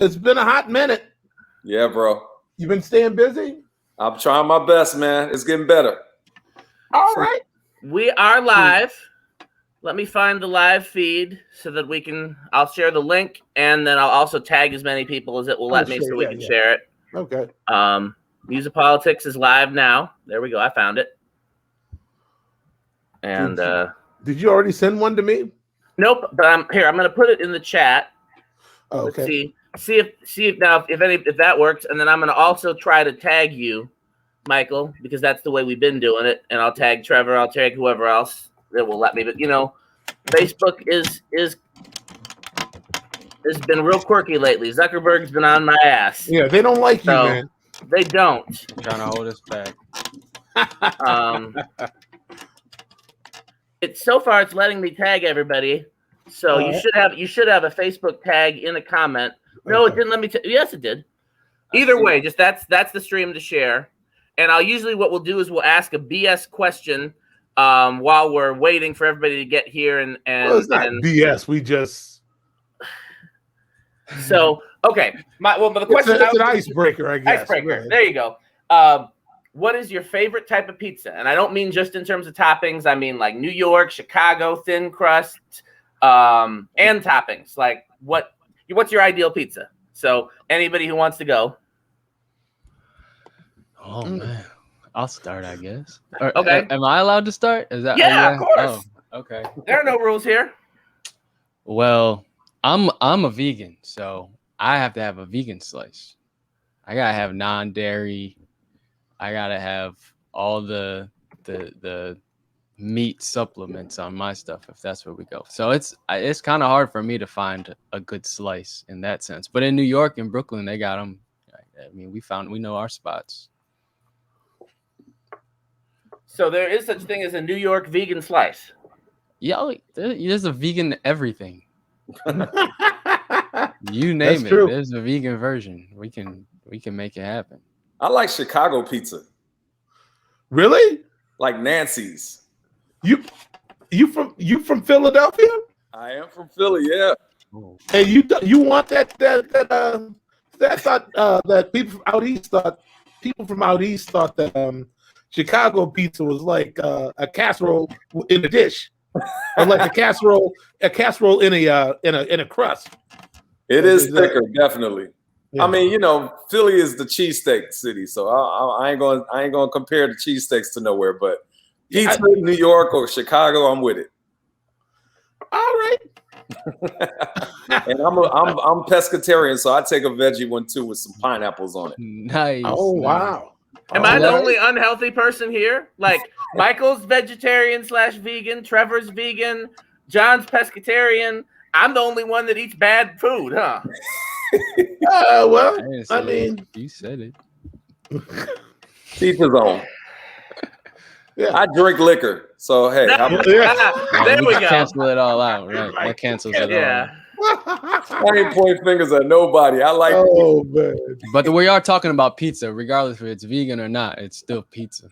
It's been a hot minute. Yeah, bro. You been staying busy? I'm trying my best, man. It's getting better. All right. We are live. Let me find the live feed so that we can. I'll share the link, and then I'll also tag as many people as it will let me, so we can share it. Okay. Music Politics is live now. There we go. I found it. And did you already send one to me? Nope. But I'm going to put it in the chat. Oh, okay. Let's see if now if that works, and then I'm going to also try to tag you, Michael, because that's the way we've been doing it. And I'll tag Trevor. I'll tag whoever else that will let me. But Facebook has been real quirky lately. Zuckerberg's been on my ass. Yeah, they don't like you, man. They don't. Trying to hold us back. So far it's letting me tag everybody. So you should have a Facebook tag in a comment. No, It didn't let me. Yes, it did. Either way, just that's the stream to share. And what we'll do is we'll ask a BS question while we're waiting for everybody to get here. And it's not BS. We just. So okay, but the question it's an icebreaker, I guess. Icebreaker. There you go. What is your favorite type of pizza? And I don't mean just in terms of toppings. I mean like New York, Chicago, thin crust, and toppings. Like what's your ideal pizza? So anybody who wants to go. Oh man, I'll start, I guess. Okay. Am I allowed to start? Is that? Yeah, of course. Oh, okay. There are no rules here. Well, I'm a vegan, so I have to have a vegan slice. I gotta have non-dairy. I gotta have all the meat supplements on my stuff if that's where we go. So it's kind of hard for me to find a good slice in that sense. But in New York and Brooklyn, they got them. I mean, we know our spots. So there is such thing as a New York vegan slice. Yeah, there's a vegan everything. You name it. True. There's a vegan version. We can make it happen. I like Chicago pizza. Really? Like Nancy's. You from Philadelphia? I am from Philly, yeah. And you want that people from out east thought that Chicago pizza was like a casserole in a dish, or like a casserole in a crust. It is thicker, definitely. Yeah. I mean, Philly is the cheesesteak city, so I ain't gonna compare the cheesesteaks to nowhere. But pizza in New York or Chicago, I'm with it. All right. And I'm pescatarian, so I take a veggie one too with some pineapples on it. Nice. Oh wow. Am I the only unhealthy person here? Like Michael's vegetarian/vegan, Trevor's vegan, John's pescatarian. I'm the only one that eats bad food, huh? Well, I mean, you said it. Each his own. Yeah, I drink liquor, so hey, there we go. Cancel it all out, right? That cancels it all. Yeah. I ain't pointing fingers at nobody. I like. Oh man. But we are talking about pizza, regardless if it's vegan or not. It's still pizza.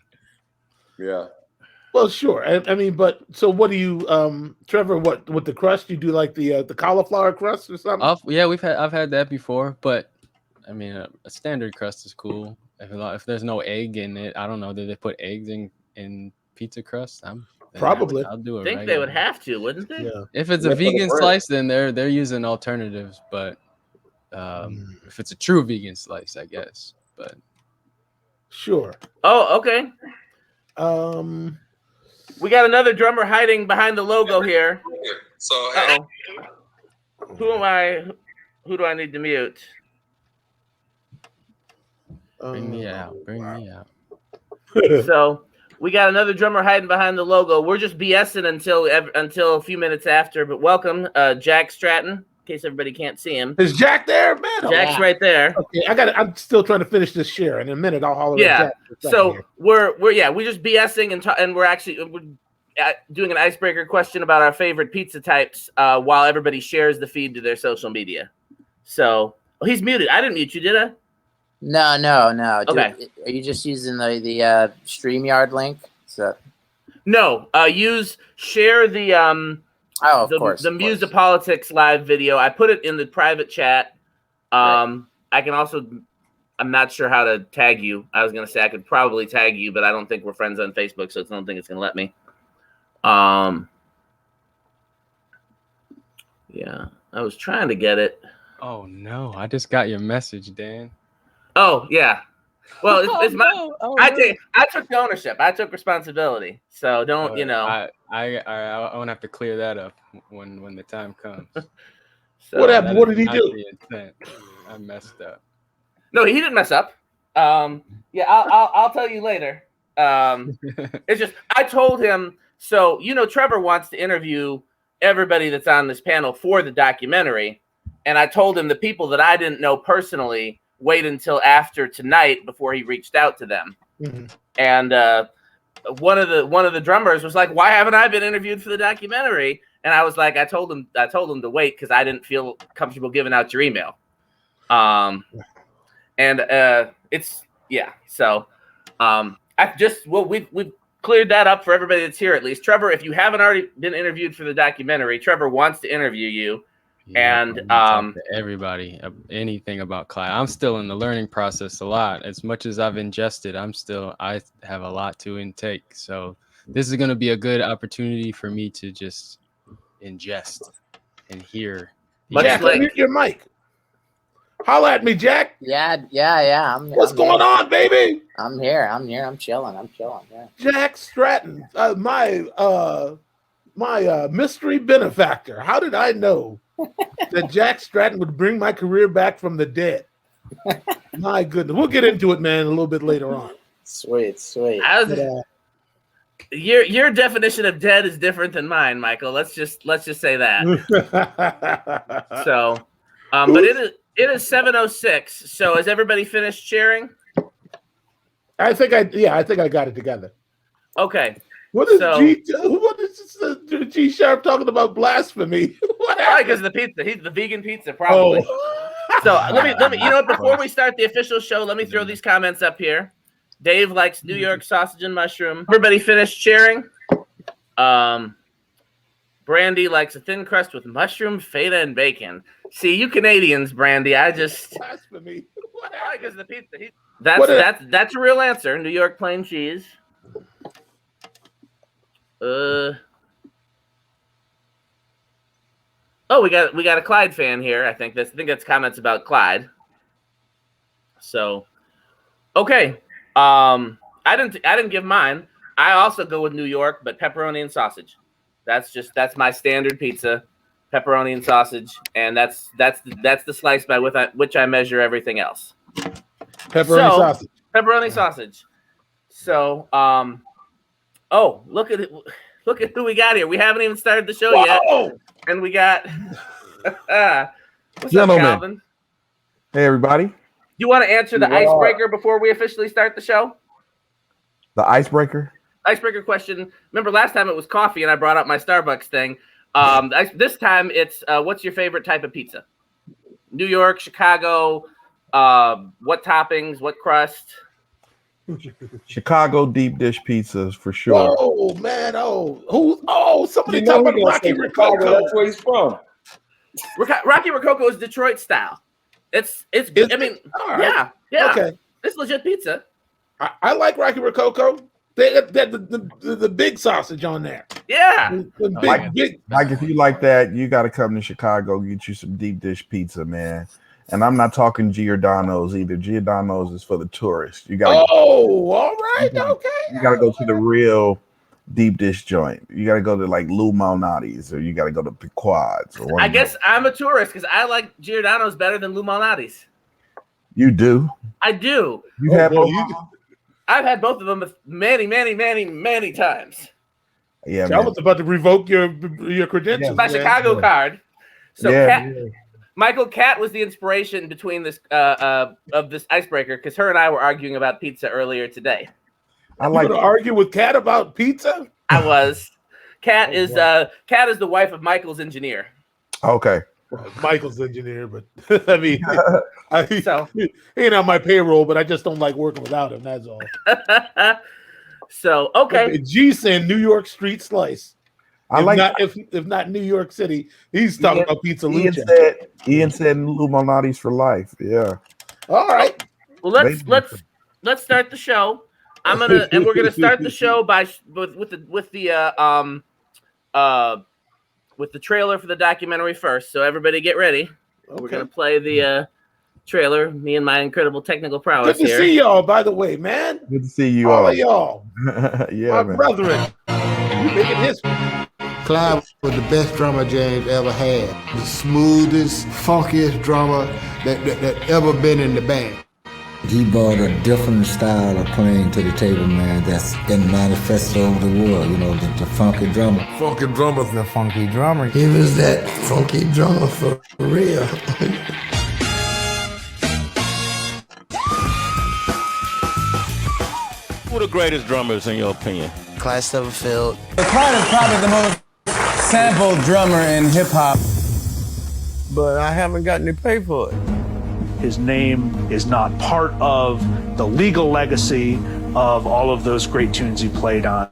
Yeah. Well, sure. I mean, but so what do you, Trevor? What with the crust? You do like the cauliflower crust or something? Yeah, I've had that before, but I mean, a standard crust is cool. If there's no egg in it, I don't know. Do they put eggs in pizza crust? Probably. I'll do it. I think they would have to, wouldn't they? Yeah. If it's a vegan slice, then they're using alternatives. But if it's a true vegan slice, I guess. But sure. Oh, okay. We got another drummer hiding behind the logo here. So who am I? Who do I need to mute? Bring me out. So we got another drummer hiding behind the logo. We're just BSing until a few minutes after. But welcome, Jack Stratton. In case everybody can't see him, is Jack there, man? Jack's right there. Okay, I'm still trying to finish this share. In a minute, I'll holler. Yeah. At Jack So we're just BSing and we're doing an icebreaker question about our favorite pizza types while everybody shares the feed to their social media. So he's muted. I didn't mute you, did I? No. Okay. Are you just using the StreamYard link? No. Share the of course. The Music Politics live video. I put it in the private chat. I can also. I'm not sure how to tag you. I was gonna say I could probably tag you, but I don't think we're friends on Facebook, so I don't think it's gonna let me. Yeah, I was trying to get it. Oh no, I just got your message, Dan. Oh yeah. Well, it's my. No. Oh, I no. took the ownership. I took responsibility. So don't I won't have to clear that up when the time comes. So What happened? What did he do? The intent. I messed up. No, he didn't mess up. Yeah, I'll tell you later. It's just I told him. So Trevor wants to interview everybody that's on this panel for the documentary, and I told him the people that I didn't know personally wait until after tonight before he reached out to them. Mm-hmm. And one of the drummers was like, "Why haven't I been interviewed for the documentary?" And I was like, I told him to wait because I didn't feel comfortable giving out your email. It's yeah. So we've cleared that up for everybody that's here at least. Trevor, if you haven't already been interviewed for the documentary, Trevor wants to interview you. Yeah, And talk to everybody, anything about Clyde. I'm still in the learning process a lot. As much as I've ingested, I have a lot to intake. So this is going to be a good opportunity for me to just ingest and hear. Jack, mute your mic. Holla at me, Jack. Yeah. What's going on, baby? I'm here. I'm chilling. Yeah. Jack Stratton, my mystery benefactor. How did I know that Jack Stratton would bring my career back from the dead? My goodness. We'll get into it, man, a little bit later on. Sweet. Your definition of dead is different than mine, Michael. Let's just say that. So, but it is 7:06. So has everybody finished sharing? I think I got it together. Okay. What is G Sharp talking about blasphemy? What happened? Because the pizza, he's the vegan pizza, probably. Oh. So let me. You know what? Before we start the official show, let me throw these comments up here. Dave likes New York sausage and mushroom. Everybody finished sharing. Brandy likes a thin crust with mushroom, feta, and bacon. See, you Canadians, Brandy, Blasphemy. What happened? Because the pizza. That's a real answer. New York plain cheese. Oh, we got a Clyde fan here. I think that's comments about Clyde. So, okay. I didn't give mine. I also go with New York, but pepperoni and sausage. That's my standard pizza, pepperoni and sausage, and that's the slice by which I measure everything else. Pepperoni sausage. So, oh, look at who we got here. We haven't even started the show yet, and we got what's Gentlemen. up, Calvin? Hey, everybody. You want to answer the icebreaker before we officially start the show? The icebreaker? Icebreaker question. Remember last time it was coffee and I brought up my Starbucks thing. This time it's what's your favorite type of pizza? New York, Chicago, what toppings, what crust? Chicago deep dish pizzas for sure. Oh man! Somebody talking about Rocky Rococo. That's where he's from. Rocky Rococo is Detroit style. It's. I mean, right. Yeah. Okay. It's legit pizza. I like Rocky Rococo. They got the big sausage on there. Yeah. Big. Like if you like that, you got to come to Chicago, get you some deep dish pizza, man. And I'm not talking Giordano's either. Giordano's is for the tourists. You got. Oh, all right, okay. You got to go to the real deep dish joint. You got to go to like Lou Malnati's, or you got to go to Pequod's. I guess I'm a tourist because I like Giordano's better than Lou Malnati's. You do. I do. You have. I've had both of them many times. Yeah, I was about to revoke your credentials. My Chicago card. So Michael Cat was the inspiration between this of this icebreaker because her and I were arguing about pizza earlier today. I like to argue with Cat about pizza. I was. Cat is the wife of Michael's engineer. Okay. Michael's engineer, but I mean, he ain't on my payroll, but I just don't like working without him. That's all. So okay. G saying New York street slice. If not New York City, he's talking about Pizza Lucha. Ian said Illuminati's for life. Yeah. All right. Well, let's start the show. We're gonna start the show with the trailer for the documentary first. So everybody get ready. Okay. We're gonna play the trailer. Me and my incredible technical prowess. Good to see y'all, by the way, man. Good to see you all of y'all. Yeah, my brethren. You making history. Clyde was the best drummer James ever had. The smoothest, funkiest drummer that ever been in the band. He brought a different style of playing to the table, man, that's been manifested over the world, you know, the funky drummer. Funky drummer's the funky drummer. He was that funky drummer for real. Who are the greatest drummers in your opinion? Clyde Stubblefield. Clyde is probably the most sampled drummer in hip-hop. But I haven't gotten to pay for it. His name is not part of the legal legacy of all of those great tunes he played on.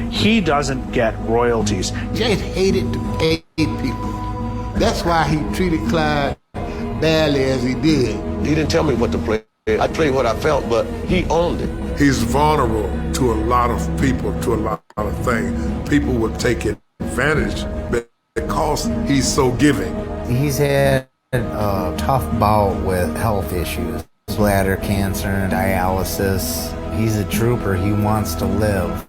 He doesn't get royalties. James hated to pay people. That's why he treated Clyde badly as he did. He didn't tell me what to play. I played what I felt, but he owned it. He's vulnerable to a lot of people, to a lot of things. People would take advantage because he's so giving. He's had a tough bout with health issues, bladder cancer, dialysis. He's a trooper. He wants to live.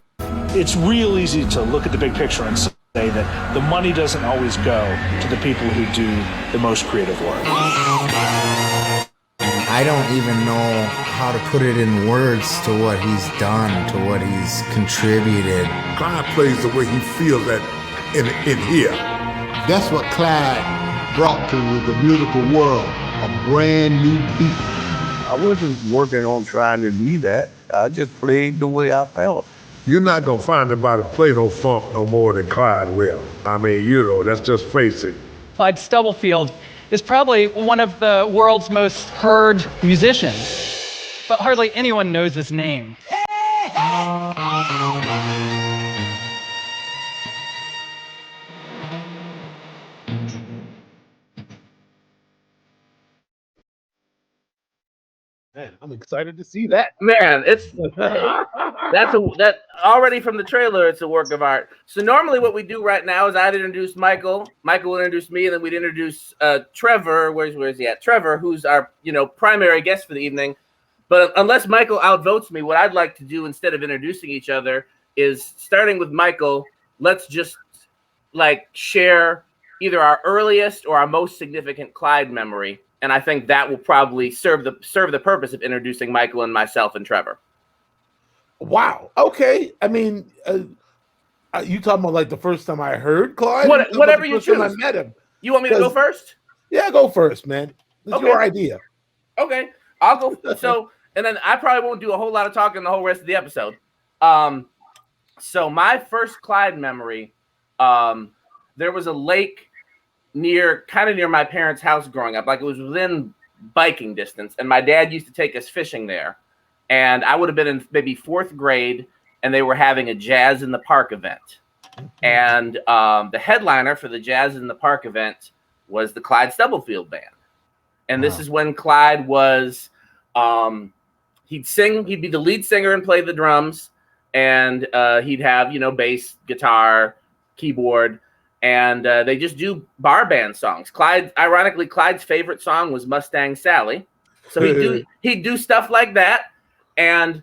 It's real easy to look at the big picture and say that the money doesn't always go to the people who do the most creative work. I don't even know how to put it in words to what he's done, to what he's contributed. Clyde plays the way he feels that in here. That's what Clyde brought to the musical world, a brand new beat. I wasn't working on trying to be that. I just played the way I felt. You're not going to find anybody play no funk no more than Clyde will. I mean, you know, that's just face it. Clyde Stubblefield is probably one of the world's most heard musicians, but hardly anyone knows his name. Man, I'm excited to see that. Man, that already from the trailer, it's a work of art. So normally what we do right now is I'd introduce Michael will introduce me, and then we'd introduce Trevor. Where's he at? Trevor, who's our primary guest for the evening. But unless Michael outvotes me, what I'd like to do instead of introducing each other is, starting with Michael, let's just share either our earliest or our most significant Clyde memory. And I think that will probably serve the purpose of introducing Michael and myself and Trevor. Wow. Okay. I mean, you talking about the first time I heard Clyde? Whatever you choose. I met him. You want me to go first? Yeah, go first, man. It's your idea. Okay, I'll go. So, and then I probably won't do a whole lot of talking the whole rest of the episode. So my first Clyde memory, there was a lake kind of near my parents' house growing up. It was within biking distance, and my dad used to take us fishing there. And I would have been in maybe 4th grade, and they were having a Jazz in the Park event. And the headliner for the Jazz in the Park event was the Clyde Stubblefield Band. And this is when Clyde was, he'd be the lead singer and play the drums, and he'd have, bass, guitar, keyboard, and they just do bar band songs. Ironically, Clyde's favorite song was Mustang Sally. So he'd do stuff like that. And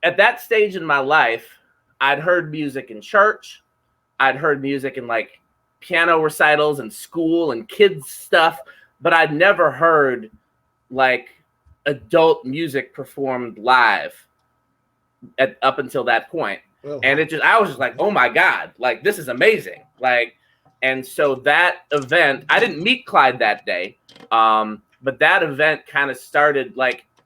at that stage in my life, I'd heard music in church. I'd heard music in piano recitals and school and kids stuff, but I'd never heard adult music performed live up until that point. Oh. And I was just like, oh my God, this is amazing. And so that event, I didn't meet Clyde that day, but that event kind of started,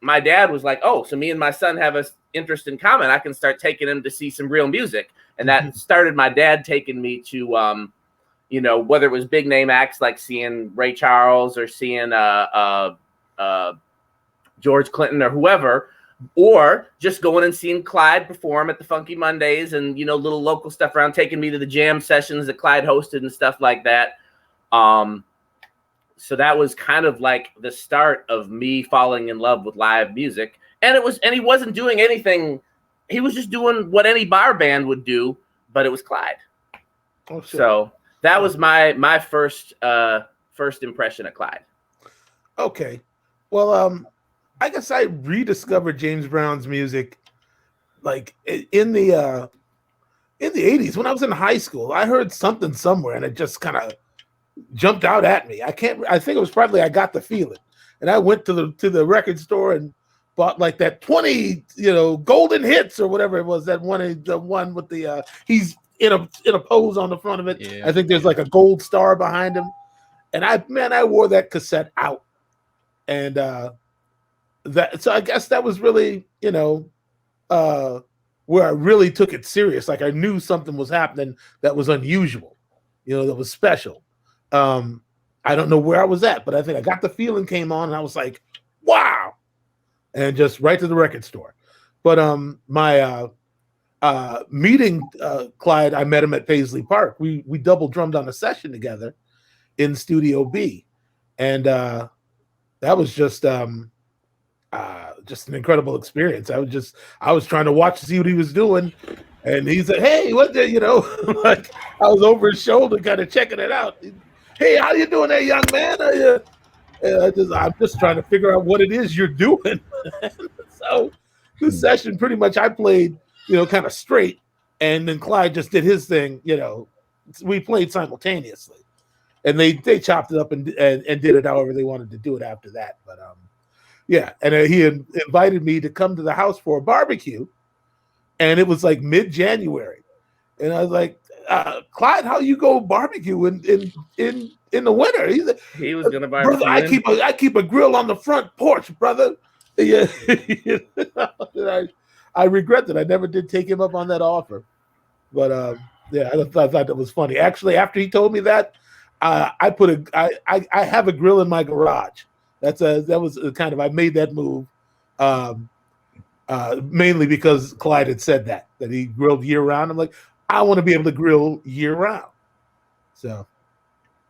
my dad was like, oh, so me and my son have an interest in common. I can start taking him to see some real music. And that started my dad taking me to, whether it was big name acts like seeing Ray Charles or seeing George Clinton or whoever. or just going and seeing Clyde perform at the Funky Mondays and, you know, little local stuff around, taking me to the jam sessions that Clyde hosted and stuff like that. So that was kind of like the start of me falling in love with live music. And he wasn't doing anything. He was just doing what any bar band would do, but it was Clyde. Oh, sure. So that was my first impression of Clyde. Okay. Well, I guess I rediscovered James Brown's music like in the 80s when I was in high school. I heard something somewhere and it just kind of jumped out at me. I think it was probably I Got the Feeling. And I went to the record store and bought like that 20, golden hits or whatever it was, the one with the he's in a pose on the front of it. Yeah. I think there's like a gold star behind him. And I wore that cassette out. And so I guess that was really, where I really took it serious. Like I knew something was happening that was unusual, that was special. I don't know where I was at, but I think I Got the Feeling came on and I was like, wow. And just right to the record store. But my meeting Clyde, I met him at Paisley Park. We double drummed on a session together in Studio B. And that was just an incredible experience. I was trying to watch to see what he was doing, and he said, "Hey, what the, like I was over his shoulder, kind of checking it out. Hey, how you doing there, young man? I'm just trying to figure out what it is you're doing." So this session, pretty much, I played, kind of straight, and then Clyde just did his thing. We played simultaneously. And they chopped it up and did it however they wanted to do it after that. But yeah, and he invited me to come to the house for a barbecue, and it was like mid-January, and I was like, Clyde, how you go barbecue in the winter? He was gonna barbecue. Brother, I keep a grill on the front porch, brother. Yeah, I regret that I never did take him up on that offer, but yeah, I thought that was funny. Actually, after he told me that. I have a grill in my garage. I made that move mainly because Clyde had said that he grilled year round. I'm like, I want to be able to grill year round. So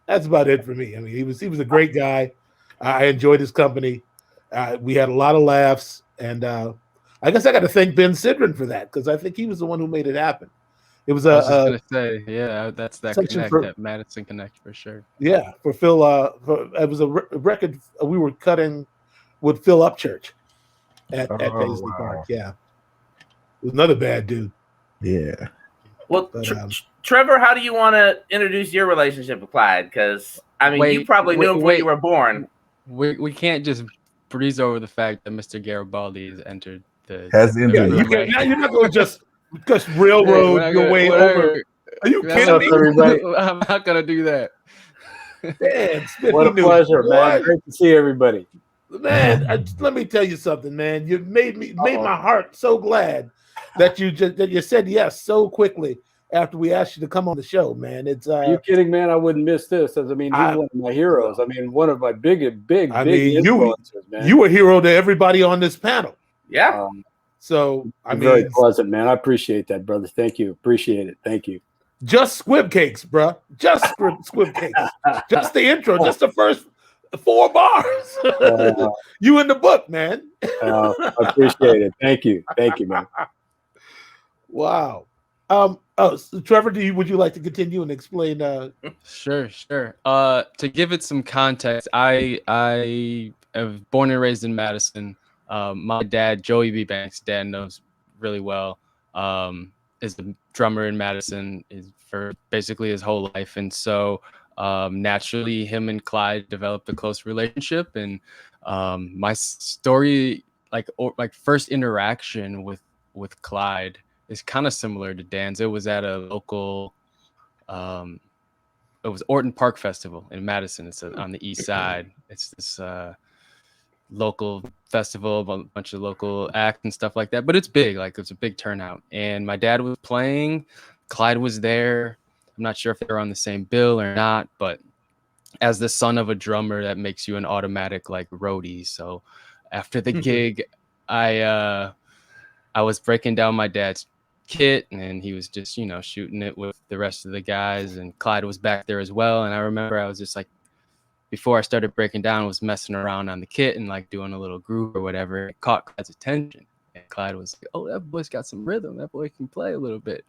that's about it for me. I mean, he was a great guy. I enjoyed his company. We had a lot of laughs, and I guess I got to thank Ben Sidran for that because I think he was the one who made it happen. It was I was just gonna say, yeah, that's that connect, that Madison Connect for sure. Yeah, for Phil. It was a record we were cutting with Phil Upchurch at Paisley Park. Yeah, it was another bad dude. Yeah. Well, Trevor, how do you want to introduce your relationship with Clyde? Because I mean, you probably knew him before you were born. We can't just breeze over the fact that Mr. Garibaldi has entered the. Now you're not going to just railroad your way over. Are you kidding me? Everybody? I'm not gonna do that. Man, what a pleasure, man! Great to see everybody. Man, let me tell you something, man. You made my heart so glad that you said yes so quickly after we asked you to come on the show, man. Are you kidding, man? I wouldn't miss this. He's one of my heroes. I mean, one of my big influencers, man. You were a hero to everybody on this panel. Yeah. So I mean, very pleasant, man. I appreciate that, brother. Thank you. Appreciate it. Thank you. Just squib cakes, bro. Just squib cakes. Just the intro. Just the first 4 bars. You in the book, man. I appreciate it. Thank you. Thank you, man. Wow. So Trevor, would you like to continue and explain? Sure. To give it some context, I am born and raised in Madison. My dad, Joey B. Banks' dad, knows really well, is the drummer in Madison for basically his whole life. And so naturally, him and Clyde developed a close relationship. And my story, like first interaction with Clyde is kind of similar to Dan's. It was at a local, it was Orton Park Festival in Madison. It's on the east side. It's this local festival, a bunch of local acts and stuff like that, but it's big, like it's a big turnout. And my dad was playing, Clyde was there. I'm not sure if they were on the same bill or not, but as the son of a drummer, that makes you an automatic like roadie. So after the gig, I was breaking down my dad's kit, and he was just, you know, shooting it with the rest of the guys, and Clyde was back there as well. And I remember I was just like, before I started breaking down, I was messing around on the kit and like doing a little groove or whatever. It caught Clyde's attention, and Clyde was like, "Oh, that boy's got some rhythm. That boy can play a little bit."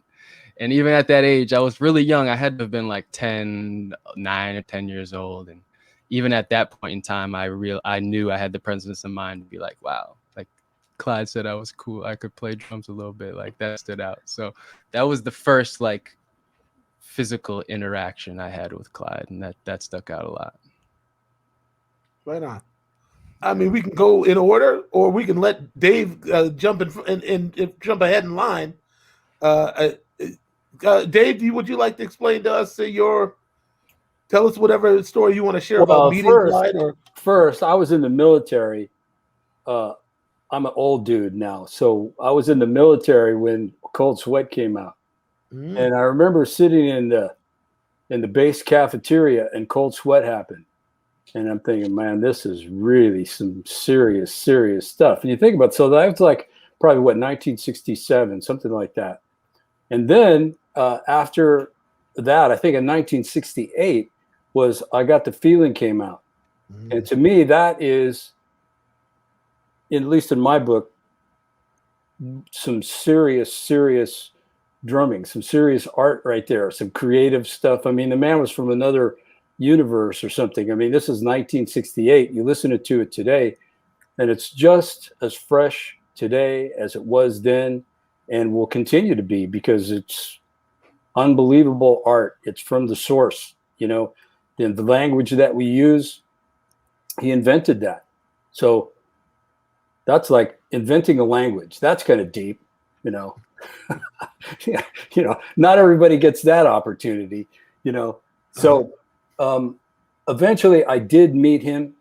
And even at that age, I was really young. I had to have been like 9 or 10 years old. And even at that point in time, I knew I had the presence of mind to be like, wow, like Clyde said I was cool. I could play drums a little bit. Like that stood out. So that was the first like physical interaction I had with Clyde, and that stuck out a lot. Right on. I mean, we can go in order, or we can let Dave jump jump ahead in line. Dave, would you like to explain to us tell us whatever story you want to share about meeting Clyde? First, I was in the military. I'm an old dude now, so I was in the military when Cold Sweat came out, and I remember sitting in the base cafeteria, and Cold Sweat happened. And I'm thinking, man, this is really some serious stuff. And you think about it, so that was like probably 1967, something like that. And then after that, I think in 1968 was I Got the Feeling came out. And to me, that is, at least in my book, some serious drumming, some serious art right there, some creative stuff. I mean, the man was from another universe or something. I mean, this is 1968. You listen to it today, and it's just as fresh today as it was then, and will continue to be, because it's unbelievable art. It's from the source, you know. The language that we use, he invented that. So that's like inventing a language. That's kind of deep, you know. Yeah, you know, not everybody gets that opportunity, you know. So eventually I did meet him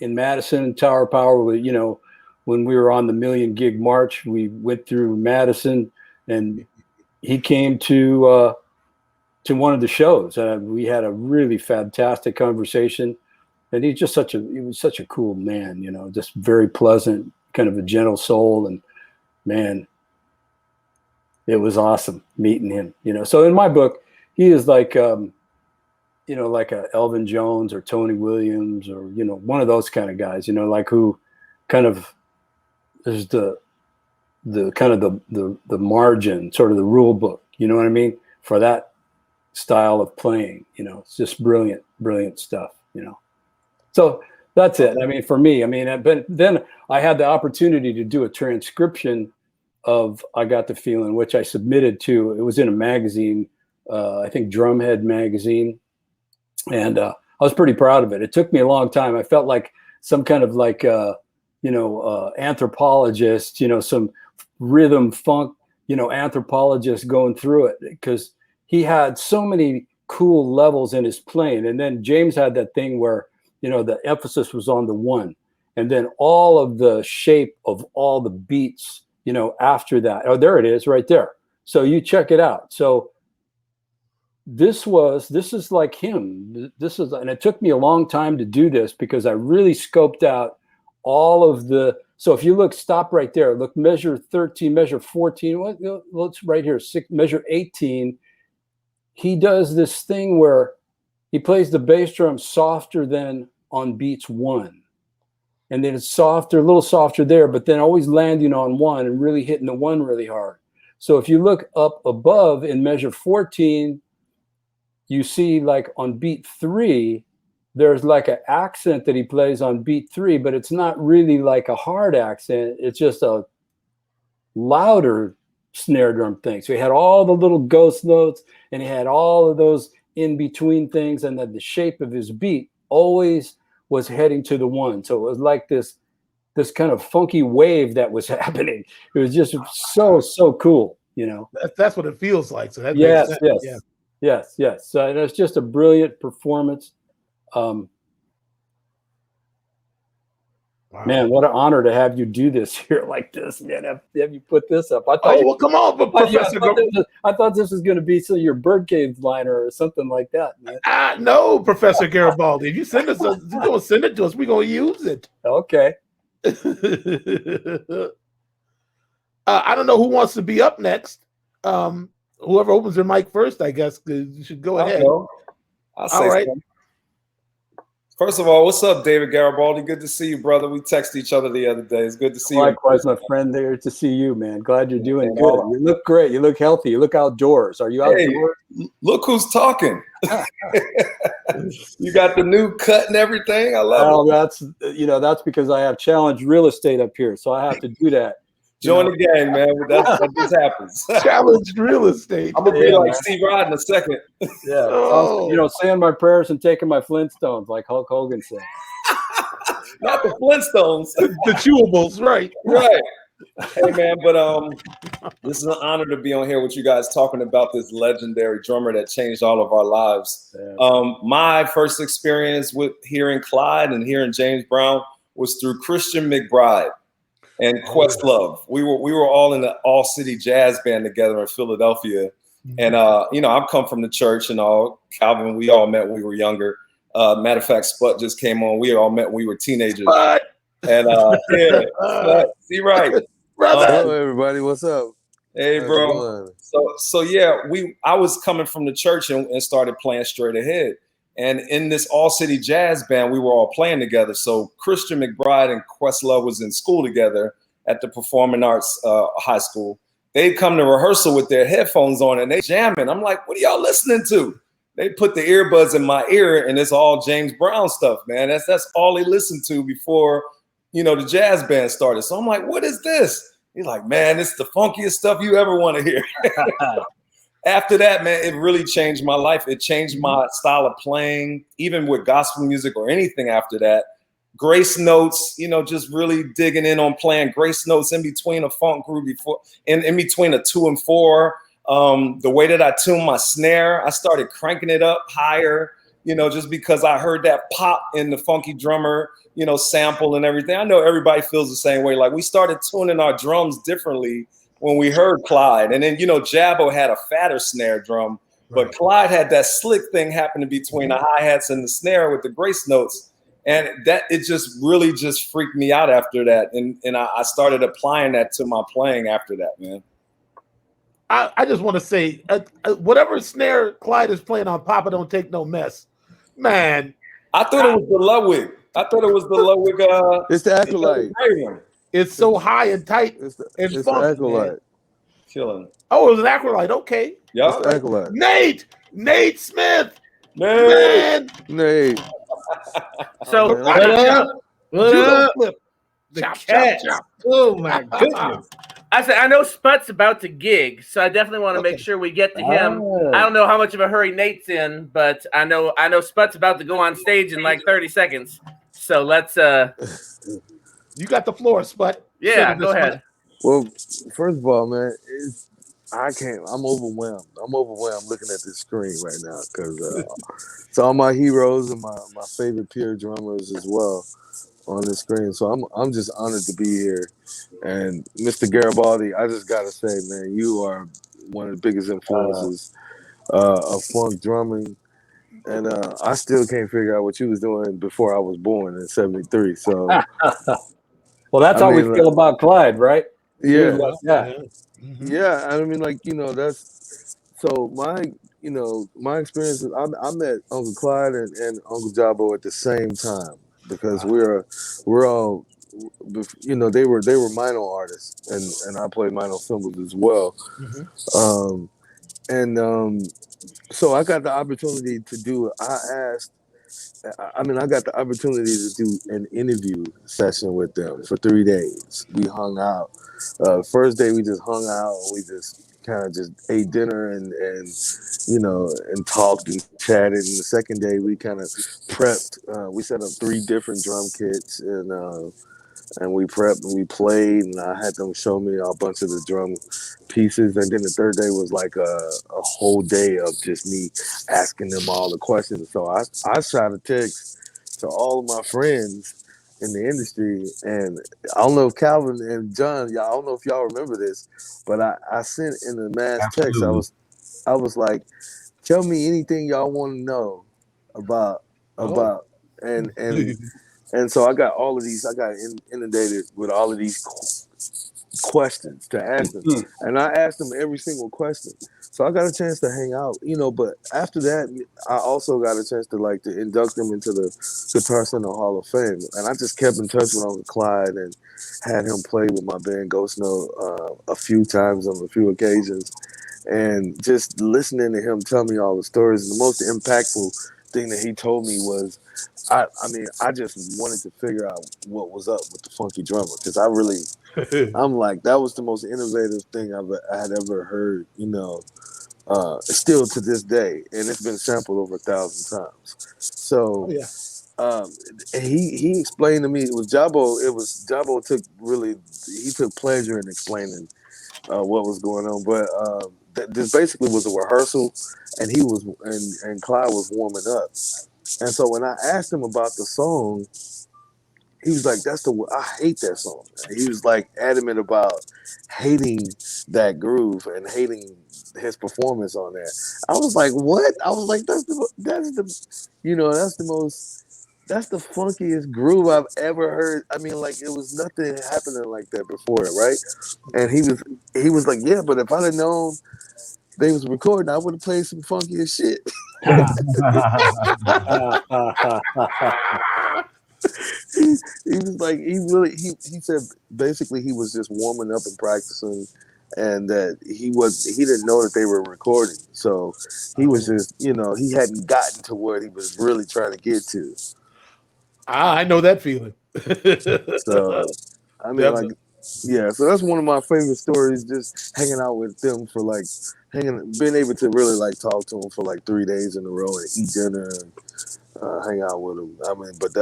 in Madison, Tower Power. You know, when we were on the Million Gig March, we went through Madison, and he came to one of the shows. We had a really fantastic conversation, and he was such a cool man, you know, just very pleasant, kind of a gentle soul. And man, it was awesome meeting him, you know. So in my book, he is like, you know, like a Elvin Jones or Tony Williams, or, you know, one of those kind of guys, you know, like who kind of is the kind of the margin, sort of the rule book, you know what I mean, for that style of playing. You know, it's just brilliant stuff, you know. So that's it. I mean, for me, I mean, but then I had the opportunity to do a transcription of I Got the Feeling, which I submitted to. It was in a magazine, I think Drumhead magazine. And I was pretty proud of it. It took me a long time. I felt like some kind of like, you know, anthropologist, you know, some rhythm funk, you know, anthropologist going through it, because he had so many cool levels in his playing. And then James had that thing where, you know, the emphasis was on the one, and then all of the shape of all the beats, you know, after that. Oh, there it is right there. So you check it out. So this is like him. And it took me a long time to do this, because I really scoped out all of the. So if you look, stop right there, look, measure 13, measure 14, let's right here, measure 18. He does this thing where he plays the bass drum softer than on beats 1. And then it's softer, a little softer there, but then always landing on 1 and really hitting the 1 really hard. So if you look up above in measure 14, you see like on beat 3, there's like an accent that he plays on beat 3, but it's not really like a hard accent. It's just a louder snare drum thing. So he had all the little ghost notes, and he had all of those in between things, and then the shape of his beat always was heading to the 1. So it was like this kind of funky wave that was happening. It was just so cool, you know. That's what it feels like. So that yes, makes sense. yes. Yeah. Yes. So it's just a brilliant performance. Wow. Man, what an honor to have you do this here like this, man. Have you put this up? I thought well, come on, Professor. I thought this was going to be your Birdcage liner or something like that, man. No, Professor Garibaldi. If you send us, you're going to send it to us. We're going to use it. Okay. I don't know who wants to be up next. Whoever opens their mic first, I guess, you should go ahead. I'll say something. First of all, what's up, David Garibaldi? Good to see you, brother. We texted each other the other day. It's good to see you. Likewise, my friend. There to see you, man. Glad you're doing good. You look great. You look healthy. You look outdoors. Are you outdoors? Hey, look who's talking. You got the new cut and everything. I love it. That's because I have challenged real estate up here, so I have to do that. Join the gang, man. That just happens. Challenged real estate. I'm gonna be like Steve Rod in a second. Yeah. Saying my prayers and taking my Flintstones, like Hulk Hogan said. Not the Flintstones. The chewables, right? Right. Hey man, but this is an honor to be on here with you guys talking about this legendary drummer that changed all of our lives. Yeah. My first experience with hearing Clyde and hearing James Brown was through Christian McBride and Questlove. We were all in the All City Jazz Band together in Philadelphia. And I've come from the church and all. Calvin, we all met when we were younger. Matter of fact, Sput just came on. We all met when we were teenagers. Sput. And see right. Hello everybody, what's up? Hey bro. So yeah, I was coming from the church and started playing straight ahead. And in this All City Jazz Band, we were all playing together. So Christian McBride and Questlove was in school together at the Performing Arts High School. They'd come to rehearsal with their headphones on and they jamming. I'm like, what are y'all listening to? They put the earbuds in my ear and it's all James Brown stuff, man. That's all they listened to before, the jazz band started. So I'm like, what is this? He's like, man, it's the funkiest stuff you ever want to hear. After that, man, it really changed my life. It changed my style of playing, even with gospel music or anything after that. Grace notes, just really digging in on playing grace notes in between a funk groove in between a 2 and 4. The way that I tune my snare, I started cranking it up higher, just because I heard that pop in the funky drummer, sample and everything. I know everybody feels the same way. Like we started tuning our drums differently when we heard Clyde. And then, Jabbo had a fatter snare drum, but Clyde had that slick thing happening between the hi-hats and the snare with the grace notes. And it just really just freaked me out after that. And I started applying that to my playing after that, man. I just want to say, whatever snare Clyde is playing on Papa Don't Take No Mess, man. I thought it was the Ludwig. It's the Acolyte. It's so high and tight. It's the Acolyte. Killing. Oh, it was an Acolyte. Okay. Yeah. It's the Acolyte. Nate Smith. Nate. So what up? The cat. Oh my goodness. I know Sput's about to gig, so I definitely want to make sure we get to him. I don't know how much of a hurry Nate's in, but I know Sput's about to go on stage in like 30 seconds. So let's You got the floor, Sput. Yeah, go ahead. Well, first of all, man, I'm overwhelmed. I'm overwhelmed looking at this screen right now because it's all my heroes and my favorite peer drummers as well on the screen. So I'm just honored to be here. And Mr. Garibaldi, I just gotta say, man, you are one of the biggest influences of funk drumming. And I still can't figure out what you was doing before I was born in '73. So, well, that's how we feel about Clyde, right? Yeah, yeah. I mean, that's so my experiences. I met Uncle Clyde and Uncle Jabbo at the same time because we're all, they were minor artists and I played minor cymbals as well. So I got the opportunity to do. I got the opportunity to do an interview session with them for 3 days. We hung out. First day we just hung out. We just kind of just ate dinner and talked and chatted. And the second day we kind of prepped. We set up 3 different drum kits and we prepped and we played, and I had them show me a bunch of the drum pieces. And then the third day was like a whole day of just me asking them all the questions. So I shot a text to all of my friends in the industry, and I don't know if Calvin and John, I don't know if y'all remember this, but I sent in a mass text. I was like, tell me anything y'all want to know about and And so I got inundated with all of these questions to ask them. And I asked them every single question. So I got a chance to hang out, but after that, I also got a chance to induct them into the Guitar Center Hall of Fame. And I just kept in touch with Uncle Clyde and had him play with my band Ghost Note a few times on a few occasions. And just listening to him tell me all the stories. And the most impactful thing that he told me was, I just wanted to figure out what was up with the funky drummer, because I'm like, that was the most innovative thing I had ever heard, still to this day, and it's been sampled over 1,000 times. So, he explained to me, Jabo took pleasure in explaining what was going on, but this basically was a rehearsal, and and Clyde was warming up. And so when I asked him about the song, he was like, I hate that song. And he was like adamant about hating that groove and hating his performance on there. I was like, what? I was like, that's the funkiest groove I've ever heard. I mean, like, it was nothing happening like that before, right? And he was like, yeah, but if I'd have known they was recording, I would have played some funkiest shit. He was like, he said basically he was just warming up and practicing, and that he didn't know that they were recording, so he was just, he hadn't gotten to where he was really trying to get to. I know that feeling. So I mean, so that's one of my favorite stories, just hanging out with them for being able to really talk to them for 3 days in a row and eat dinner and hang out with them. I mean, but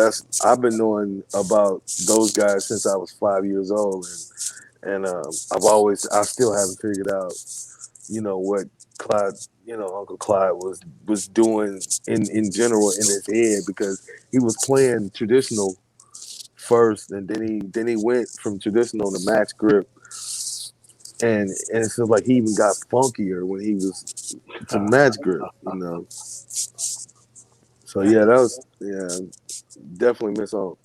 I've been knowing about those guys since I was 5 years old, and I still haven't figured out, what Clyde, Uncle Clyde was doing in general in his head, because he was playing traditional first, and then he went from traditional to match grip, and it feels like he even got funkier when he was to match grip, So that was definitely miss on.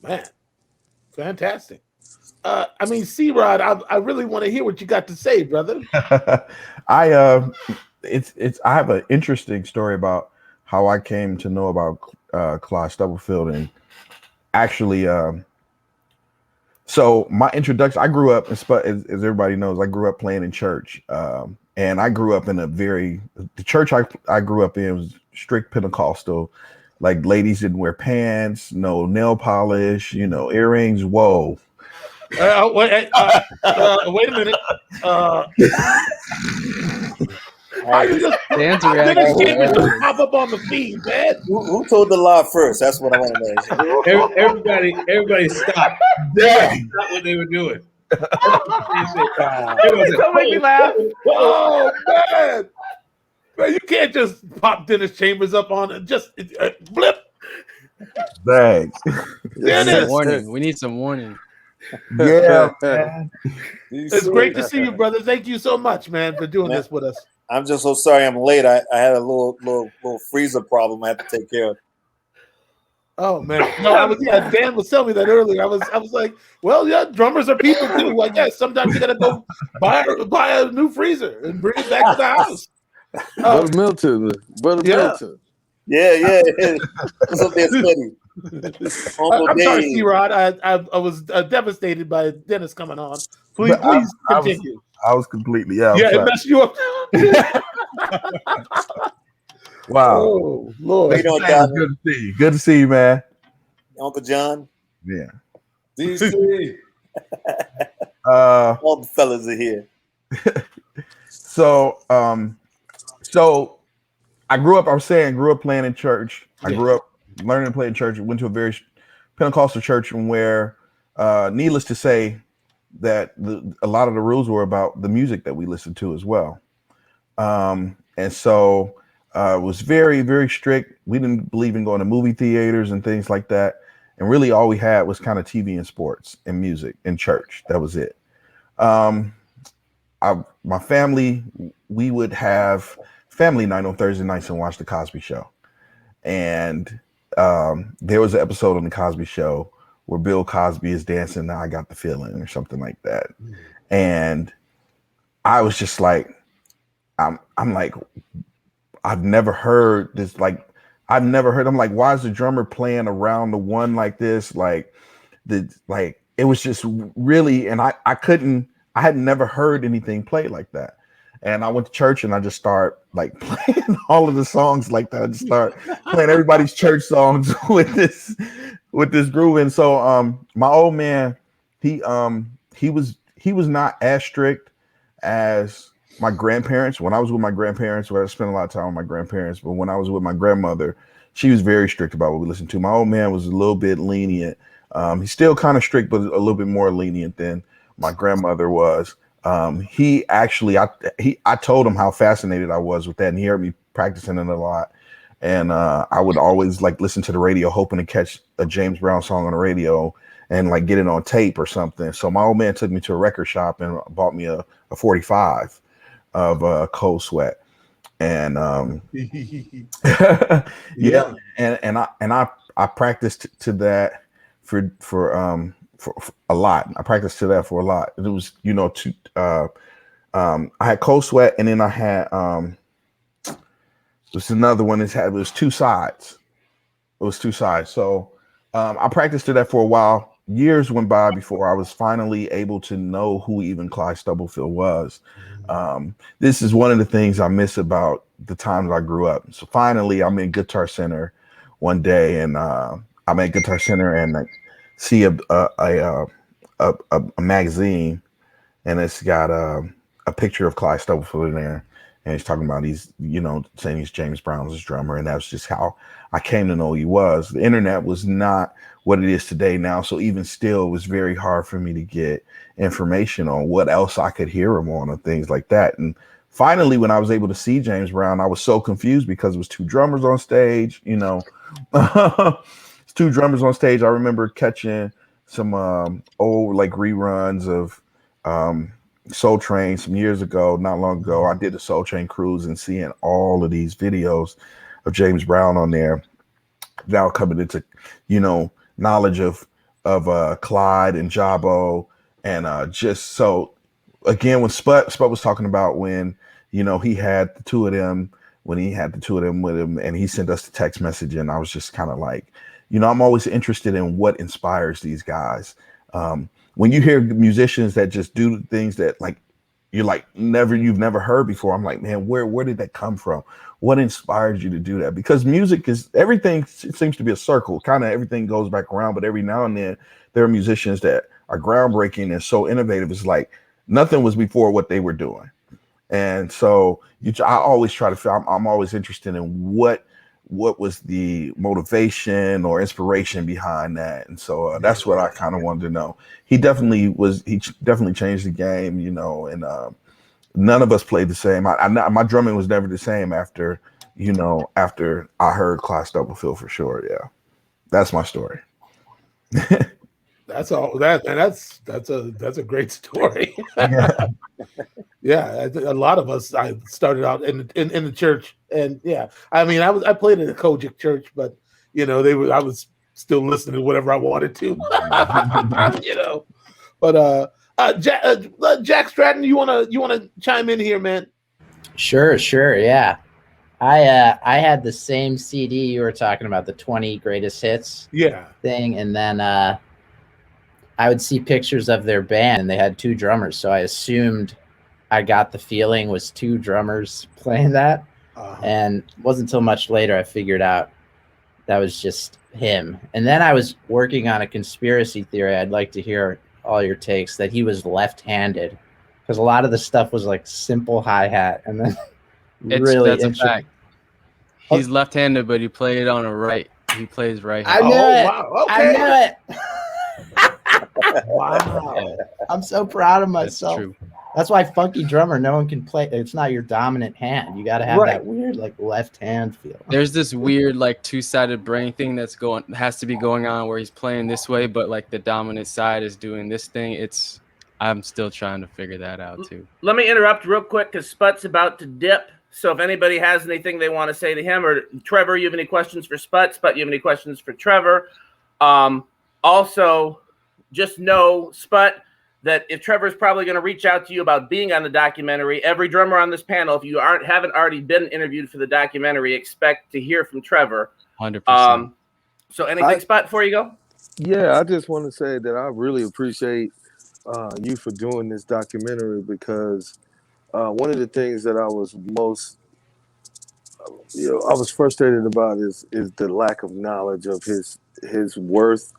Man, fantastic. C-Rod, I really want to hear what you got to say, brother. I have an interesting story about how I came to know about Clyde Stubblefield, and actually, so my introduction, I grew up, as everybody knows, I grew up playing in church, and I grew up in the church I grew up in was strict Pentecostal. Like, ladies didn't wear pants, no nail polish, earrings. Whoa. Wait a minute. Dennis Chambers just pop up on the feed, man. Who told the lie first? That's what I want to know. Everybody stop. That's not what they were doing. Don't make me laugh. Oh, man. Man, you can't just pop Dennis Chambers up on it. Just blip. Dang. Dennis. Warning. We need some warning. Yeah, man. It's great to see you, brother. Thank you so much, man, for doing this with us. I'm just so sorry I'm late. I had a little freezer problem I had to take care of. Oh man, no, Dan was telling me that earlier. I was like, well, yeah, drummers are people too. I guess sometimes you gotta go buy a new freezer and bring it back to the house. Brother Milton. Yeah. What's up there, steady? I'm sorry, C-Rod. I was devastated by Dennis coming on. Please continue. I was completely it messed you up. Wow. Oh, Lord. Good to see you. Good to see you, man. Uncle John. Yeah. DC. All the fellas are here. So I grew up playing in church. I grew up learning to play in church. Went to a very Pentecostal church where, needless to say, that a lot of the rules were about the music that we listened to as well. And so it was very, very strict. We didn't believe in going to movie theaters and things like that. And really all we had was kind of TV and sports and music and church. That was it. My family, we would have family night on Thursday nights and watch The Cosby Show. And there was an episode on the Cosby Show where Bill Cosby is dancing "I Got the Feeling" or something like that, and I was just like, I'm like, I've never heard this. Like, I've never heard. I'm like, why is the drummer playing around the one like this? Like, it was just really, and I had never heard anything played like that. And I went to church and I just start like playing all of the songs like that. I just start playing everybody's church songs with this groove. And so my old man, he was not as strict as my grandparents. When I was with my grandparents, where I spent a lot of time with my grandparents, but when I was with my grandmother, she was very strict about what we listened to. My old man was a little bit lenient. He's still kind of strict, but a little bit more lenient than my grandmother was. He actually, I told him how fascinated I was with that, and he heard me practicing it a lot. And I would always like listen to the radio, hoping to catch a James Brown song on the radio and like get it on tape or something. So my old man took me to a record shop and bought me a 45 of Cold Sweat. And yeah, and I practiced to that for a lot. I practiced to that for a lot. It was, I had Cold Sweat, and then I had there's another one it was two sides. It was two sides. So I practiced to that for a while. Years went by before I was finally able to know who even Clyde Stubblefield was. This is one of the things I miss about the times I grew up. So finally, I'm in Guitar Center one day, and I'm at Guitar Center and I see a magazine, and it's got a picture of Clyde Stubblefield in there, and he's talking about saying he's James Brown's drummer, and that's just how I came to know he was. The internet was not what it is today now, so even still, it was very hard for me to get information on what else I could hear him on and things like that. And finally, when I was able to see James Brown, I was so confused because it was two drummers on stage, It's two drummers on stage. I remember catching some old like reruns of Soul Train some years ago, not long ago. I did the Soul Train cruise and seeing all of these videos of James Brown on there. Now coming into, knowledge of Clyde and Jabo, and just so again, when Sput was talking about when he had the two of them with him, and he sent us the text message, and I was just kind of like, I'm always interested in what inspires these guys. When you hear musicians that just do things that like you've never heard before, I'm like, man, where did that come from? What inspired you to do that? Because music is everything. It seems to be a circle. Kind of everything goes back around, but every now and then there are musicians that are groundbreaking and so innovative. It's like nothing was before what they were doing. And so I always try to feel, I'm always interested in what was the motivation or inspiration behind that. And so that's what I kind of wanted to know. He definitely changed the game, and none of us played the same. My drumming was never the same after I heard Clyde Stubblefield, for sure. Yeah. That's my story. That's all that, and that's a great story. Yeah, a lot of us. I started out in the church, and yeah, I mean, I played in a Kojic church, but I was still listening to whatever I wanted to, But Jack Stratton, you wanna chime in here, man? Sure, yeah. I had the same CD you were talking about, the 20 greatest hits thing, and then I would see pictures of their band, and they had two drummers, so I assumed I Got the Feeling was two drummers playing that, and it wasn't until much later I figured out that was just him. And then I was working on a conspiracy theory. I'd like to hear all your takes, that he was left-handed, because a lot of the stuff was like simple hi-hat, and then that's a fact. He's left-handed, but he played on a right. He plays right. I knew it. Wow. Okay. I knew it. Wow. I'm so proud of myself. That's true. That's why funky drummer, no one can play. It's not your dominant hand. You got to have that weird like left hand feel. There's this weird like two-sided brain thing has to be going on where he's playing this way, but like the dominant side is doing this thing. I'm still trying to figure that out too. Let me interrupt real quick because Sput's about to dip. So if anybody has anything they want to say to him, or Trevor, you have any questions for Sput? Sput, you have any questions for Trevor? Also, just know, Sput, that if Trevor's probably going to reach out to you about being on the documentary, every drummer on this panel, if you haven't already been interviewed for the documentary, expect to hear from Trevor. 100%. So anything, Sput, before you go? Yeah, I just want to say that I really appreciate you for doing this documentary, because one of the things that I was most, I was frustrated about is the lack of knowledge of his worth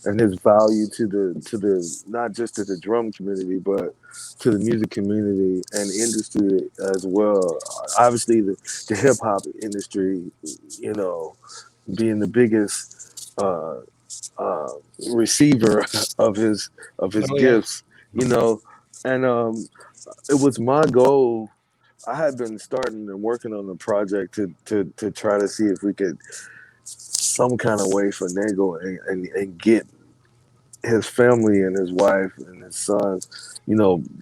and his value to the not just to the drum community, but to the music community and industry as well. Obviously, the hip hop industry, being the biggest receiver of his gifts, and it was my goal. I had been starting and working on a project to try to see if we could some kind of way finagle and get his family and his wife and his sons,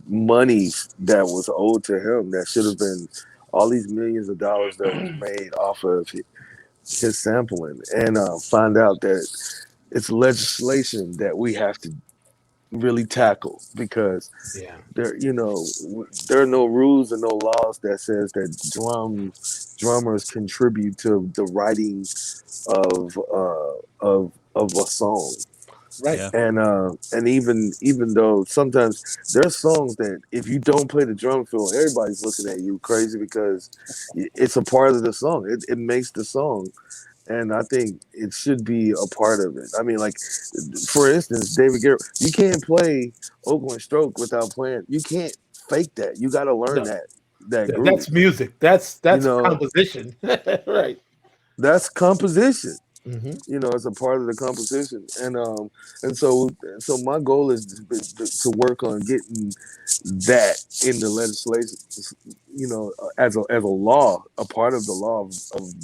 money that was owed to him, that should have been all these millions of dollars that was made off of his sampling, and find out that it's legislation that we have to really tackle, because there are no rules and no laws that says that drummers contribute to the writing of a song. Right. And even though sometimes there's songs that if you don't play the drum fill, everybody's looking at you crazy, because it's a part of the song. It makes the song. And I think it should be a part of it. I mean, like, for instance, David Garrett, you can't play Oakland Stroke without playing. You can't fake that. You got to learn that groove. That's music. That's composition. Right. That's composition. Mm-hmm. It's a part of the composition, and so my goal is to work on getting that in the legislation, as a law, a part of the law of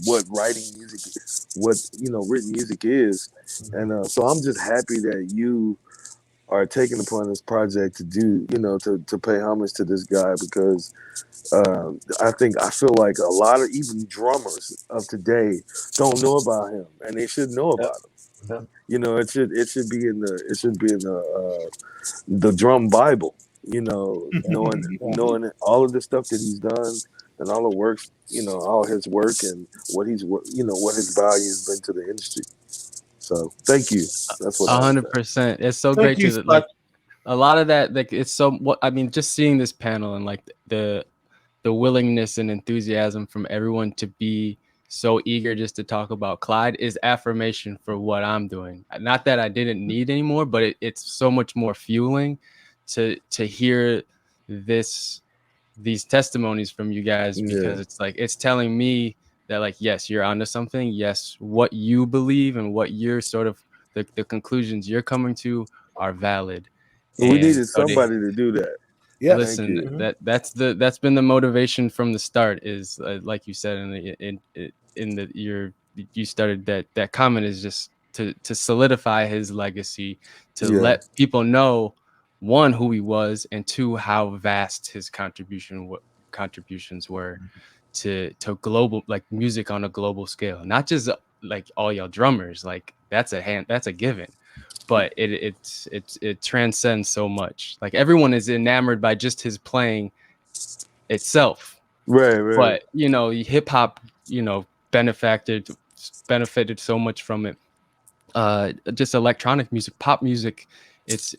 what writing music, what written music is, and so I'm just happy that you are taking upon this project to do, to pay homage to this guy, because I feel like a lot of even drummers of today don't know about him, and they should know about him. It should be in the drum Bible. Knowing all of the stuff that he's done and all the works, all his work and what what his value has been to the industry. So thank you. That's what 100%. It's so great to like a lot of that. Like it's so what I mean. Just seeing this panel and like the willingness and enthusiasm from everyone to be so eager just to talk about Clyde is affirmation for what I'm doing. Not that I didn't need anymore, but it's so much more fueling to hear these testimonies from you guys, because it's like it's telling me that like, yes, you're onto something. Yes, what you believe and what you're sort of the conclusions you're coming to are valid. We needed somebody to do that. Yeah, listen, that's been the motivation from the start. Is like you said you started that comment is just to solidify his legacy, to let people know, one, who he was, and two, how vast his contributions were to global, like music on a global scale, not just like all y'all drummers, like that's a given, but it transcends so much. Like everyone is enamored by just his playing itself, right? But hip hop, benefited so much from it. Just electronic music, pop music. It's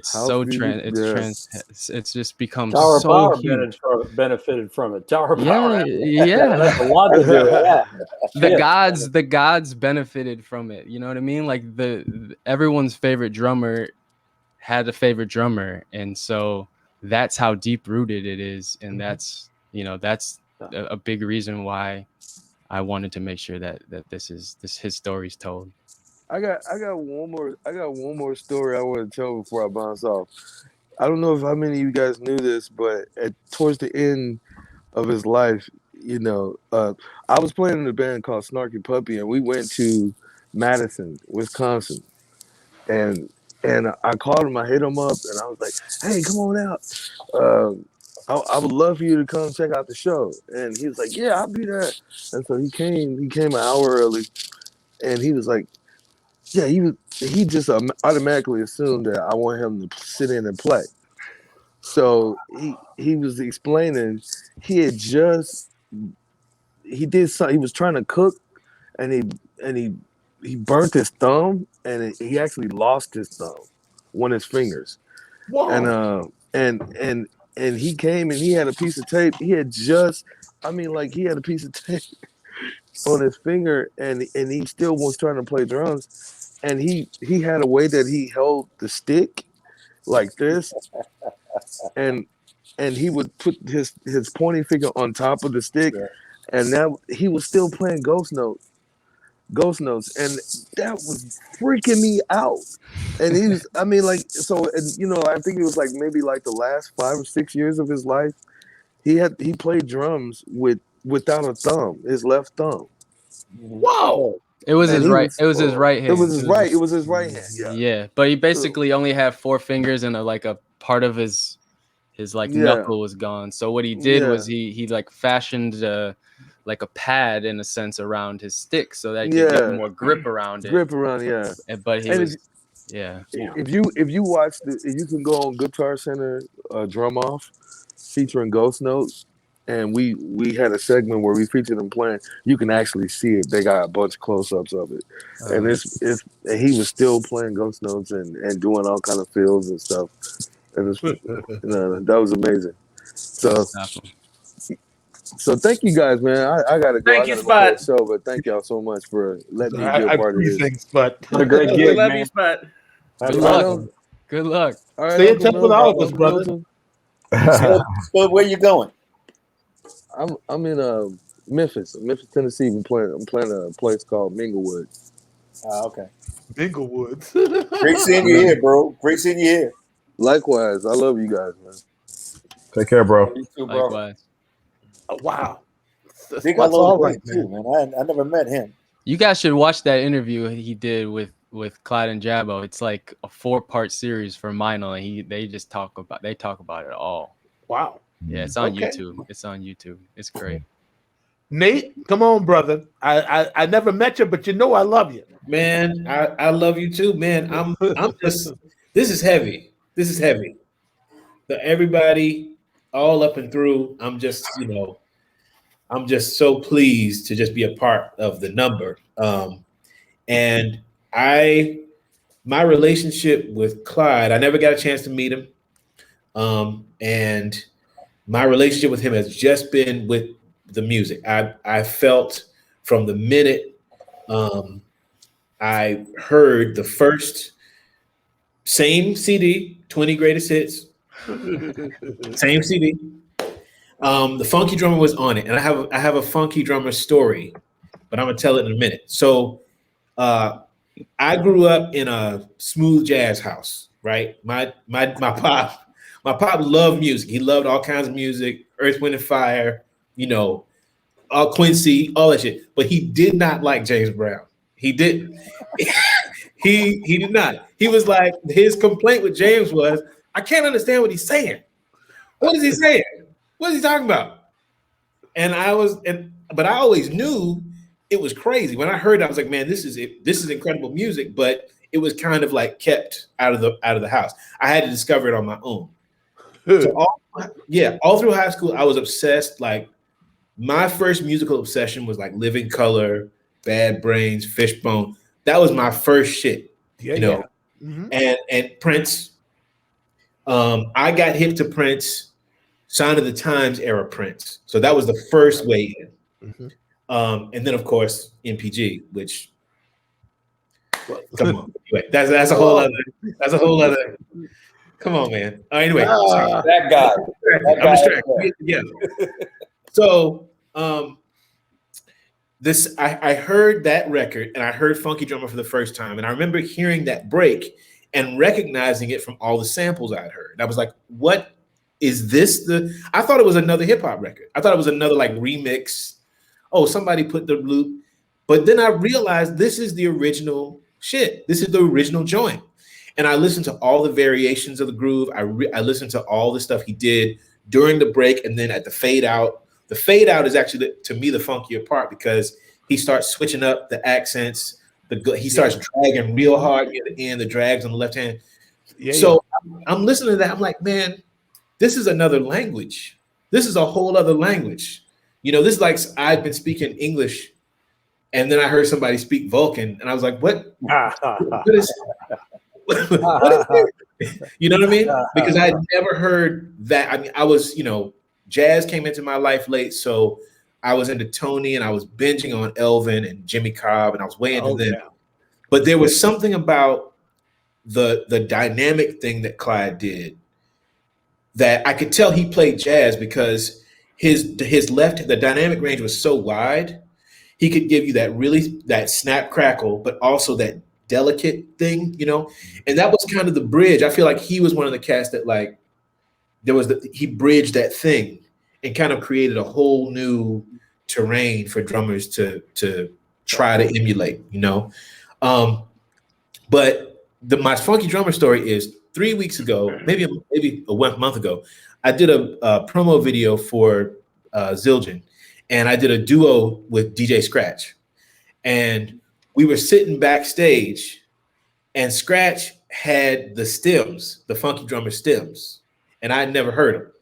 so it's just become Tower so Power huge. benefited from it. Tower Power, that's a lot to do with that. The gods benefited from it. You know what I mean? Like everyone's favorite drummer had a favorite drummer, and so that's how deep rooted it is, and that's a big reason why I wanted to make sure that his story's told. I got one more story I want to tell before I bounce off. I don't know if how many of you guys knew this, but towards the end of his life, I was playing in a band called Snarky Puppy, and we went to Madison, Wisconsin, and I called him. I hit him up, and I was like, "Hey, come on out." I would love for you to come check out the show. And he was like, yeah, I'll be there. And so he came an hour early, and he was like, yeah, he just automatically assumed that I want him to sit in and play. So he was explaining he had just he was trying to cook, and he burnt his thumb, and he actually lost his thumb, one of his fingers. Whoa. And he came and he had a piece of tape. He had just, he had a piece of tape on his finger, and he still was trying to play drums. And he had a way that he held the stick like this, and he would put his pointing finger on top of the stick, and now he was still playing ghost notes, and that was freaking me out. And he was, I think it was like maybe like the last 5 or 6 years of his life, he played drums without a thumb, his left thumb. Whoa! It was his right. It was his right hand. It was his right. It was his right hand. Yeah. Yeah, but he basically only had 4 fingers, and a part of his knuckle was gone. So what he did was he like fashioned like a pad in a sense around his stick, so that he could get more grip around it. But If you watch if you can go on Guitar Center Drum Off featuring Ghost Notes, and we had a segment where we featured him playing, you can actually see it. They got a bunch of close-ups of it, and and he was still playing Ghost Notes and doing all kind of fills and stuff, and that was amazing. So thank you guys, man. I gotta go. Thank you, Spot. So, but thank y'all so much for letting me be a part of this. Thanks, Spot. What a great gig, We love man. you, Spot. Good luck. Good luck. All right, Stay in touch with all of us, brother. So where you going? I'm in Memphis, Tennessee. I'm playing a place called Minglewood. Okay. Minglewood. Great seeing you here, bro. Great seeing you here. Likewise, I love you guys, man. Take care, bro. You too, bro. Likewise. Oh, wow. Big I love too, man. I never met him. You guys should watch that interview he did with Clyde and Jabbo. It's like a 4-part series for Minor, and they talk about it all. Wow. Yeah, it's on YouTube. It's on YouTube. It's great. Nate, come on, brother. I never met you, but I love you. Man, I love you too, man. I'm just this is heavy. This is heavy. Everybody all up and through, I'm just so pleased to just be a part of the number. And my relationship with Clyde, I never got a chance to meet him. And my relationship with him has just been with the music. I felt from the minute I heard the first same CD, 20 Greatest Hits, same CD. The Funky Drummer was on it, and I have a Funky Drummer story, but I'm gonna tell it in a minute. So I grew up in a smooth jazz house, right? My pop loved music. He loved all kinds of music, Earth, Wind, and Fire, Quincy, all that shit. But he did not like James Brown. He didn't. he did not. He was like, his complaint with James was, I can't understand what he's saying. What is he saying? What is he talking about? But I always knew it was crazy. When I heard it, I was like, man, this is incredible music, but it was kind of like kept out of the house. I had to discover it on my own. So all through high school, I was obsessed. Like my first musical obsession was like Living Color, Bad Brains, Fishbone. That was my first shit, Mm-hmm. And Prince. I got hip to Prince, Sign of the Times era Prince. So that was the first way in. Mm-hmm. And then of course MPG, which come on, anyway, that's a whole other. Come on, man. Anyway, that guy. I'm distracted. Yeah. So I heard that record and I heard Funky Drummer for the first time, and I remember hearing that break and recognizing it from all the samples I'd heard. I was like, what is this? I thought it was another hip hop record. I thought it was another like remix. Oh, somebody put the loop. But then I realized this is the original shit. This is the original joint. And I listened to all the variations of the groove. I listened to all the stuff he did during the break and then at the fade out. The fade out is actually, to me, the funkier part because he starts switching up the accents. He starts dragging real hard near the end, the drags on the left hand. So I'm listening to that. I'm like, man, this is another language. This is a whole other language. You know, this is like I've been speaking English and then I heard somebody speak Vulcan and I was like, what is it? You know what I mean? Because I had never heard that. I mean, I was, you know, jazz came into my life late. So I was into Tony and I was binging on Elvin and Jimmy Cobb and I was way into them. But there was something about the dynamic thing that Clyde did that I could tell he played jazz because the dynamic range was so wide. He could give you that snap crackle, but also that delicate thing, you know? And that was kind of the bridge. I feel like he was one of the cats that like, he bridged that thing and kind of created a whole new terrain for drummers to try to emulate, you know? But my funky drummer story is 3 weeks ago, maybe a month ago, I did a promo video for Zildjian, and I did a duo with DJ Scratch. And we were sitting backstage, and Scratch had the stems, the funky drummer stems, and I'd never heard them.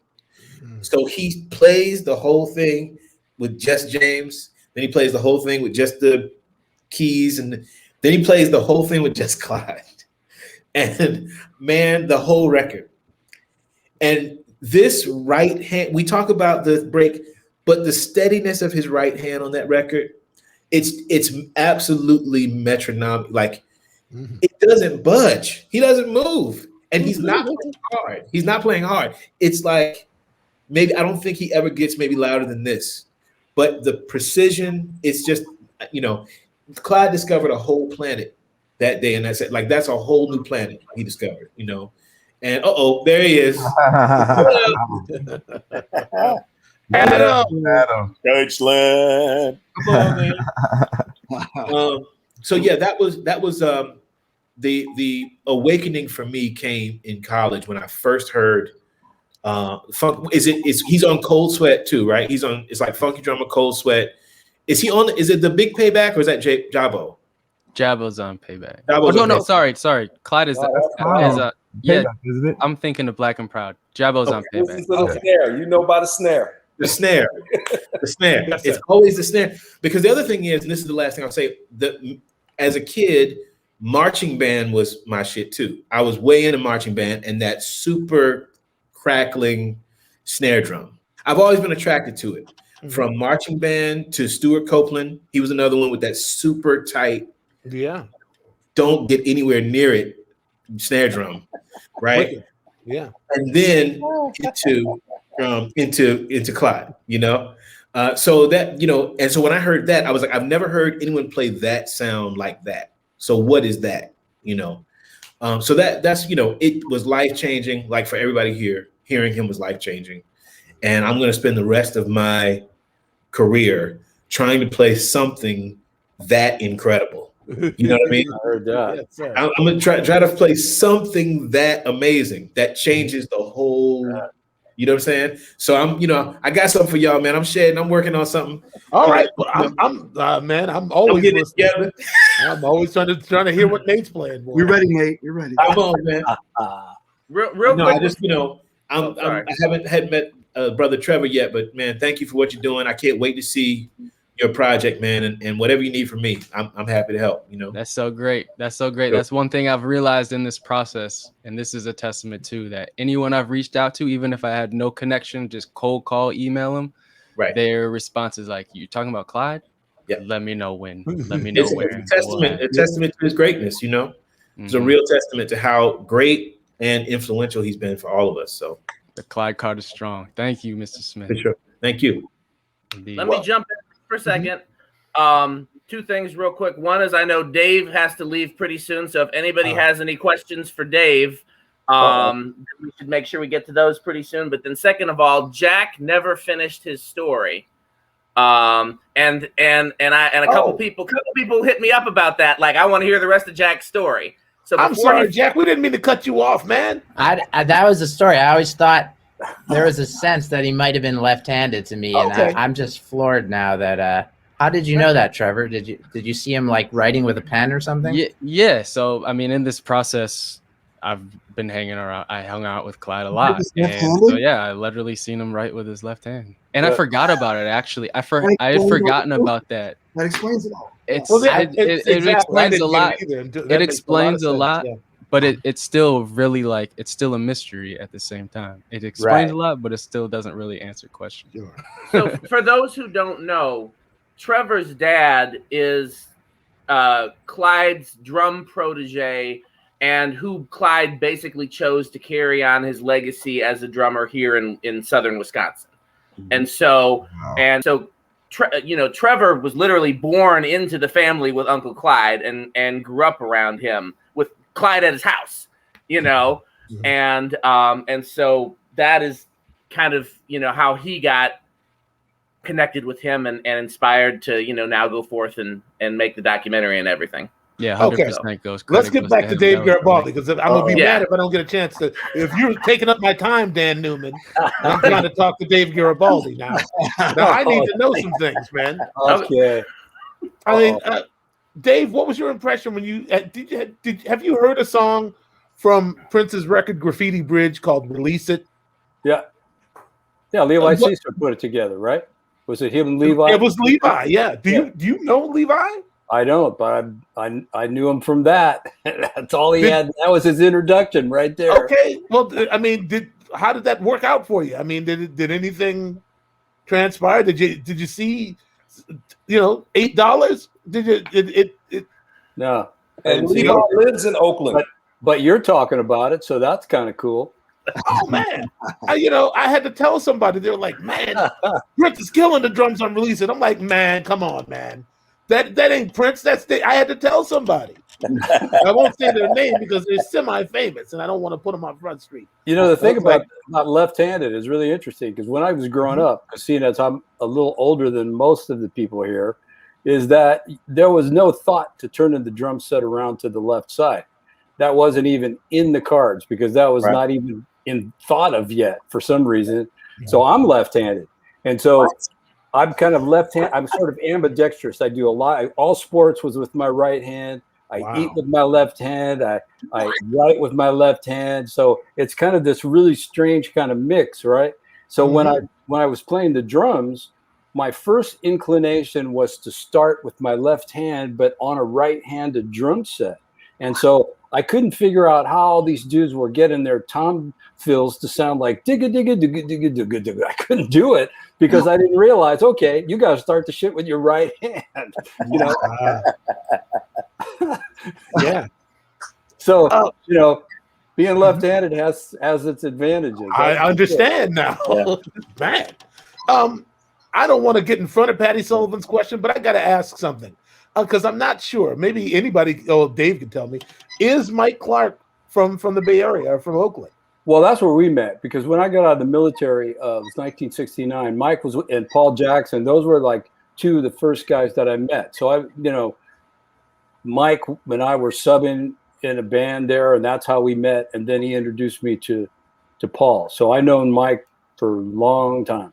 So he plays the whole thing with just James, then he plays the whole thing with just the keys, and then he plays the whole thing with just Clyde. And man, the whole record. And this right hand, we talk about the break, but the steadiness of his right hand on that record, it's absolutely metronomic. Like it doesn't budge. He doesn't move. And he's not playing hard. He's not playing hard. It's like, maybe, I don't think he ever gets maybe louder than this, but the precision, it's just, you know, Clyde discovered a whole planet that day. And that's it. Like, that's a whole new planet he discovered, you know? And there he is. Adam. Deutschland. Come on, man. So yeah, that was the awakening for me came in college when I first heard funk. He's on Cold Sweat too, right? It's like Funky Drummer, Cold Sweat. Is it the Big Payback or is that Jabo? Jabo's on Payback. No, sorry. Clyde is yeah, isn't it? I'm thinking of Black and Proud. Jabo's on Payback. Snare. You know about the snare. The snare. It's always the snare. Because the other thing is, and this is the last thing I'll say, as a kid, marching band was my shit too. I was way into marching band and that super crackling snare drum. I've always been attracted to it. From marching band to Stuart Copeland. He was another one with that super tight, don't get anywhere near it snare drum, right? Yeah. And then into Clyde, you know? So that, you know, and so when I heard that, I was like, I've never heard anyone play that sound like that. So what is that, you know? So that's, you know, it was life-changing, like for everybody here, hearing him was life-changing. And I'm going to spend the rest of my career trying to play something that incredible. You know what I mean? I heard that. I'm going to try to play something that amazing that changes the whole, you know what I'm saying? So I'm, you know, I got something for y'all, man. I'm shedding. I'm working on something. All right. Well, I'm always getting it together. I'm always trying to hear what Nate's playing. Boy. You're ready, Nate. You're ready. Come on, man. Real no, quick. I just, you know, I hadn't met Brother Trevor yet, but man, thank you for what you're doing. I can't wait to see your project, man, and whatever you need from me, I'm happy to help. You know, that's so great. That's one thing I've realized in this process, and this is a testament too, that anyone I've reached out to, even if I had no connection, just cold call, email them, right? Their response is like, "You talking about Clyde? Yeah, let me know when. Let me know where." It's a testament to his greatness. You know, it's a real testament to how great and influential he's been for all of us. So the Clyde card is strong. Thank you, Mr. Smith. For sure. Thank you. Indeed. Let me jump in for a second. Two things real quick. One is I know Dave has to leave pretty soon, so if anybody has any questions for Dave, we should make sure we get to those pretty soon. But then second of all, Jack never finished his story. And a couple people hit me up about that. Like, I want to hear the rest of Jack's story. So I'm sorry, Jack. We didn't mean to cut you off, man. That was the story. I always thought there was a sense that he might have been left-handed to me, and I'm just floored now that. How did you know that, Trevor? Did you see him like writing with a pen or something? Yeah. So I mean, in this process, I've been hanging around. I hung out with Clyde a lot, and so yeah, I literally seen him write with his left hand, and I forgot about it. Actually, I had forgotten about that. That explains it all. It explains a lot. It explains a lot, but it's still really like it's still a mystery at the same time. It explains a lot, but it still doesn't really answer questions. So for those who don't know, Trevor's dad is Clyde's drum protege, and who Clyde basically chose to carry on his legacy as a drummer here in southern Wisconsin. And so Trevor was literally born into the family with Uncle Clyde and grew up around him with Clyde at his house, and so that is kind of how he got connected with him and inspired to now go forth and make the documentary and everything. Yeah, 100% goes. Let's get back to Dave Garibaldi, because I'm gonna be mad if I don't get a chance to. If you're taking up my time, Dan Newman, I'm trying to talk to Dave Garibaldi now. Now I need to know some things, man. Okay. I mean, Dave, what was your impression when you have you heard a song from Prince's record Graffiti Bridge called "Release It"? Yeah. Levi Caesar put it together, right? Was it him and Levi? It was Levi. Yeah. Do you know Levi? I don't, but I knew him from that. That's all he had. That was his introduction right there. Okay. Well, I mean, how did that work out for you? I mean, did anything transpire? Did you see, $8? Did it? No. And Levi lives in Oakland. But you're talking about it, so that's kind of cool. Oh man, I had to tell somebody. They were like, "Man, Prince is killing the drums on Release It." I'm like, "Man, come on, man. That ain't Prince. I had to tell somebody. I won't say their name because they're semi-famous, and I don't want to put them on Front Street." The thing about left-handed is really interesting, because when I was growing up, seeing as I'm a little older than most of the people here, is that there was no thought to turning the drum set around to the left side. That wasn't even in the cards, because that was not even in thought of yet for some reason. So I'm left-handed, and so I'm kind of left-handed. I'm sort of ambidextrous. I do a lot. All sports was with my right hand. I eat with my left hand. I write with my left hand. So it's kind of this really strange kind of mix, right? So when I was playing the drums, my first inclination was to start with my left hand, but on a right-handed drum set. And so I couldn't figure out how all these dudes were getting their tom fills to sound like digga digga digga digga digga digga. I couldn't do it because I didn't realize, okay, you got to start the shit with your right hand. Yeah. So, being left-handed has its advantages. I understand now. Yeah. Man. I don't want to get in front of Patty Sullivan's question, but I got to ask something. Because I'm not sure. Maybe anybody, Dave can tell me. Is Mike Clark from the Bay Area or from Oakland? Well, that's where we met, because when I got out of the military, it was 1969. Mike and Paul Jackson. Those were like two of the first guys that I met. So Mike and I were subbing in a band there, and that's how we met. And then he introduced me to Paul. So I known Mike for a long time.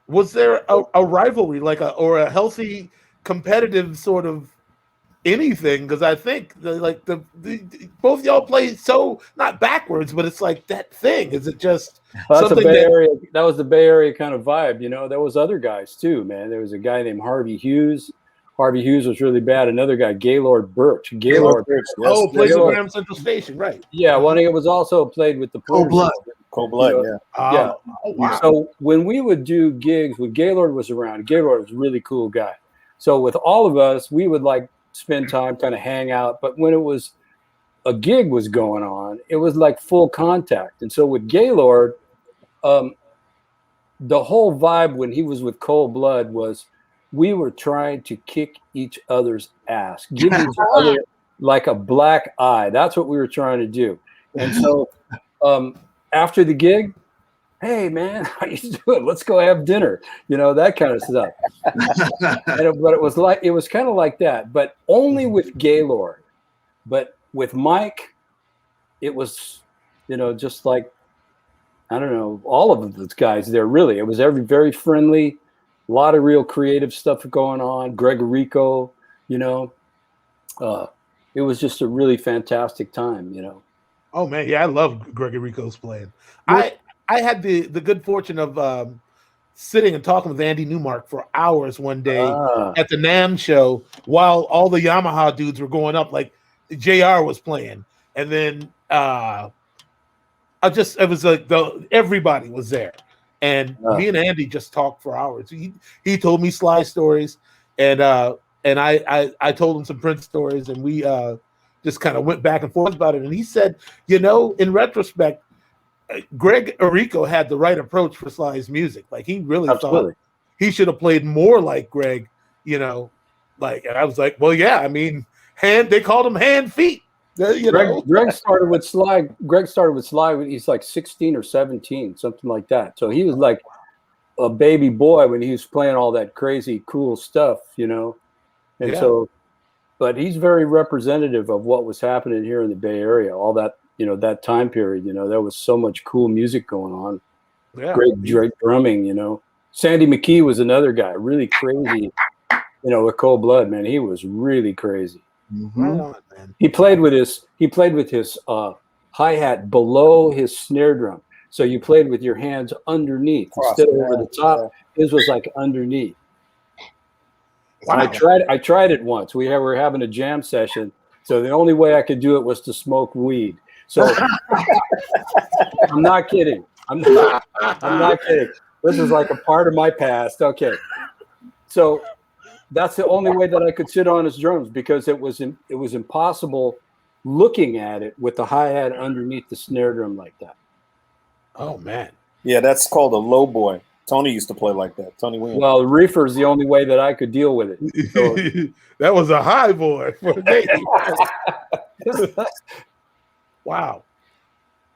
Was there a rivalry, or a healthy competitive sort of anything? Because I think both y'all play so not backwards, but it's like that thing. Is it just something Area? That was the Bay Area kind of vibe. There was other guys too, man. There was a guy named Harvey Hughes. Harvey Hughes was really bad. Another guy, Gaylord Birch. Gaylord Birch. Yes. Plays at Graham Central Station, right? Yeah, it was also played with the Cold Blood. Yeah. Yeah. Oh, wow. So when we would do gigs, when Gaylord was around, Gaylord was a really cool guy. So with all of us, we would spend time, kind of hang out. But when it was a gig was going on, it was like full contact. And so with Gaylord, the whole vibe when he was with Cold Blood was we were trying to kick each other's ass, give each other like a black eye. That's what we were trying to do. And so after the gig, hey man, how you doing? Let's go have dinner. That kind of stuff. But it was kind of like that, but only with Gaylord. But with Mike, it was, just like I don't know, all of those guys there. Really, it was very friendly. A lot of real creative stuff going on. Greg Rico, you know, it was just a really fantastic time, you know. Oh man, yeah, I love Gregory Rico's playing. I had the good fortune of sitting and talking with Andy Newmark for hours one day at the NAMM show while all the Yamaha dudes were going up. Like JR was playing, and then it was like everybody was there, and me and Andy just talked for hours. He told me Sly stories, and I told him some Prince stories, and we just kind of went back and forth about it. And he said, you know, in retrospect, Greg Rico had the right approach for Sly's music. Like he really thought he should have played more like Greg, you know, like, and I was like, well, yeah, I mean, they called him hand feet. You know? Greg started with Sly. Greg started with Sly when he's like 16 or 17, something like that. So he was like a baby boy when he was playing all that crazy, cool stuff, you know. And so, but he's very representative of what was happening here in the Bay Area. All that, you know, that time period. You know, there was so much cool music going on. Yeah, great drumming. You know, Sandy Mckee was another guy, really crazy. You know, with Cold Blood, man, he was really crazy. Mm-hmm. Right on, man. He played with his hi-hat below his snare drum. So you played with your hands underneath instead of over the top. His was like underneath. Wow. And I tried it once. We were having a jam session. So the only way I could do it was to smoke weed. So I'm not kidding. I'm not kidding. This is like a part of my past. Okay. So that's the only way that I could sit on his drums, because it was impossible looking at it with the hi-hat underneath the snare drum like that. Oh man. Yeah, that's called a low boy. Tony used to play like that. Tony Williams. Well, reefer is the only way that I could deal with it. So, that was a high boy for me. Wow.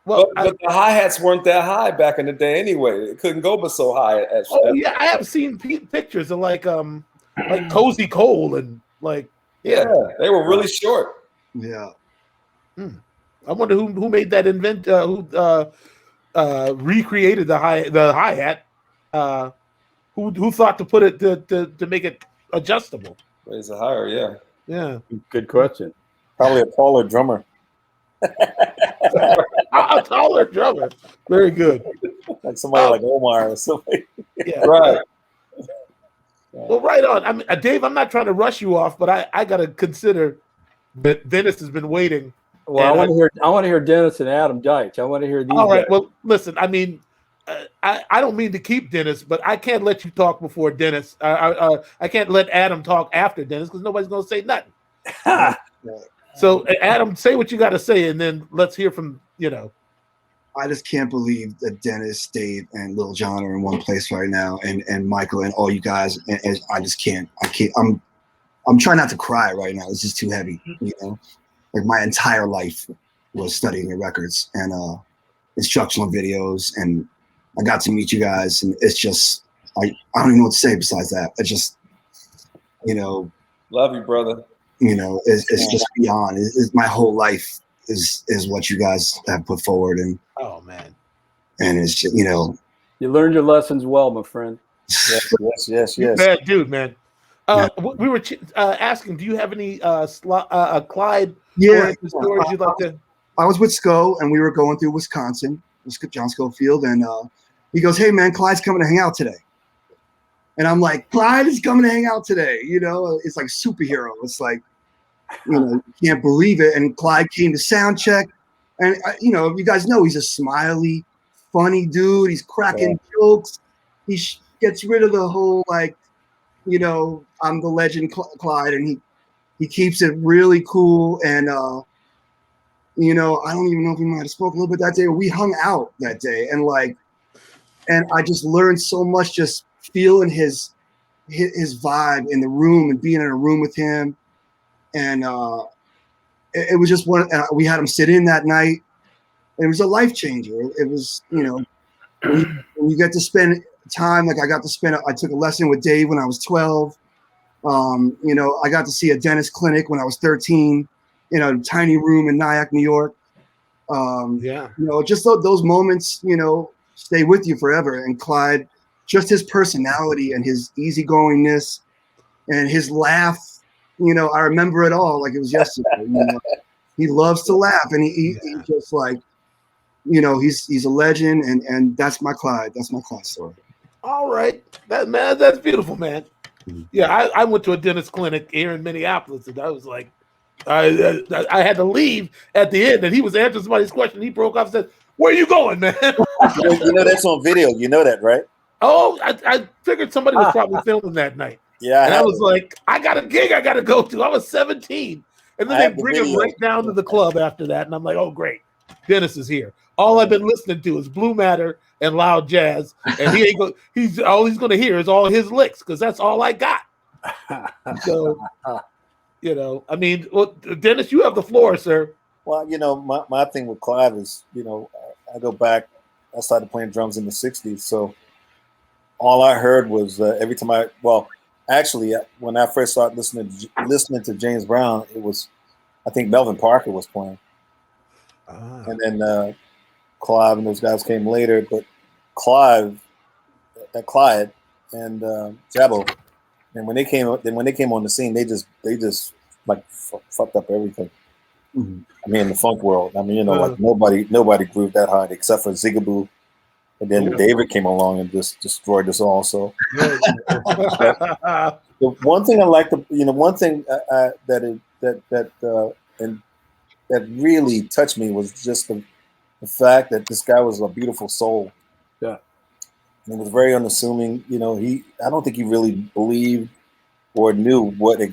Well, but the hi-hats weren't that high back in the day anyway. It couldn't go but so high. Yeah, I have seen pictures of like Cozy Cole and like they were really short. Yeah. I wonder who made that who recreated the hi-hat. Who thought to put it to make it adjustable? Raise it higher, yeah. Yeah. Good question. Probably a taller drummer. A taller drummer. Very good. Like somebody like Omar or something. Yeah. Right. Well, right on. I mean, Dave, I'm not trying to rush you off, but I got to consider that Dennis has been waiting. Well, I want to hear Dennis and Adam Deitch. I want to hear these. All right. guys. Well, listen. I mean, I don't mean to keep Dennis, but I can't let you talk before Dennis. I can't let Adam talk after Dennis because nobody's going to say nothing. So, Adam, say what you got to say, and then let's hear from I just can't believe that Dennis, Dave, and Lil Jon are in one place right now, and Michael and all you guys. And I just can't. I'm trying not to cry right now. It's just too heavy. You know, like my entire life was studying the records and instructional videos, and I got to meet you guys, and it's just I don't even know what to say besides that. It's just love you, brother. It's just beyond. It's my whole life is what you guys have put forward, and oh man, and it's just you learned your lessons well, my friend. Yes. Bad dude, man. We were asking, do you have any Clyde? Yeah, stories you'd like to? I was with Sco, and we were going through Wisconsin, John Schofield, and he goes, "Hey man, Clyde's coming to hang out today." And I'm like, Clyde is coming to hang out today. It's like superhero. It's like, you can't believe it. And Clyde came to sound check. And, you guys know he's a smiley, funny dude. He's cracking jokes. He gets rid of the whole, like, I'm the legend Clyde. And he keeps it really cool. And, I don't even know if we might have spoke a little bit that day. We hung out that day. And I just learned so much just feeling his vibe in the room and being in a room with him. And it was just we had him sit in that night. And it was a life changer. It was, when you get to spend time, like I took a lesson with Dave when I was 12. I got to see a dentist clinic when I was 13 in a tiny room in Nyack, New York. Just those moments, stay with you forever. And Clyde, just his personality and his easygoingness and his laugh, you know, I remember it all like it was yesterday. You know? He loves to laugh, and he just like, you know, he's a legend, and that's my Clyde. That's my Clyde story. All right, that's beautiful, man. Yeah, I went to a dentist clinic here in Minneapolis, and I was like, I had to leave at the end, and he was answering somebody's question. He broke off and said, "Where are you going, man?" You know that's on video. You know that, right? Oh, I figured somebody was probably filming that night. Yeah, and I was like, I got a gig I got to go to. I was 17, and then they bring him right down to the club after that, and I'm like, oh great, Dennis is here. All I've been listening to is Blue Matter and loud jazz, and he's all he's going to hear is all his licks because that's all I got. So, you know, I mean, well, Dennis, you have the floor, sir. Well, you know, my thing with Clive is, you know, I go back. I started playing drums in the '60s, so all I heard was every time actually, when I first started listening to James Brown, it was, I think Melvin Parker was playing, and then Clive and those guys came later. But Clyde and Jabbo, and when they came on the scene, they just like fucked up everything. Mm-hmm. I mean, in the funk world, I mean, you know, like nobody grooved that hard except for Zigaboo. And then David came along and just destroyed us all. So the one thing I like to, you know, one thing that really touched me was just the fact that this guy was a beautiful soul. Yeah. And he was very unassuming. You know, I don't think he really believed or knew what he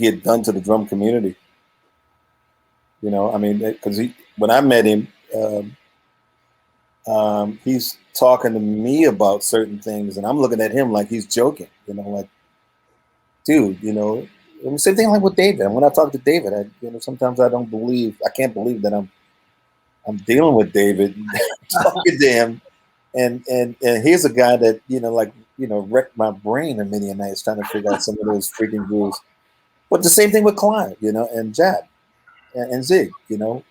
had done to the drum community. You know, I mean, because when I met him, he's talking to me about certain things, and I'm looking at him like he's joking. You know, like, dude, you know, same thing like with David. And when I talk to David, sometimes I can't believe that I'm dealing with David, talking to him, and here's a guy that, you know, like, you know, wrecked my brain a million nights trying to figure out some of those freaking grooves. But the same thing with Clyde, you know, and Jab and Zig, you know.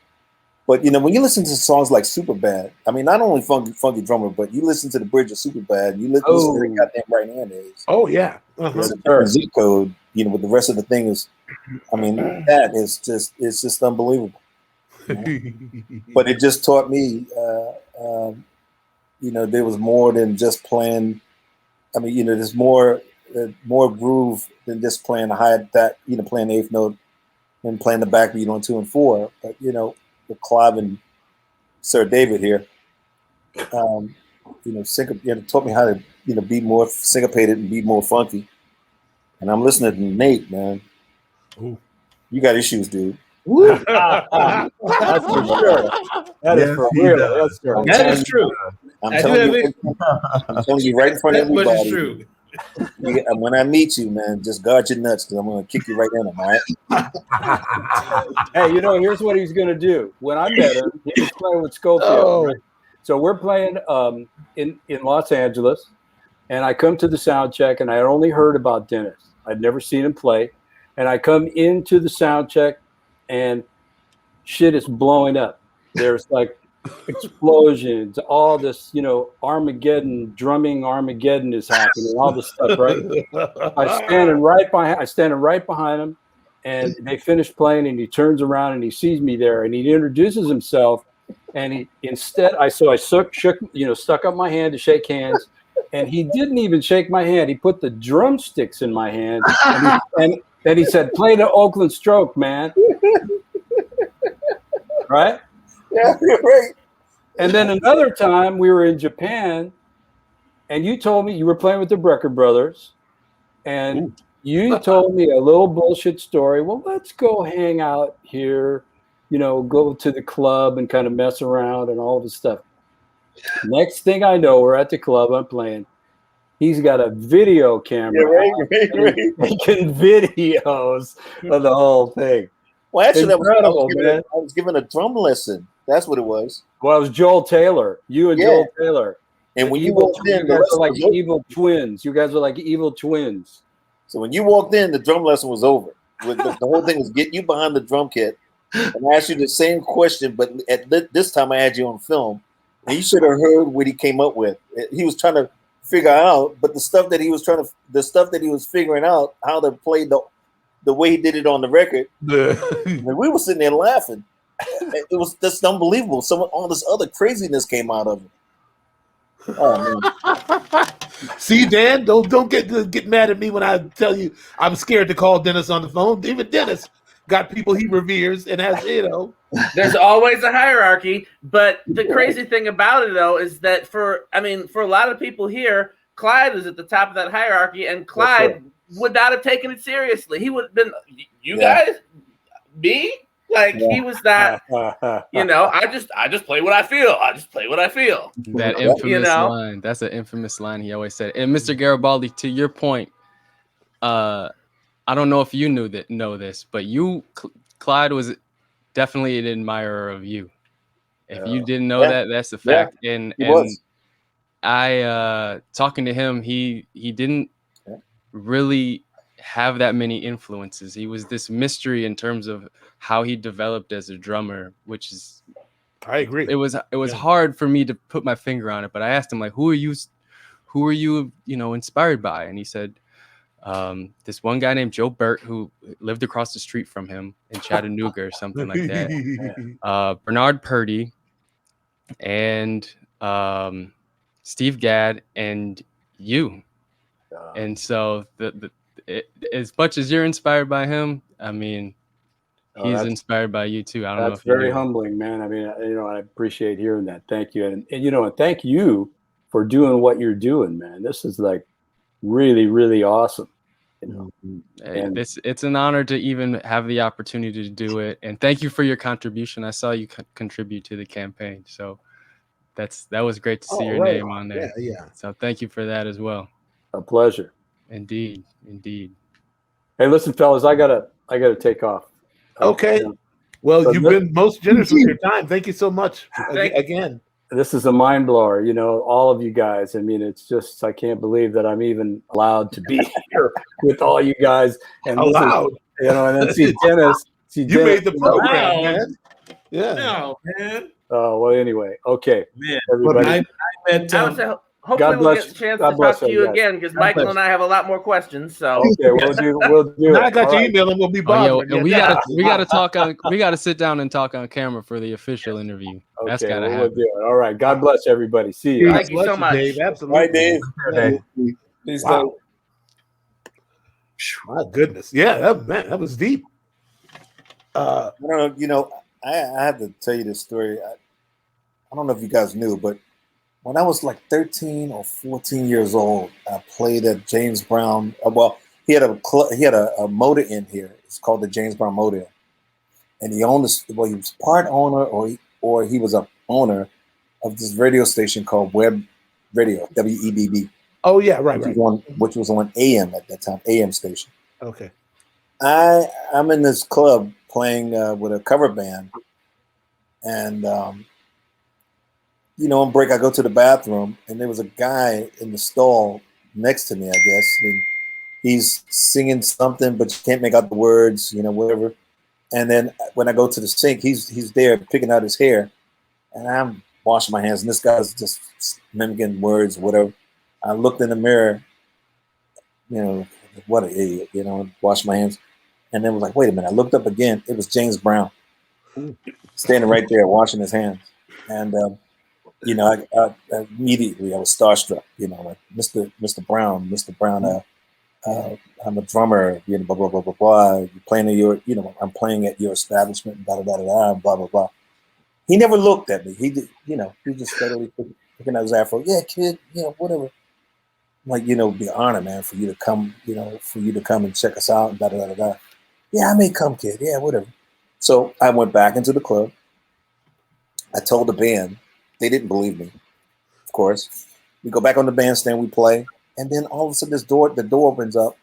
But, you know, when you listen to songs like Superbad, I mean, not only Funky Drummer, but you listen to the bridge of Superbad, and you listen to the goddamn Right Hand is. Oh, yeah. It's a different Z code, you know, but the rest of the thing is, I mean, that is just, it's just unbelievable. You know? But it just taught me, you know, there was more than just playing. I mean, you know, there's more groove than just playing playing the eighth note and playing the backbeat on 2 and 4. But, you know, with Clive and Sir David here, you know, taught me how to, you know, be more syncopated and be more funky. And I'm listening to Nate, man. Ooh. You got issues, dude. That's for sure. That is for real. That's true. That is true. I'm telling you right in front of everybody. That is true. And when I meet you, man, just guard your nuts because I'm going to kick you right in them, all right? Hey, you know, here's what he's going to do. When I met him, he was playing with Schofield. Right? So we're playing in Los Angeles, and I come to the sound check, and I had only heard about Dennis. I'd never seen him play. And I come into the sound check, and shit is blowing up. There's like explosions, all this, you know, drumming Armageddon is happening, all this stuff, right? I'm standing right behind him, and they finish playing, and he turns around and he sees me there, and he introduces himself, and stuck up my hand to shake hands, and he didn't even shake my hand. He put the drumsticks in my hand, and he said, "Play the Oakland Stroke, man." Right? Yeah, you're right. And then another time we were in Japan, and you told me you were playing with the Brecker Brothers, and you told me a little bullshit story. Well, let's go hang out here, you know, go to the club and kind of mess around and all this stuff. Next thing I know, we're at the club, I'm playing. He's got a video camera making videos of the whole thing. Well, actually, I man. was given a drum lesson. That's what it was. Well, it was Joel Taylor. You and Joel Taylor. And when you walked in, you guys were like evil twins. You guys were like evil twins. So when you walked in, the drum lesson was over. The whole thing was get you behind the drum kit and ask you the same question, but at this time I had you on film. And you should have heard what he came up with. He was trying to figure out, but the stuff that he was figuring out how to play the way he did it on the record. I mean, we were sitting there laughing. It was just unbelievable. All this other craziness came out of it. Oh, man. See, Dan, don't get mad at me when I tell you I'm scared to call Dennis on the phone. Even Dennis got people he reveres and has, There's always a hierarchy, but the crazy thing about it though is that for a lot of people here, Clyde is at the top of that hierarchy, and Clyde would not have taken it seriously. He would have been, you guys, me? Like he was that, I just play what I feel. I just play what I feel. That infamous line. That's an infamous line he always said. And Mr. Garibaldi, to your point, I don't know if you know this, but Clyde was definitely an admirer of you. If you didn't know that, that's a fact. And I talking to him, he didn't really have that many influences. He was this mystery in terms of how he developed as a drummer, which is, I agree. It was hard for me to put my finger on it, but I asked him, like, who are you inspired by? And he said, this one guy named Joe Burt who lived across the street from him in Chattanooga or something like that. Bernard Purdy and Steve Gadd and you. And so as much as you're inspired by him, I mean, he's inspired by you too. I don't know. That's very humbling, man. I mean, I appreciate hearing that. Thank you, and thank you for doing what you're doing, man. This is like really, really awesome. And it's an honor to even have the opportunity to do it. And thank you for your contribution. I saw you contribute to the campaign, so that was great to see your name on there. Yeah. So thank you for that as well. A pleasure. Indeed. Hey, listen, fellas, I gotta take off. Okay. Well, you've been most generous with your time. Thank you so much again. This is a mind blower, all of you guys. I mean, it's just, I can't believe that I'm even allowed to be here with all you guys. And allowed. And then see Dennis. You made the program, man. Yeah. No, man. Oh, well, anyway. Okay. Man, everybody. Hopefully we'll get a chance to talk to you again, because Michael and I have a lot more questions. So okay, we'll do now I got your email and we'll be bothered. And we gotta talk on. We gotta sit down and talk on camera for the official interview. That's gotta happen. We'll do it. All right. God bless everybody. See you. Thank you so much, Dave. Absolutely. Right, Dave. Peace. Wow. My goodness. Yeah, that was deep. I don't know. I have to tell you this story. I don't know if you guys knew, but when I was like 13 or 14 years old, I played at James Brown. Well, he had a motor inn here. It's called the James Brown Motor Inn, and he owned this. Well, he was part owner, or he was a owner of this radio station called Web Radio, WEBB. Oh yeah, right. Which was on AM at that time, AM station. Okay. I'm in this club playing with a cover band, and on break, I go to the bathroom, and there was a guy in the stall next to me, I guess, and he's singing something, but you can't make out the words, whatever. And then when I go to the sink, he's there picking out his hair, and I'm washing my hands, and this guy's just mimicking words, whatever. I looked in the mirror, what an idiot, washed my hands, and then was like, wait a minute. I looked up again. It was James Brown standing right there washing his hands, and I immediately I was starstruck. Like Mr. Brown, I'm a drummer. Blah blah blah blah blah. You're playing at your, I'm playing at your establishment. Blah blah blah blah blah blah. He never looked at me. He did, he just steadily picking out his afro. Yeah, kid. Whatever. I'm like, it'd be an honor, man, for you to come. For you to come and check us out. And da da da da. Yeah, I may come, kid. Yeah, whatever. So I went back into the club. I told the band. They didn't believe me, of course. We go back on the bandstand, we play, and then all of a sudden the door opens up,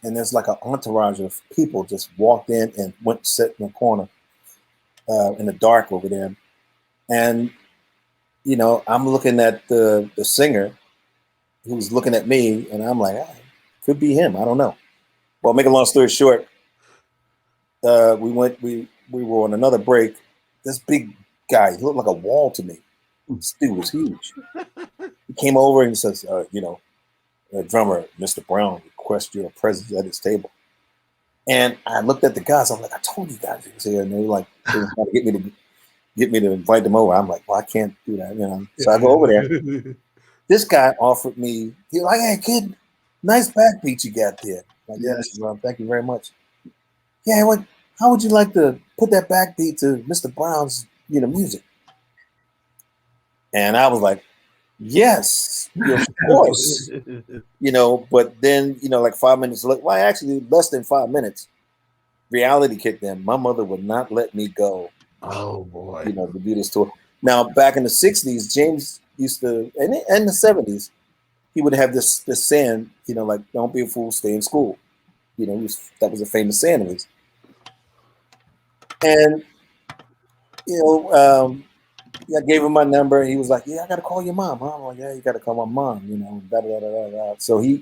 and there's like an entourage of people just walked in and went to sit in the corner in the dark over there. And, I'm looking at the singer who's looking at me, and I'm like, could be him. I don't know. Well, make a long story short, we were on another break. This big guy, he looked like a wall to me. This dude was huge. He came over and says, drummer, Mr. Brown, request your presence at his table. And I looked at the guys. I'm like, I told you guys he was here. And they were like, they were trying to get me to invite them over. I'm like, well, I can't do that, you know. So I go over there. This guy offered me, he's like, hey, kid, nice backbeat you got there. I'm like, yeah, Mr. Brown, thank you very much. Yeah, how would you like to put that backbeat to Mr. Brown's, music? And I was like, yes, of course. But then, like 5 minutes later, well, actually less than 5 minutes, reality kicked in. My mother would not let me go. Oh boy. To do this tour. Now, back in the 60s, James used to, and the 70s, he would have this saying, like, don't be a fool, stay in school. That was a famous saying of his. And, I gave him my number. He was like, yeah, I got to call your mom. I'm like, yeah, you got to call my mom, So I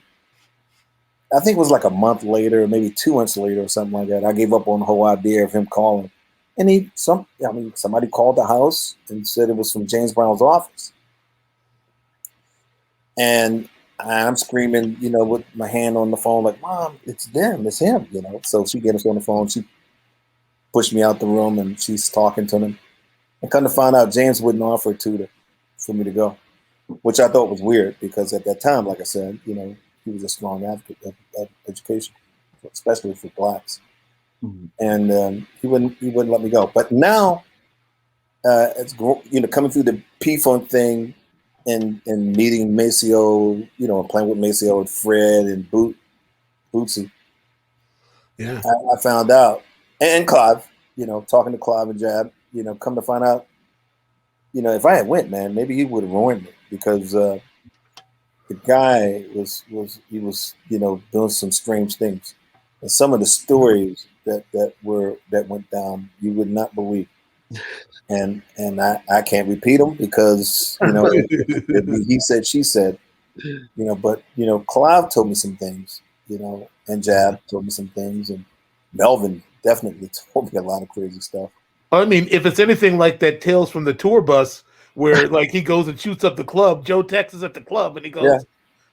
think it was like a month later, maybe 2 months later or something like that. I gave up on the whole idea of him calling. And somebody called the house and said it was from James Brown's office. And I'm screaming, with my hand on the phone, like, Mom, it's them, it's him, So she gets us on the phone. She pushed me out the room and she's talking to him. And come to find out, James wouldn't offer for me to go, which I thought was weird because at that time, like I said, he was a strong advocate of education, especially for blacks. Mm-hmm. And he wouldn't let me go. But now, it's coming through the P-Funk thing and meeting Maceo, and playing with Maceo and Fred and Bootsy. Yeah, I found out, and Clive, talking to Clive and Jab. Come to find out, if I had went, man, maybe he would have ruined me because the guy was doing some strange things, and some of the stories that went down, you would not believe, and I can't repeat them because it'd be he said, she said, but Clive told me some things, and Jab told me some things, and Melvin definitely told me a lot of crazy stuff. I mean, if it's anything like that Tales from the Tour Bus, where like he goes and shoots up the club, Joe Tex is at the club, and he goes,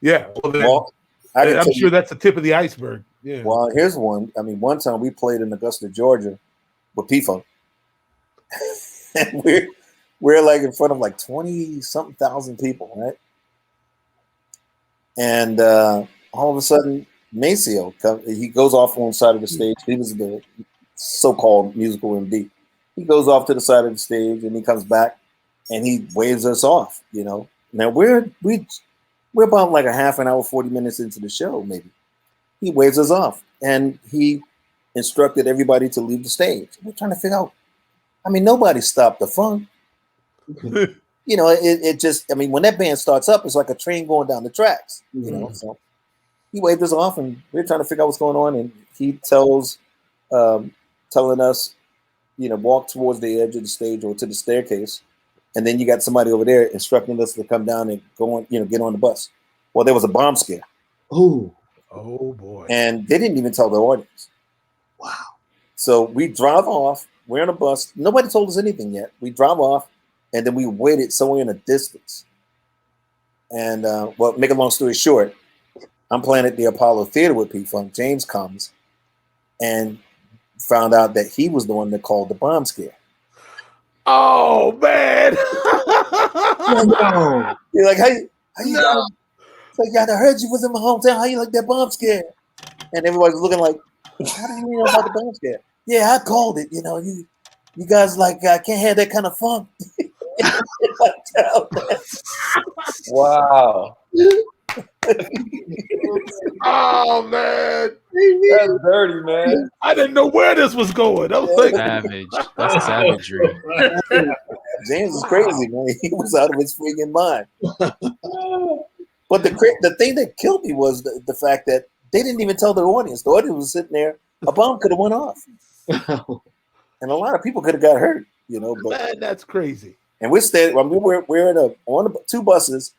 "Yeah." Well, I'm sure that's the tip of the iceberg. Yeah. Well, here's one. I mean, one time we played in Augusta, Georgia, with P-Funk, and we're like in front of like 20-something thousand people, right? And all of a sudden, Maceo he goes off on the side of the stage. He was the so-called musical MD. He goes off to the side of the stage and he comes back and he waves us off, Now we're about like a half an hour, 40 minutes into the show, maybe. He waves us off and he instructed everybody to leave the stage. We're trying to figure out. I mean, nobody stopped the funk. It just, when that band starts up, it's like a train going down the tracks, So he waved us off and we're trying to figure out what's going on. And he telling us, walk towards the edge of the stage or to the staircase. And then you got somebody over there instructing us to come down and go on, get on the bus. Well, there was a bomb scare. Oh boy. And they didn't even tell the audience. Wow. So we drive off. We're on a bus. Nobody told us anything yet. We drive off and then we waited somewhere in the distance. And make a long story short, I'm playing at the Apollo Theater with P-Funk. James comes and found out that he was the one that called the bomb scare. Oh man! No. You're like, how you no. Like, I heard you was in my hometown. How you like that bomb scare? And everybody's looking like, how do you know about the bomb scare? Yeah, I called it. You guys like I can't have that kind of fun. Wow. Oh man, that's dirty, man. I didn't know where this was going. I was like, savage. That's savagery. James is crazy, man. He was out of his freaking mind. But the thing that killed me was the fact that they didn't even tell their audience. The audience was sitting there. A bomb could have went off, and a lot of people could have got hurt. But man, that's crazy. And we're on two buses.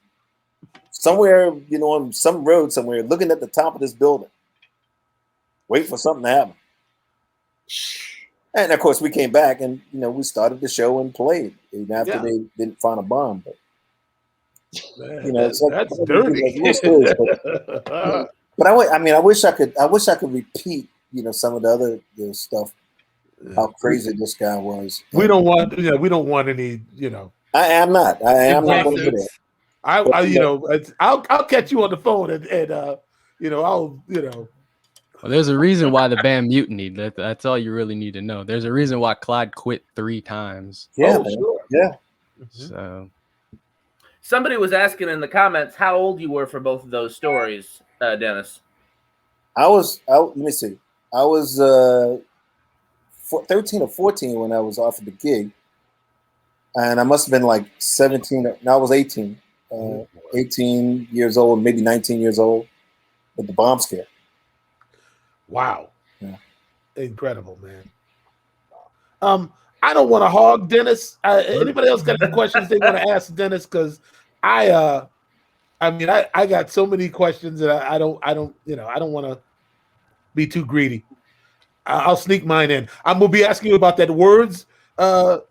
Somewhere, on some road somewhere, looking at the top of this building, wait for something to happen. And of course, we came back and we started the show and played even after they didn't find a bomb. But Man, it's like, that's dirty. Like little stories, but I wish I could repeat some of the other stuff. How crazy this guy was. We don't want any. I am not going to do that. I'll catch you on the phone and I'll. Well, there's a reason why the band mutinied. That's all you really need to know. There's a reason why Clyde quit 3 times. Yeah, sure. Yeah. So, somebody was asking in the comments how old you were for both of those stories, Dennis. Let me see. I was 13 or 14 when I was offered the gig, and I must have been like 17. No, I was 18, 18 years old, maybe 19 years old, with the bomb scare. Wow. Yeah. Incredible, man. I don't want to hog Dennis. Anybody else got any questions they want to ask Dennis? Because I got so many questions that I don't want to be too greedy. I'll sneak mine in. I'm gonna be asking you about that words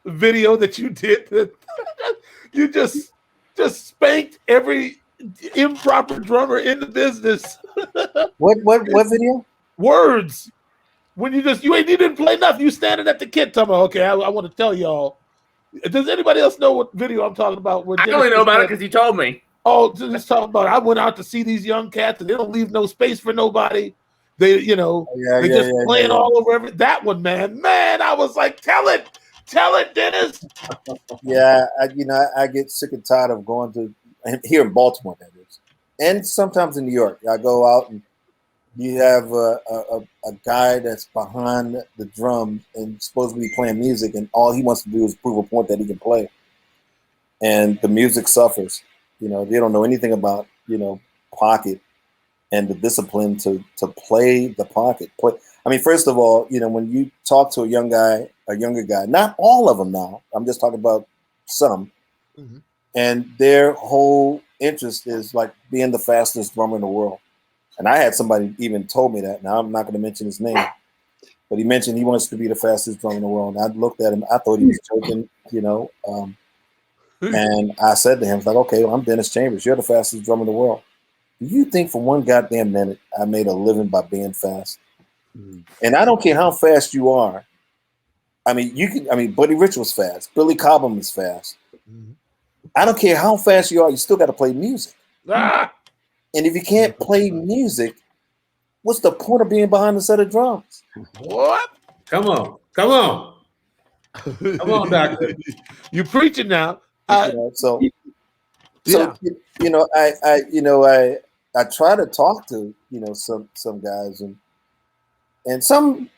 video that you did. You just spanked every improper drummer in the business. What video? Words. When you didn't play nothing. You standing at the kit talking about, okay, I want to tell y'all. Does anybody else know what video I'm talking about? I only know about it because you told me. Oh, just talking about, I went out to see these young cats and they don't leave no space for nobody. They, playing all over that one, man. I was like, tell it, Dennis. Yeah, I get sick and tired of going to here in Baltimore, that is, and sometimes in New York. I go out and you have a guy that's behind the drums and supposed to be playing music, and all he wants to do is prove a point that he can play, and the music suffers. They don't know anything about pocket and the discipline to play the pocket. First of all, when you talk to a younger guy, not all of them now, I'm just talking about some, and their whole interest is like being the fastest drummer in the world. And I had somebody even told me that. Now I'm not going to mention his name, but he mentioned he wants to be the fastest drummer in the world. And I looked at him, I thought he was joking, and I said to him, like, okay, well, I'm Dennis Chambers. You're the fastest drummer in the world. Do you think for one goddamn minute I made a living by being fast? And I don't care how fast you are. Buddy Rich was fast. Billy Cobham is fast. I don't care how fast you are. You still got to play music. And if you can't play music, what's the point of being behind a set of drums? What? Come on, doctor. You're preaching now. I try to talk to some guys and some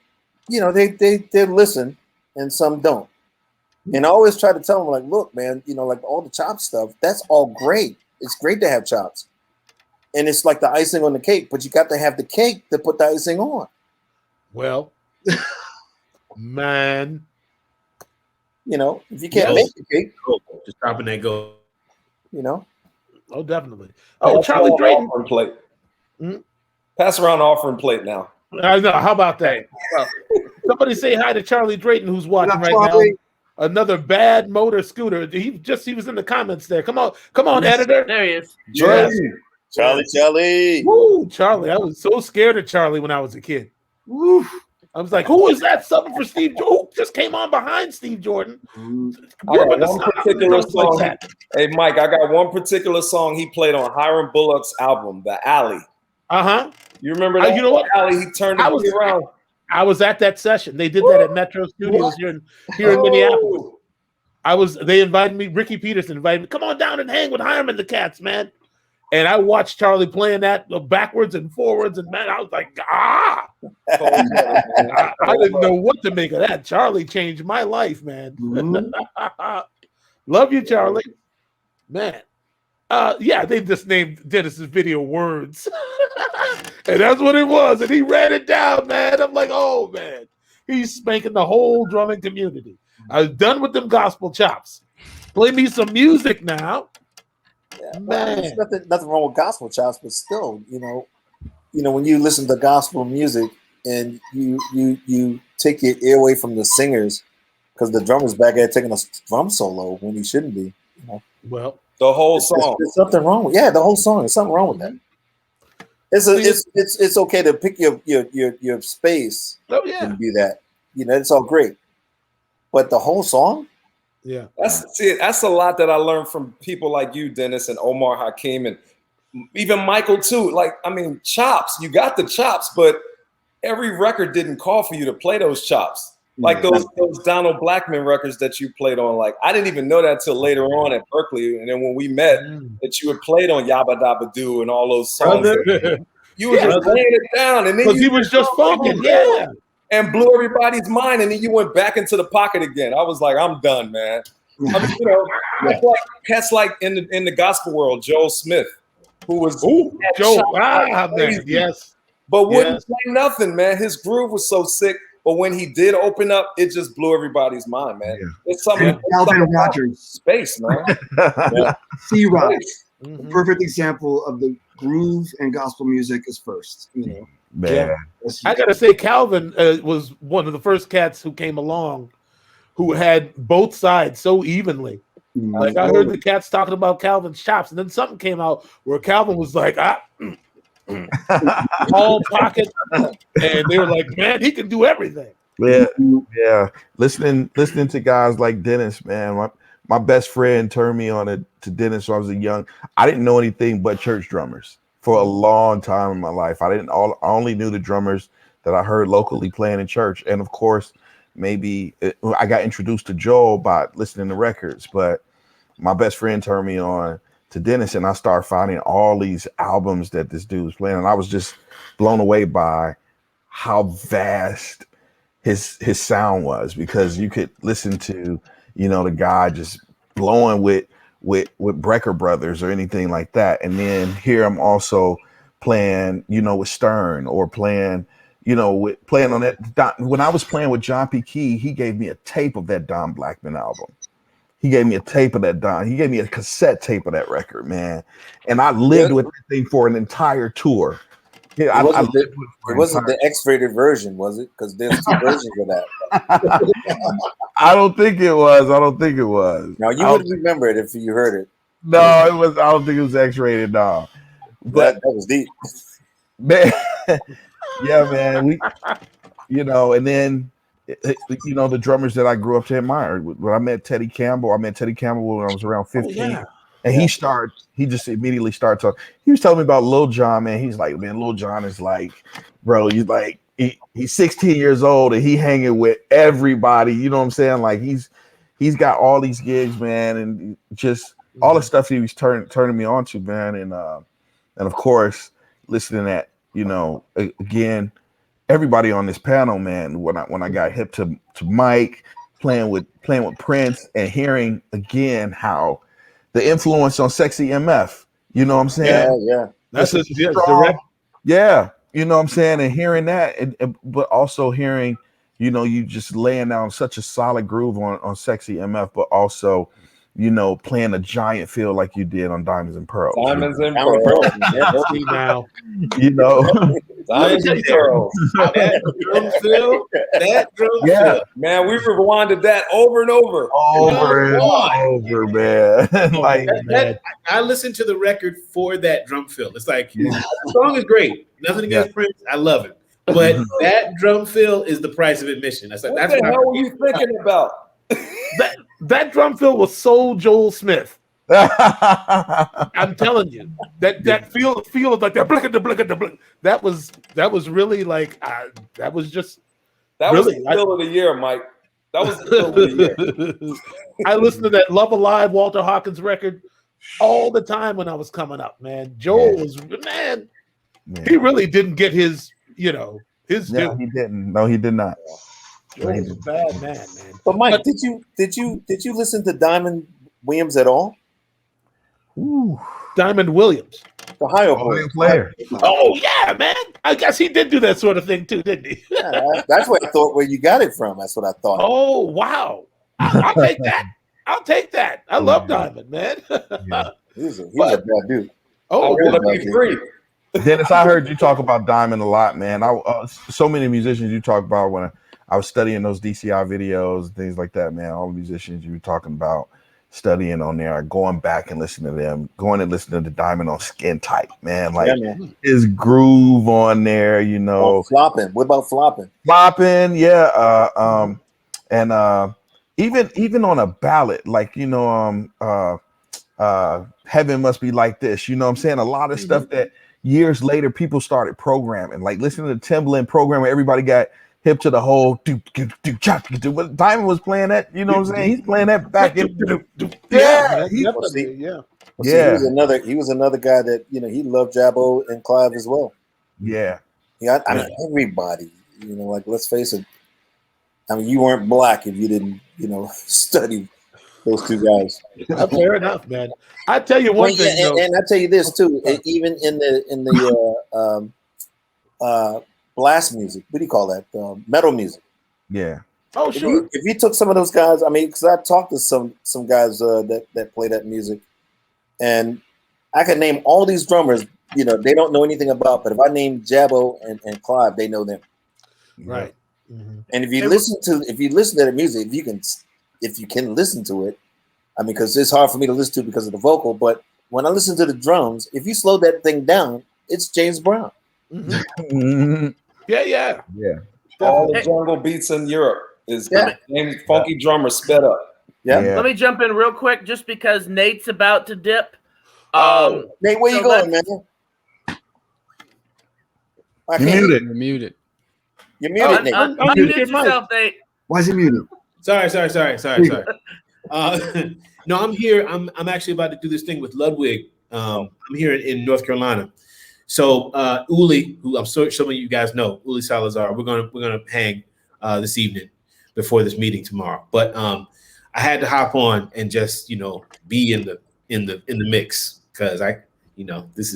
they listen and some don't. And I always try to tell them, like, look, man, like all the chop stuff, that's all great. It's great to have chops. And it's like the icing on the cake, but you got to have the cake to put the icing on. Well, man, if you can't make the cake, just dropping that goal. Oh, definitely. Oh, Charlie Drayton. Offering plate. Pass around the offering plate now. I know. How about that? Somebody say hi to Charlie Drayton, who's watching right now. Another bad motor scooter. He was in the comments there. Come on, editor. There he is. Charlie. Woo, Charlie. I was so scared of Charlie when I was a kid. Woo. I was like, who is that? Something for Steve Jordan. Who just came on behind Steve Jordan? One particular song. Hey, Mike, I got one particular song he played on Hiram Bullock's album, The Alley. You remember that? You know what? Alley, he turned it around. I was at that session. They did that at Metro Studios here in Minneapolis. They invited me. Ricky Peterson invited me. Come on down and hang with Hiram and the Cats, man. And I watched Charlie playing that backwards and forwards, and man, I was like, I didn't know what to make of that. Charlie changed my life, man. Love you, Charlie. Man. They just named Dennis's video Words. And that's what it was. And he ran it down, man. I'm like, oh, man. He's spanking the whole drumming community. I was done with them gospel chops. Play me some music now. Yeah, man. There's nothing wrong with gospel chops, but still, when you listen to gospel music, and you take your ear away from the singers because the drummer's back there taking a drum solo when he shouldn't be. You know? Well, the whole song. There's something wrong with the whole song. There's something wrong with that. It's okay to pick your space and do that. You know, it's all great. But the whole song? Yeah. That's a lot that I learned from people like you, Dennis, and Omar Hakim, and even Michael too. Like, I mean, chops. You got the chops, but every record didn't call for you to play those chops. Like those Donald Blackman records that you played on. Like, I didn't even know that till later on at Berkeley. And then when we met, that you had played on Yabba Dabba Doo and all those songs. You were just laying it down, and then he was just funking, and blew everybody's mind, and then you went back into the pocket again. I was like, I'm done, man. I mean, you know, it's like cats like in the gospel world, Joel Smith, who was man, yes, but wouldn't play nothing, man. His groove was so sick, but when he did open up, it just blew everybody's mind, man. It's something. Calvin Rogers, space, man. C-Rock, perfect example of the groove and gospel music is first. You know, man. I gotta say, Calvin was one of the first cats who came along who had both sides so evenly. Like, I heard the cats talking about Calvin's chops, and then something came out where Calvin was like, all pocket, and they were like, man, he can do everything. Yeah. Listening to guys like Dennis, man. My best friend turned me on to Dennis when I was I didn't know anything but church drummers for a long time in my life. I only knew the drummers that I heard locally playing in church. And of course, I got introduced to Joel by listening to records, but my best friend turned me on to Dennis, and I started finding all these albums that this dude was playing. And I was just blown away by how vast his sound was, because you could listen to, you know, the guy just blowing with Brecker Brothers or anything like that. And then here I'm also playing, you know, with Stern, or playing, you know, playing on that. When I was playing with John P. Key, he gave me a tape of that Don Blackman album. He gave me a tape of that Don. He gave me a cassette tape of that record, man. And I lived with that thing for an entire tour. Yeah, it wasn't the X-rated version, was it? Because there's two versions of that. I don't think it was. No, you wouldn't remember it if you heard it. No, it was. I don't think it was X-rated. No, but that was deep. Man, yeah, man. You know, and then, you know, the drummers that I grew up to admire. When I met Teddy Campbell when I was around 15. And he just immediately started talking. He was telling me about Lil Jon, man. He's like, man, Lil Jon is like, bro, he's 16 years old and he hanging with everybody. You know what I'm saying? Like, he's got all these gigs, man, and just all the stuff he was turning me on to, man. And of course, listening at, you know, again, everybody on this panel, man, when I got hip to Mike, playing with Prince, and hearing again how the influence on Sexy MF, you know what I'm saying? Yeah. That's direct. Yeah, you know what I'm saying? And hearing that, but also hearing, you know, you just laying down such a solid groove on Sexy MF, but also, you know, playing a giant feel like you did on Diamonds and Pearls. Diamonds and Pearls. Now, you know. Diamonds and Pearls. That drum feel. Man, we rewinded that over and over. Over, man. Like, I listened to the record for that drum fill. It's like, the song is great. Nothing against Prince. I love it. But that drum fill is the price of admission. That's like, what the hell were you thinking about? That drum fill was so Joel Smith. I'm telling you, that feel of like that blick. That was really like that was just really, was the fill of the year, Mike. That was the fill of the year. I listened to that Love Alive Walter Hawkins record all the time when I was coming up, man. Joel was he really didn't get his, you know, his due. He didn't. No, he did not. Joel was a bad man. But Mike, did you listen to Diamond Williams at all? Ooh, Diamond Williams, the Ohio player. Oh yeah, man. I guess he did do that sort of thing too, didn't he? That's what I thought. Where you got it from? That's what I thought. Oh wow, I'll take that. I'll take that. I love Diamond, man. He's a bad dude. Oh, I want to be free. Dennis, I heard you talk about Diamond a lot, man. So many musicians you talk about when I was studying those DCI videos and things like that, man. All the musicians you were talking about studying on there, going back and listening to them, going and listening to Diamond on Skin Tight, man. Like his groove on there, you know. Flopping. What about flopping? Flopping, yeah. And even on a ballad, like, you know, Heaven Must Be Like This, you know what I'm saying? A lot of stuff that years later people started programming, like listening to Timbaland program where everybody got hip to the whole Diamond was playing that, you know what I'm saying? He's playing that back in He was another guy that, you know, he loved Jabbo and Clive as well. Yeah. I mean, everybody, you know, like, let's face it. I mean, you weren't black if you didn't, you know, study those two guys. Fair enough, man. I tell you one thing, and I tell you this too. Even in the blast music, what do you call that? Metal music. Yeah. Oh, sure. If you took some of those guys, I mean, because I talked to some guys that play that music, and I could name all these drummers. You know, they don't know anything about, but if I name Jabbo and Clive, they know them. Right. And if you listen to their music, if you can listen to it, I mean, because it's hard for me to listen to because of the vocal, but when I listen to the drums, if you slow that thing down, it's James Brown. Yeah. All the jungle beats in Europe is funky drummer sped up. Yeah. Let me jump in real quick, just because Nate's about to dip. Nate, where you going, man? You're muted. You're muted, Nate. Unmute yourself, Nate. Why is he muted? Sorry. No, I'm here. I'm actually about to do this thing with Ludwig. I'm here in North Carolina. So Uli, who I'm sure some of you guys know, Uli Salazar, we're gonna hang this evening before this meeting tomorrow. But I had to hop on and just, you know, be in the mix, because this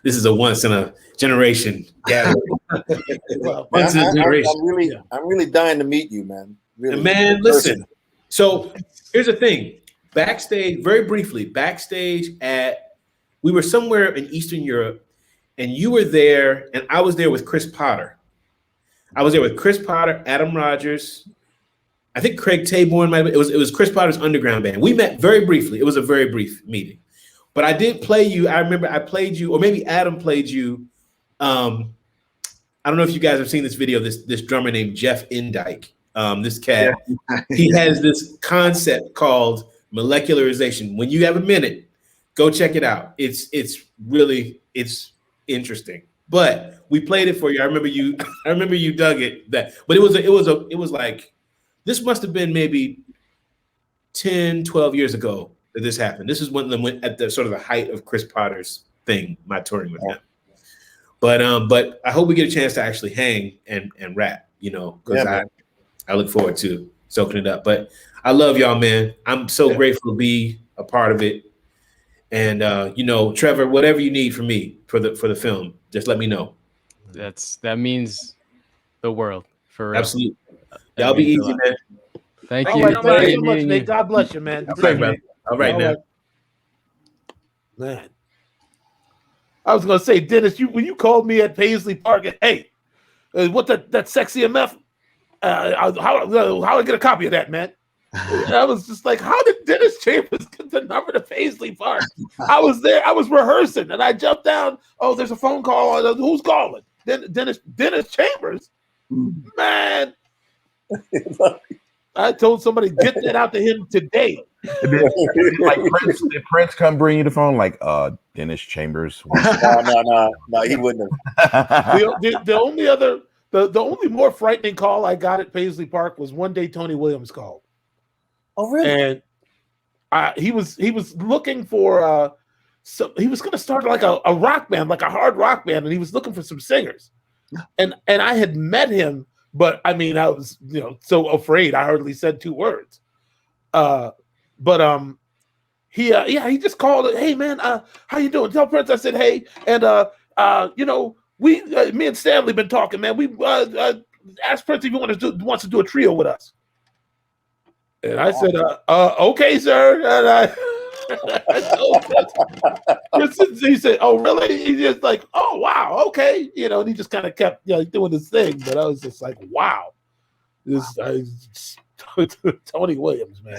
is a once in a generation gathering. I'm really dying to meet you, man. Really, man, listen. So here's the thing. Backstage, very briefly, we were somewhere in Eastern Europe, and you were there, and I was there with Chris Potter. Adam Rogers. I think Craig Taborn might have been. It was Chris Potter's underground band. We met very briefly. It was a very brief meeting. But I did play you. I remember I played you, or maybe Adam played you. I don't know if you guys have seen this video, this drummer named Jeff Indike. This cat, he has this concept called molecularization. When you have a minute, go check it out. It's interesting. But we played it for you. I remember you dug it. But it was like, this must have been maybe 10, 12 years ago that this happened. This is when at the sort of the height of Chris Potter's thing, my touring with him. But I hope we get a chance to actually hang and rap, you know, because I look forward to soaking it up. But I love y'all, man. I'm so grateful to be a part of it. And you know, Trevor, whatever you need from me for the film, just let me know. That means the world, for real. Absolutely. Y'all be easy, man. Thank you. you. Thank you so much, Nate. God bless you, man. All right, man. Man. I was gonna say, Dennis, when you called me at Paisley Park, hey, what that sexy MF? How I get a copy of that, man? I was just like, how did Dennis Chambers get the number to Paisley Park? I was there, I was rehearsing, and I jumped down. Oh, there's a phone call. Who's calling? Dennis Chambers, man. I told somebody, get that out to him today. Like Prince come bring you the phone, like Dennis Chambers. No, he wouldn't have. The only more frightening call I got at Paisley Park was one day Tony Williams called. Oh, really? And he was looking for he was going to start like a rock band, like a hard rock band, and he was looking for some singers. And I had met him, but I mean, I was, you know, so afraid I hardly said two words. He just called. Hey man, how you doing? Tell Prince I said hey, and you know, me and Stanley been talking, man. We asked Prince if he wants to do a trio with us. And I said, okay, sir. And He said, "Oh, really?" He just like, "Oh, wow, okay," you know. And he just kind of kept, doing his thing. But I was just like, "Wow, Tony Williams, man."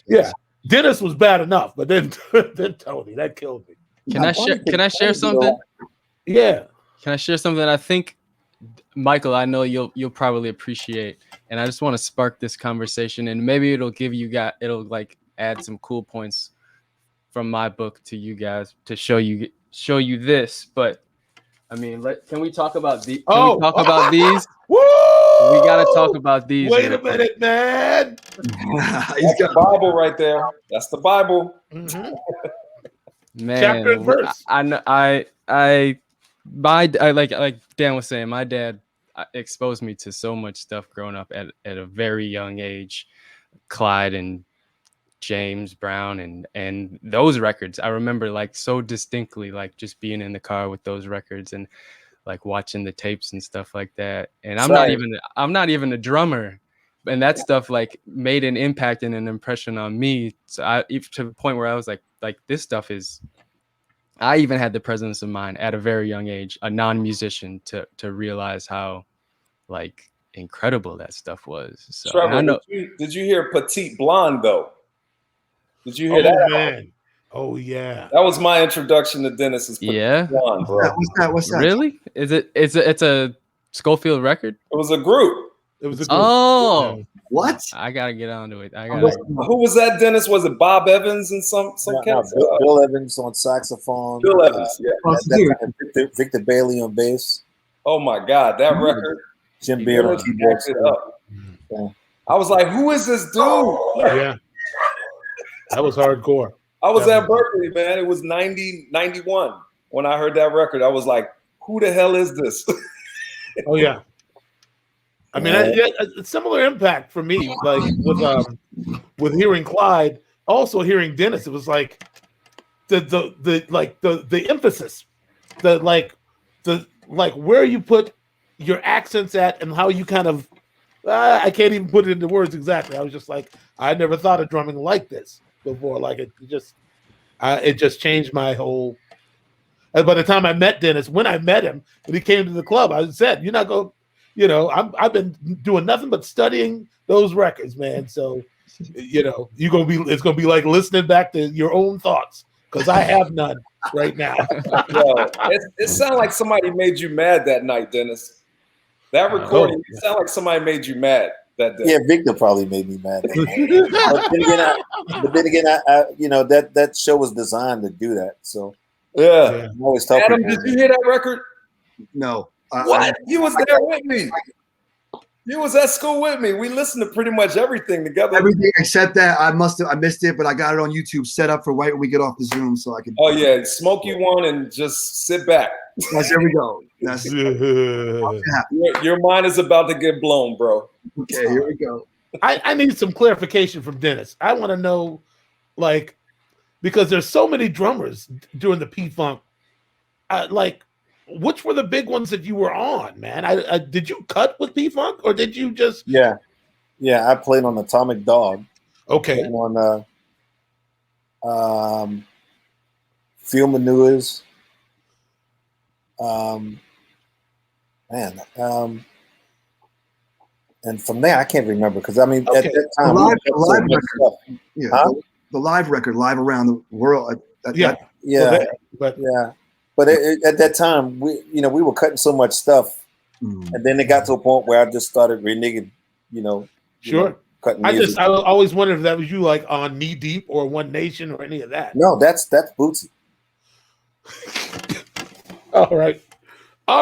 Yeah, Dennis was bad enough, but then Tony, that killed me. Can I share something? Yeah. Can I share something? I think, Michael, I know you'll probably appreciate, and I just want to spark this conversation, and maybe it'll like add some cool points from my book to you guys to show you this. But I mean, can we talk about the? Can we talk about these? Woo! We gotta talk about these. Wait a minute, man. That's the Bible right there. That's the Bible. Mm-hmm. Man, chapter and verse. Like Dan was saying, my dad exposed me to so much stuff growing up at a very young age. Clyde and James Brown and those records. I remember like so distinctly, like just being in the car with those records and like watching the tapes and stuff like that. And I'm not even a drummer, and that stuff like made an impact and an impression on me. So to the point where I was like this stuff is. I even had the presence of mind at a very young age, a non-musician, to realize how like incredible that stuff was. So Trevor, I know, did you hear Petite Blonde though? Did you hear that? Man. Oh yeah. That was my introduction to Dennis's Petite Blonde, bro. What's that? Really? It's a Schofield record? It was a group. It was a group. Oh. What? I gotta get onto it. Who was that, Dennis? Was it Bob Evans and some cats? Bill Evans on saxophone. Bill Evans, yeah. Victor Bailey on bass. Oh my God, that record. Jim Beard on keyboards. Yeah. I was like, who is this dude? Yeah. That was hardcore. I was at Berkeley, man. It was 91 when I heard that record. I was like, who the hell is this? Oh yeah. I mean, a similar impact for me, like with hearing Clyde, also hearing Dennis. It was like the emphasis, the where you put your accents at and how you kind of. I can't even put it into words exactly. I was just like, I never thought of drumming like this before. Like it just changed my whole. And by the time I met Dennis, when I met him, when he came to the club, I said, "You're not going." I've been doing nothing but studying those records, man. So, it's gonna be like listening back to your own thoughts because I have none right now. It sounded like somebody made you mad that night, Dennis. That recording, it sounded like somebody made you mad that day. Yeah, Victor probably made me mad. But then again, that show was designed to do that. So yeah, I'm always talking. Adam, did you hear that record? No. What? You was there with me. You was at school with me. We listened to pretty much everything together. Everything except that I missed it, but I got it on YouTube set up for right when we get off the Zoom, so I can. Oh yeah, smoke you one and just sit back. There we go. That's your mind is about to get blown, bro. Okay, here we go. I need some clarification from Dennis. I want to know, because there's so many drummers doing the P-Funk, which were the big ones that you were on, man? Did you cut with P-Funk or did you just? Yeah, I played on Atomic Dog. Okay. On Field Manures. And from there I can't remember because I mean at that time the live record, live around the world. But at that time, we were cutting so much stuff, and then it got to a point where I just started reneging, Sure. Cutting music. I always wondered if that was you, like on Knee Deep or One Nation or any of that. No, that's Bootsy. All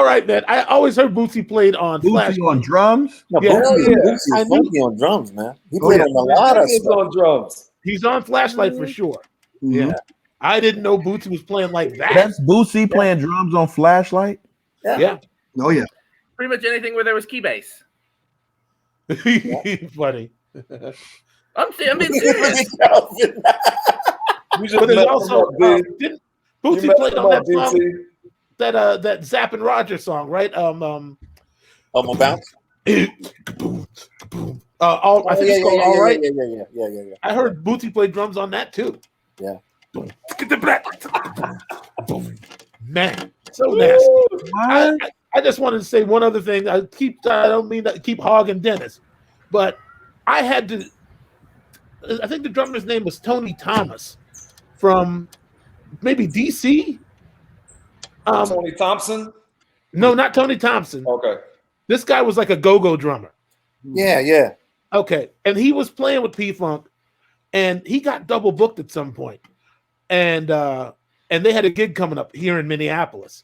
right, man. I always heard Bootsy played on Bootsy on drums. No, Bootsy is funky on drums, man. He played on a lot of stuff. On drums. He's on Flashlight for sure. Mm-hmm. Yeah. I didn't know Bootsy was playing like that. That's Bootsy playing drums on Flashlight? Yeah. Oh, yeah. Pretty much anything where there was key bass. Funny. I'm serious. But there's also didn't Bootsy played on that song, that Zapp and Roger song, right? I'm about. I think it's called All Right. Yeah. I heard Bootsy play drums on that too. Yeah. get the black. Man, so nasty. I just wanted to say one other thing. I don't mean to keep hogging Dennis, but I had to. I think the drummer's name was Tony Thomas from maybe DC. Tony Thompson? No, not Tony Thompson. Okay. This guy was like a go-go drummer. Yeah, yeah. Okay, and he was playing with P-Funk, and he got double booked at some point, and they had a gig coming up here in Minneapolis,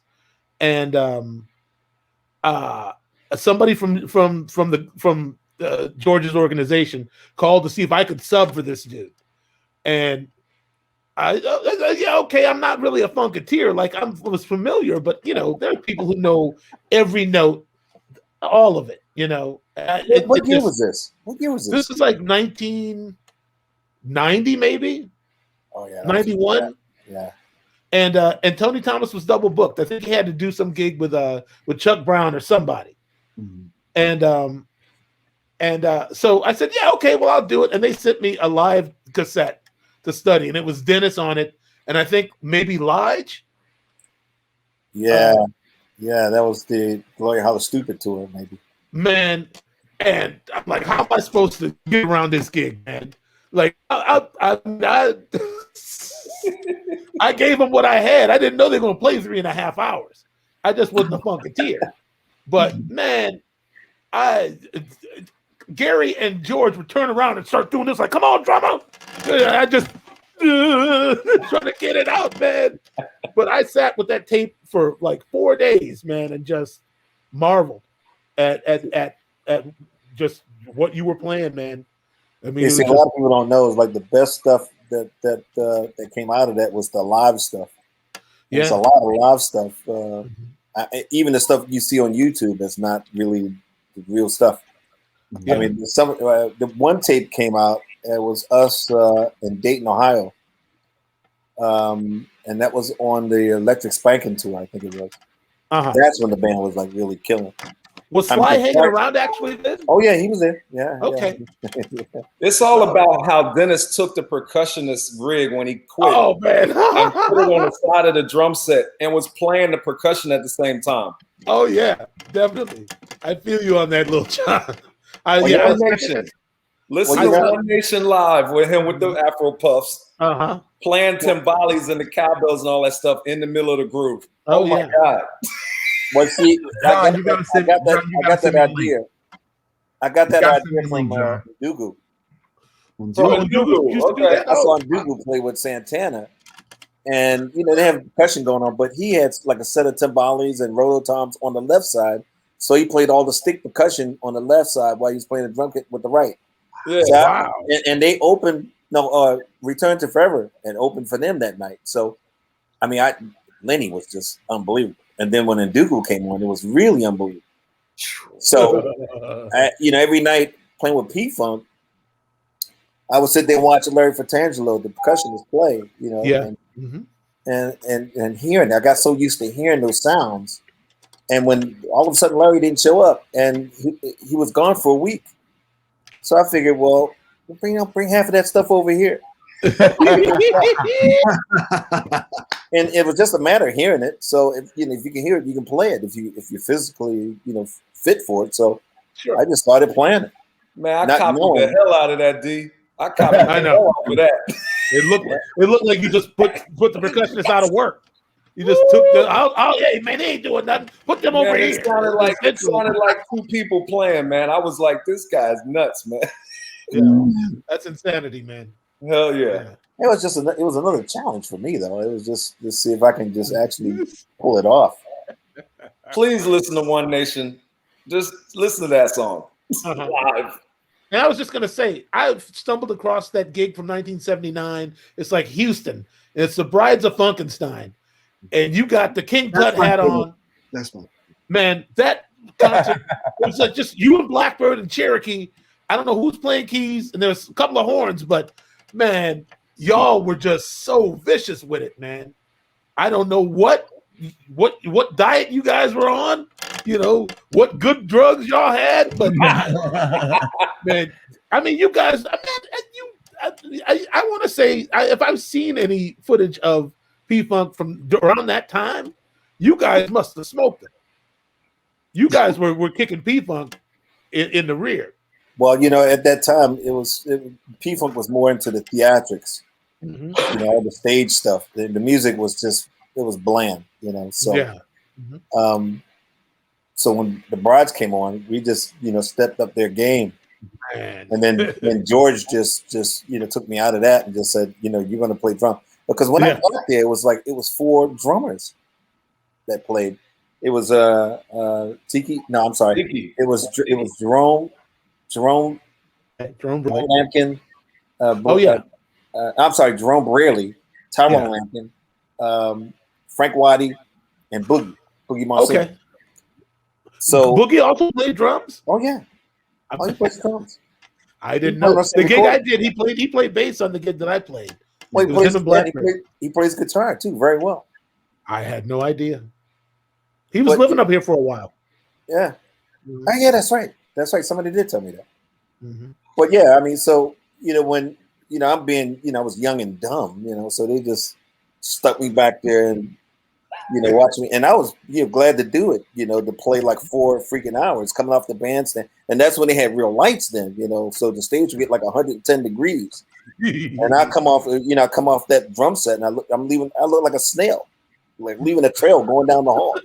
and somebody from George's organization called to see if I could sub for this dude, and yeah, okay, I'm not really a funketeer, like I was familiar, but you know, there are people who know every note, all of it, you know. What year was this? What year was this? This is like 1990, maybe. Oh yeah, 91. Yeah. And Tony Thomas was double booked. I think he had to do some gig with Chuck Brown or somebody. Mm-hmm. So I said, yeah, okay, well, I'll do it. And they sent me a live cassette to study, and it was Dennis on it, and I think maybe Lige. Yeah, yeah, that was the Gloria How the Stupid tour, maybe. Man, and I'm like, how am I supposed to get around this gig, man? Like, I gave them what I had. I didn't know they were going to play 3.5 hours. I just wasn't a funketeer. But man, Gary and George would turn around and start doing this, like, come on, drummer. I just trying to get it out, man. But I sat with that tape for like 4 days, man, and just marveled at just what you were playing, man. I mean, a lot of people don't know is like the best stuff that came out of that was the live stuff. There's a lot of live stuff. Even the stuff you see on YouTube that's not really the real stuff. I mean, the one tape came out. It was us in Dayton, Ohio, and that was on the Electric Spanking tour. I think it was. That's when the band was like really killing. Was Sly hanging around actually then? Oh yeah, he was there. Yeah. Okay. Yeah. It's all about how Dennis took the percussionist rig when he quit. Oh man! And put it on the side of the drum set and was playing the percussion at the same time. Oh yeah, definitely. I feel you on that, little John. Listen to One Nation live with him with the Afro puffs, playing timbales and the cowbells and all that stuff in the middle of the groove. Oh my God! Well, see, I got that idea. I got that idea from Dugu. Okay. I saw Dugu play with Santana, and you know they have percussion going on, but he had like a set of timbales and rototoms on the left side, so he played all the stick percussion on the left side while he was playing the drum kit with the right. Yeah, so wow. And they opened Return to Forever and opened for them that night. So, I mean, Lenny was just unbelievable. And then when Ndugu came on, it was really unbelievable. So, every night playing with P-Funk, I would sit there and watch Larry Fratangelo, the percussionist, play. And hearing. I got so used to hearing those sounds, and when all of a sudden Larry didn't show up, and he was gone for a week, so I figured, well, bring half of that stuff over here. And it was just a matter of hearing it. So if you can hear it, you can play it. If you're physically fit for it. So I just started playing it. Man, I copied the hell out of that, D. I copied the hell out of that. It looked like you just put the percussionist out of work. You just took hey man, they ain't doing nothing. Put them over here. It sounded like two people playing, man. I was like, this guy's nuts, man. Yeah, that's insanity, man. Hell yeah. It was another challenge for me though. It was just to see if I can just actually pull it off. Please listen to One Nation. Just listen to that song live. And I was just gonna say, I stumbled across that gig from 1979. It's like Houston. It's the Brides of Funkenstein, and you got the King Tut hat on. That's fine. Man, that concert it was like just you and Blackbird and Cherokee. I don't know who's playing keys, and there's a couple of horns, but man, y'all were just so vicious with it, man. I don't know what diet you guys were on, what good drugs y'all had, but man, I mean, you guys, I want to say, if I've seen any footage of P-Funk from around that time, you guys must have smoked it. You guys were kicking P-Funk in the rear. Well, at that time, P-Funk was more into the theatrics, all the stage stuff. The music was just, it was bland, so. Yeah. So when the Brides came on, we just, stepped up their game. Man. And then George just took me out of that and just said, you're going to play drum. Because when I got there, it was 4 drummers that played. It was Tiki. No, I'm sorry. Tiki. It was Jerome Lampkin. I'm sorry, Jerome Braley, Tyrone Lampkin, Frank Waddy, and Boogie Monsoon. Okay. So Boogie also played drums? Oh yeah. Oh, he plays drums. I didn't know. The gig I did, he played bass on the gig that I played. Well, he plays guitar too, very well. I had no idea. He was living up here for a while. Yeah. Oh, yeah, that's right. That's right. Somebody did tell me that. But yeah, I mean, so when I'm being, I was young and dumb, so they just stuck me back there and watch me, and I was glad to do it, to play like 4 freaking hours coming off the bandstand, and that's when they had real lights then, so the stage would get like 110 degrees, and I come off that drum set, and I look like a snail, like leaving a trail going down the hall,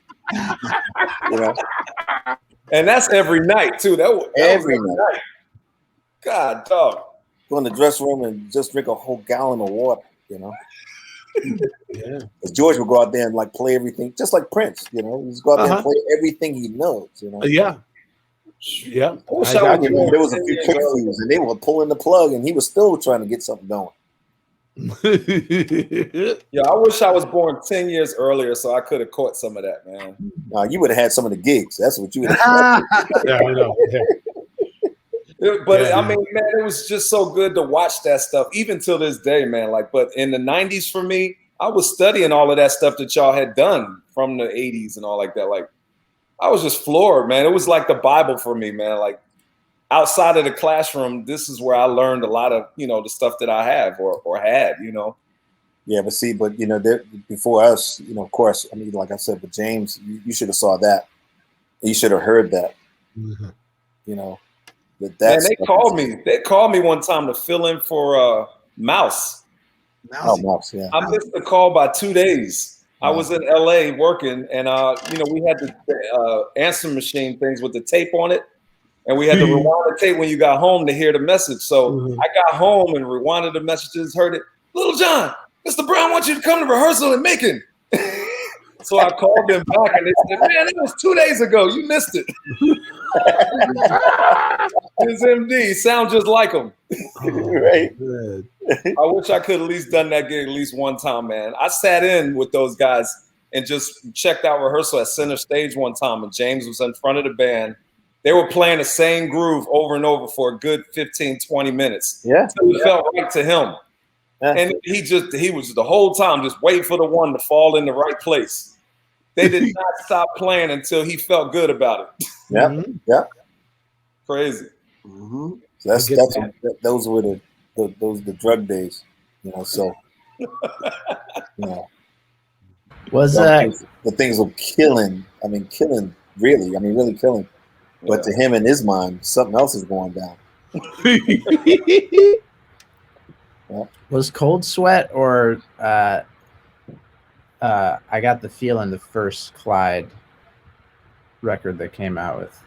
and that's every night too. That was every night. God, dog. Go in the dressing room and just drink a whole gallon of water, Yeah. George would go out there and like play everything, just like Prince, he'd go out there and play everything he knows, Yeah. There was a few kick fuse and they were pulling the plug and he was still trying to get something going. Yeah, I wish I was born 10 years earlier so I could have caught some of that, man. No, you would have had some of the gigs. That's what you would have. Yeah, I know. But I mean, man, it was just so good to watch that stuff, even till this day, man. Like, but in the 90s for me, I was studying all of that stuff that y'all had done from the 80s and all like that. Like, I was just floored, man. It was like the Bible for me, man. Like, outside of the classroom, this is where I learned a lot of, the stuff that I have or had, Yeah, but see, before us, of course, I mean, like I said, but James, you should have saw that. You should have heard that. Man, they called me. They called me one time to fill in for Mouse. Mouse, yeah. I missed the call by 2 days. I was in LA working, and we had the answer machine things with the tape on it, and we had to rewind the tape when you got home to hear the message. So I got home and rewinded the messages, heard it. Little John, Mr. Brown wants you to come to rehearsal in Macon. So I called them back, and they said, "Man, it was 2 days ago. You missed it." His MD sound just like him. Right. I wish I could at least done that gig at least one time, man. I sat in with those guys and just checked out rehearsal at center stage one time, and James was in front of the band. They were playing the same groove over and over for a good 15, 20 minutes. Yeah. So it felt right to him. Yeah. And he was the whole time just waiting for the one to fall in the right place. They did not stop playing until he felt good about it. Yeah, yeah. Crazy. So those were the drug days, So, was the things were killing. I mean, killing really. I mean, really killing. But to him, in his mind, something else is going down. Was Cold Sweat or I Got the Feeling the first Clyde record that came out with?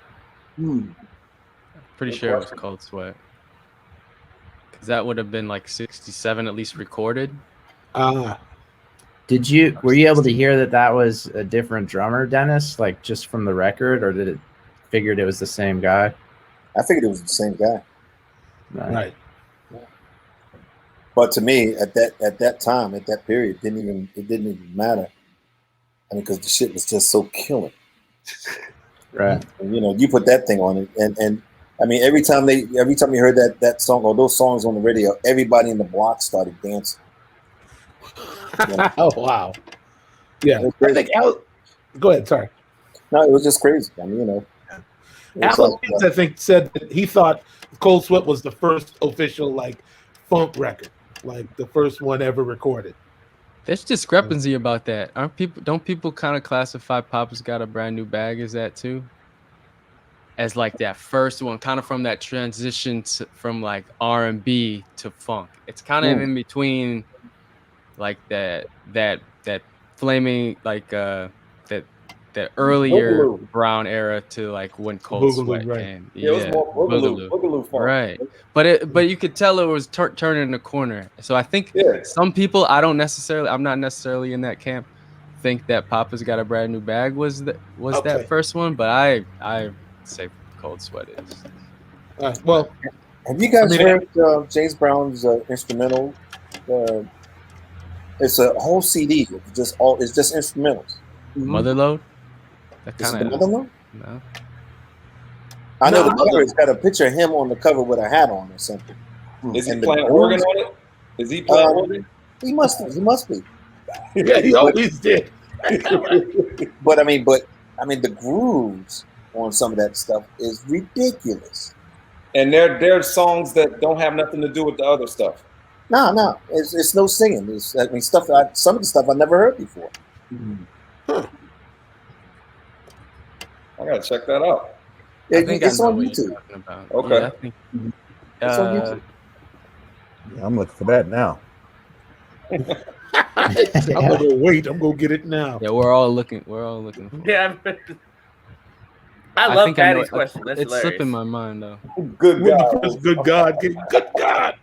Pretty sure it was Cold Sweat. Because that would have been like 67 at least recorded. Were you able to hear that was a different drummer, Dennis? Like just from the record, or did it figured it was the same guy? I figured it was the same guy. Right. But to me, at that time, at that period, it didn't even matter. I mean, because the shit was just so killing. Right. And, you put that thing on it, and I mean, every time you heard that song or those songs on the radio, everybody in the block started dancing. Oh wow! Yeah, I think go ahead. Sorry. No, it was just crazy. I mean, Alan Leeds, I think, said that he thought Cold Sweat was the first official funk record, like the first one ever recorded. There's discrepancy about that. Don't people kind of classify Papa's Got a Brand New Bag as that too? As like that first one, kind of from that transition from like R&B to funk. It's kind of in between, like that flaming, like that earlier Boogaloo. Brown era to like when Cold Sweat came. Yeah, it was more Boogaloo funk. Right. But you could tell it was turning the corner. So I think some people, I'm not necessarily in that camp, think that Papa's Got a Brand New Bag was that first one, but I say Cold Sweat is. Well, have you guys heard James Brown's instrumental? It's a whole CD. It's just instrumentals. Motherload? Is it the Motherload? No. I know the cover. It's got a picture of him on the cover with a hat on or something. Is he playing organ on it? Is he playing organ? He must be. Yeah, he always did. But I mean, the grooves on some of that stuff is ridiculous. And they're songs that don't have nothing to do with the other stuff. No, it's no singing. Some of the stuff I never heard before. Huh. I gotta check that out. It's on YouTube. Okay. Yeah, I think, it's on YouTube. Yeah, I'm looking for that now. I'm gonna wait. I'm gonna get it now. Yeah, we're all looking. For it. Yeah. I love Patty's question. That's it's hilarious. slipping my mind though. Good God. Good God. Good God.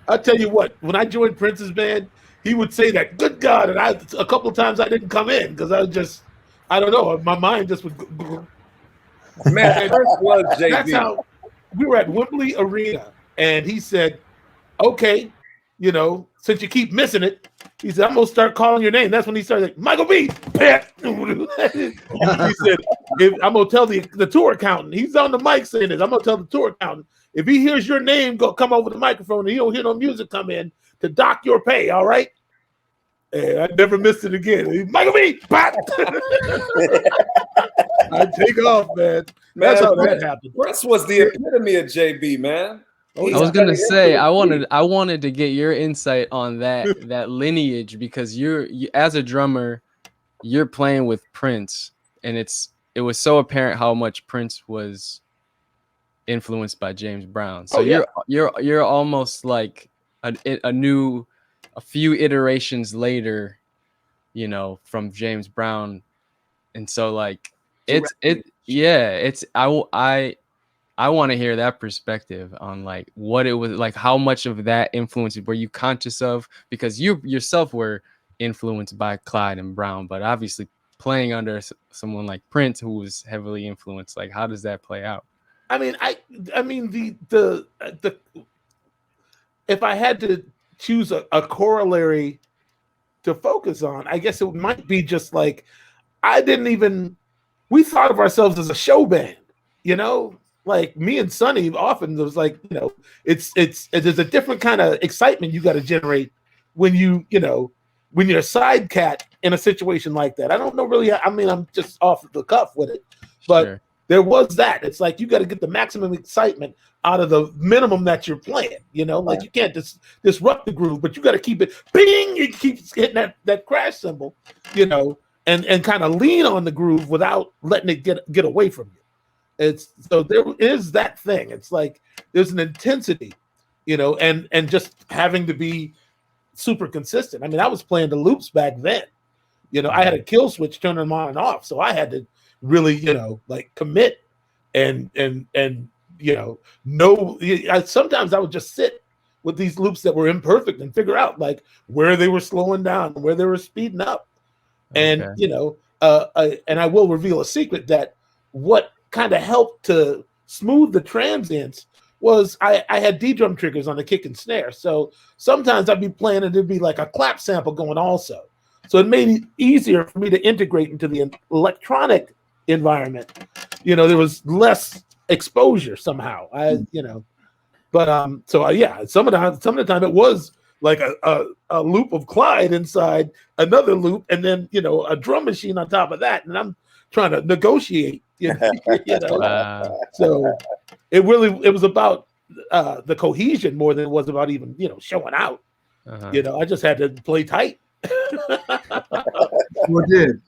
I'll tell you what, when I joined Prince's band, he would say that, good God, and a couple of times I didn't come in because I don't know, my mind just would go. Man, Prince was JB. That's how we were at Wembley Arena, and he said, okay, since you keep missing it, he said, I'm going to start calling your name. That's when he started like, Michael B. He said, I'm going to tell the tour accountant. He's on the mic saying this. I'm going to tell the tour accountant, if he hears your name, come over the microphone and he don't hear no music come in to dock your pay, all right? And I never missed it again. Michael B. I take off, man. That's how that happened. Prince was the epitome of JB, man. I was gonna say I wanted to get your insight on that lineage, because you as a drummer, you're playing with Prince, and it was so apparent how much Prince was influenced by James Brown. So you're almost like a few iterations later, from James Brown, and so like I want to hear that perspective on like what it was like, how much of that influence were you conscious of, because you yourself were influenced by Clyde and Brown, but obviously playing under someone like Prince who was heavily influenced. Like, how does that play out? I mean, the if I had to choose a corollary to focus on, I guess it might be just like we thought of ourselves as a show band, like me and Sonny often was like, it's there's a different kind of excitement you got to generate when when you're a side cat in a situation like that. I don't know really. I mean, I'm just off the cuff with it, but sure. There was that. It's like you got to get the maximum excitement out of the minimum that you're playing. Like you can't disrupt the groove, but you got to keep it bing. You keep hitting that crash cymbal, and kind of lean on the groove without letting it get away from you. So there is that thing. It's like there's an intensity, and just having to be super consistent. I mean, I was playing the loops back then. I had a kill switch turning them on and off, so I had to really, like commit and sometimes I would just sit with these loops that were imperfect and figure out like where they were slowing down, where they were speeding up. And, and I will reveal a secret that what kind of helped to smooth the transients was I had D-drum triggers on the kick and snare. So sometimes I'd be playing and there'd be like a clap sample going also. So it made it easier for me to integrate into the electronic environment. There was less exposure somehow. But some of the time it was like a loop of Clyde inside another loop, and then a drum machine on top of that, and I'm trying to negotiate. So it was about the cohesion more than it was about even showing out. I just had to play tight. Sure did.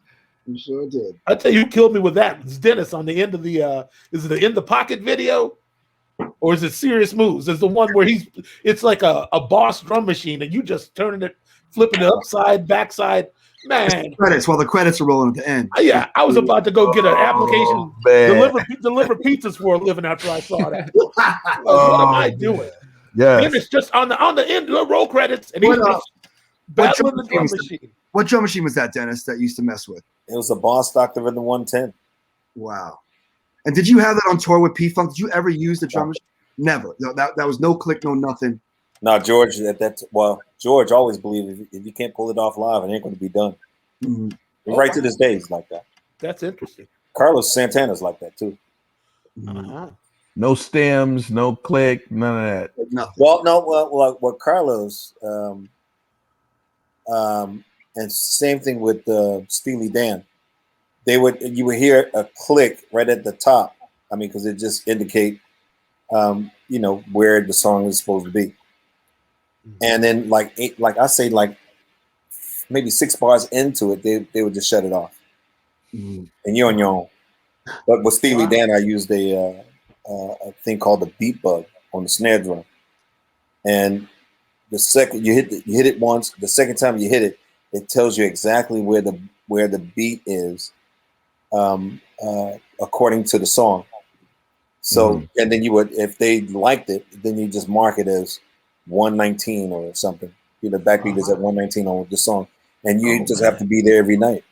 You sure did. I tell you, who killed me with that? It's Dennis on the end of the is it the in the pocket video? Or is it Serious Moves? It's the one where it's like a boss drum machine and you just turning it, flipping it upside, backside. Man. Credits while the credits are rolling at the end. Yeah, I was about to go get an application, deliver pizzas for a living after I saw that. What am I doing? Yeah. And it's just on the end of the roll credits, and he's just battling the drum machine. What drum machine was that, Dennis, that you used to mess with? It was a Boss Doctor in the 110. Wow. And did you have that on tour with P-Funk? Did you ever use the drum machine? Never. No, that was no click, no nothing. No, George. George always believed if you can't pull it off live, it ain't going to be done. Mm-hmm. Right to this day, he's like that. That's interesting. Carlos Santana's like that too. No stems, no click, none of that. No. Well, Carlos, and same thing with Steely Dan. You would hear a click right at the top. I mean, because it just indicate, where the song is supposed to be. And then maybe 6 bars into it, they would just shut it off. And you're on your own. But with Steely Dan, I used a thing called the beat bug on the snare drum. And the second you hit it once, the second time you hit it, it tells you exactly where the beat is, according to the song. So, and then if they liked it, then you just mark it as 119 or something. The backbeat is at 119 on the song, and you just have to be there every night.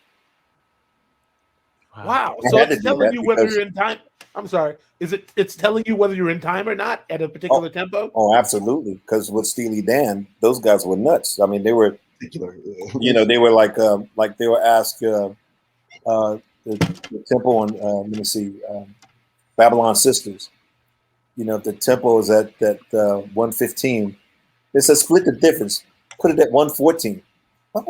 Wow! So it's telling you whether you're in time. I'm sorry. It's telling you whether you're in time or not at a particular tempo? Oh, absolutely. Because with Steely Dan, those guys were nuts. I mean, they were, they were like they were asked the tempo on, let me see, Babylon Sisters. If the tempo is at 115, they said split the difference, put it at 114. What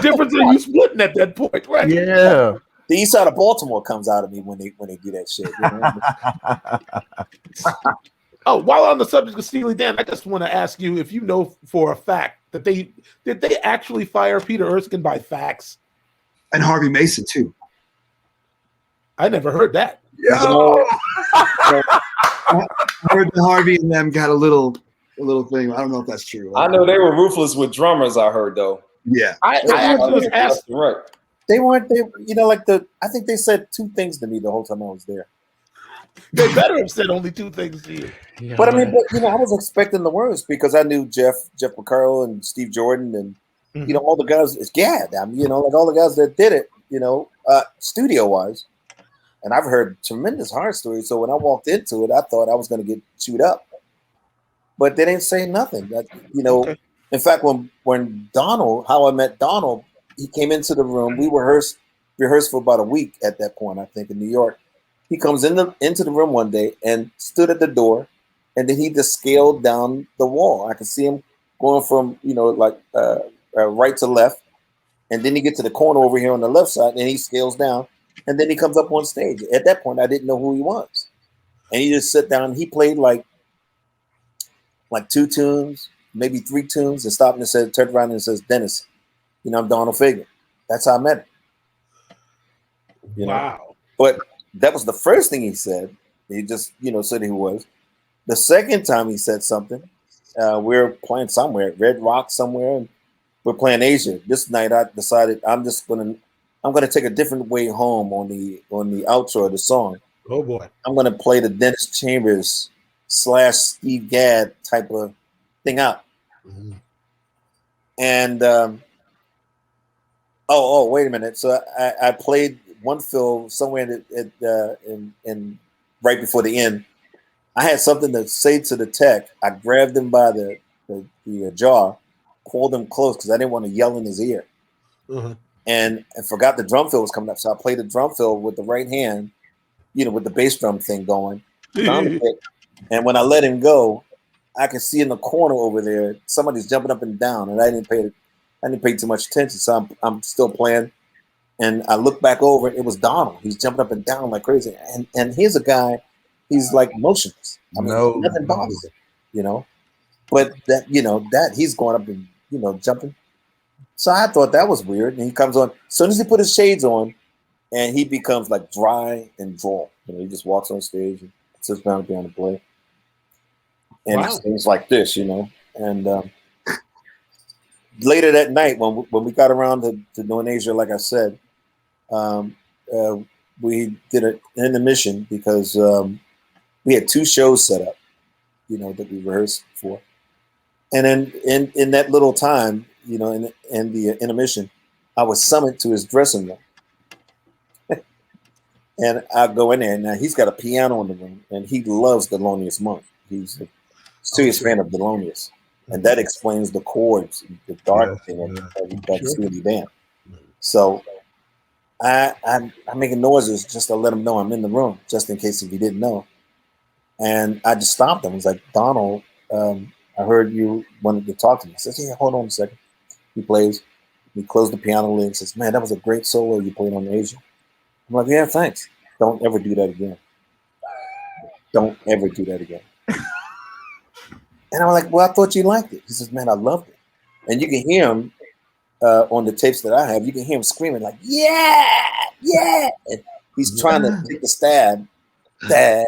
difference are you splitting at that point? Right? Yeah. The east side of Baltimore comes out of me when they do that shit. Oh, while on the subject of Steely Dan, I just want to ask you if you know for a fact that did they actually fire Peter Erskine by fax? And Harvey Mason too. I never heard that. Yeah. I heard that Harvey and them got a little thing. I don't know if that's true. I know they were ruthless with drummers. I heard though. Yeah. I actually was asked. Right. They weren't. I think they said 2 things to me the whole time I was there. They better have said only 2 things to you. Yeah. But I mean, I was expecting the worst because I knew Jeff McCarroll and Steve Jordan and all the guys. It's Gad. I mean, all the guys that did it. Studio wise. And I've heard tremendous horror stories. So when I walked into it, I thought I was going to get chewed up. But they didn't say nothing. Okay. In fact, when Donald, how I met Donald, he came into the room. We rehearsed for about a week at that point, I think, in New York. He comes into the room one day and stood at the door, and then he just scaled down the wall. I could see him going from right to left, and then he gets to the corner over here on the left side, and he scales down. And then he comes up on stage. At that point, I didn't know who he was. And he just sat down. He played like 2 tunes, maybe 3 tunes, and stopped and turned around and says, "Dennis, I'm Donald Fagen." That's how I met him. Wow. But that was the first thing he said. He just, said he was. The second time he said something, we were playing somewhere, Red Rock somewhere, and we're playing Asia. This night I decided I'm going to take a different way home on the outro of the song. Oh boy! I'm going to play the Dennis Chambers / Steve Gadd type of thing out. Mm-hmm. And wait a minute. So I played one fill somewhere in right before the end. I had something to say to the tech. I grabbed him by the jaw, pulled him close because I didn't want to yell in his ear. Mm-hmm. And I forgot the drum fill was coming up. So I played the drum fill with the right hand, with the bass drum thing going. And when I let him go, I could see in the corner over there, somebody's jumping up and down. And I didn't pay too much attention. So I'm still playing. And I look back over, it was Donald. He's jumping up and down like crazy. And here's a guy he's like motionless. I mean, nothing bothers him, you know. But that, you know, that he's going up and, you know, jumping. So I thought that was weird. And he comes on, as soon as he put his shades on, and he becomes like dry and drawn. You know, he just walks on stage and sits down behind the play. And Wow. things like this, you know. And later that night, when we got around to doing Asia, like I said, we did an intermission because we had 2 shows set up, you know, that we rehearsed for. And then in that little time, you know, in the intermission, I was summoned to his dressing room. And I go in there. Now, he's got a piano in the room, and he loves Thelonious Monk. He's a serious fan of Thelonious. And that explains the chords, the dark thing of Steely Dan. So I'm making noises just to let him know I'm in the room, just in case if he didn't know. And I just stopped him. I was like, Donald, I heard you wanted to talk to me. I said, yeah, hold on a second. He plays. He closed the piano lid and says, man, that was a great solo you played on Asia. I'm like, yeah, thanks. Don't ever do that again. Don't ever do that again. And I'm like, well, I thought you liked it. He says, man, I loved it. And you can hear him on the tapes that I have. You can hear him screaming like, yeah, yeah. And he's trying to take the stab that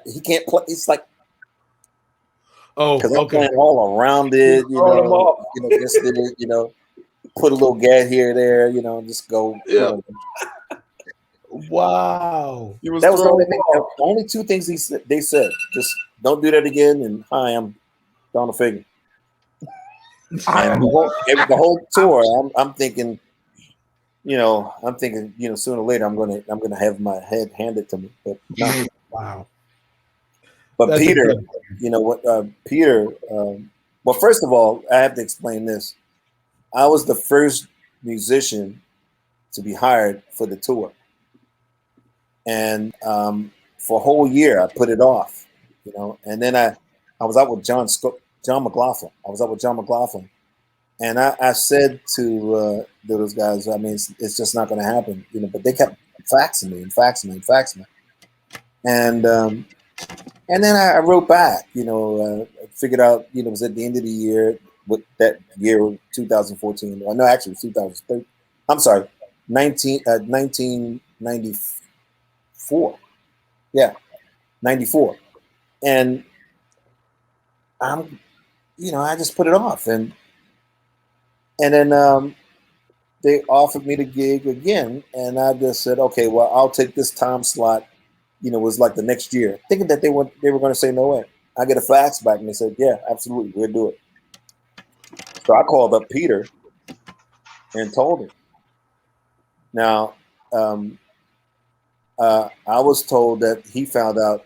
he can't play. It's like, because I'm playing all around it, just did it, put a little gad here, there, just go. Yeah. Wow. That was the only 2 things they said. Just don't do that again. And hi, I'm Donald Fagen. And the whole tour, I'm thinking, sooner or later I'm gonna have my head handed to me. But no. Wow. But that's Peter, Peter. Well, first of all, I have to explain this. I was the first musician to be hired for the tour, and for a whole year I put it off, And then I was out with John McLaughlin. I was out with John McLaughlin, and I said to those guys, I mean, it's just not going to happen, But they kept faxing me, and then I wrote back, figured out, it was at the end of the year, with that year, 2014. No, actually, it was 2013. I'm sorry, 1994. Yeah, 94. And I just put it off. And then they offered me the gig again. And I just said, okay, well, I'll take this time slot. It was like the next year, thinking that they were going to say no way. I get a fax back and they said, yeah, absolutely, we'll do it. So I called up Peter and told him. Now, I was told that he found out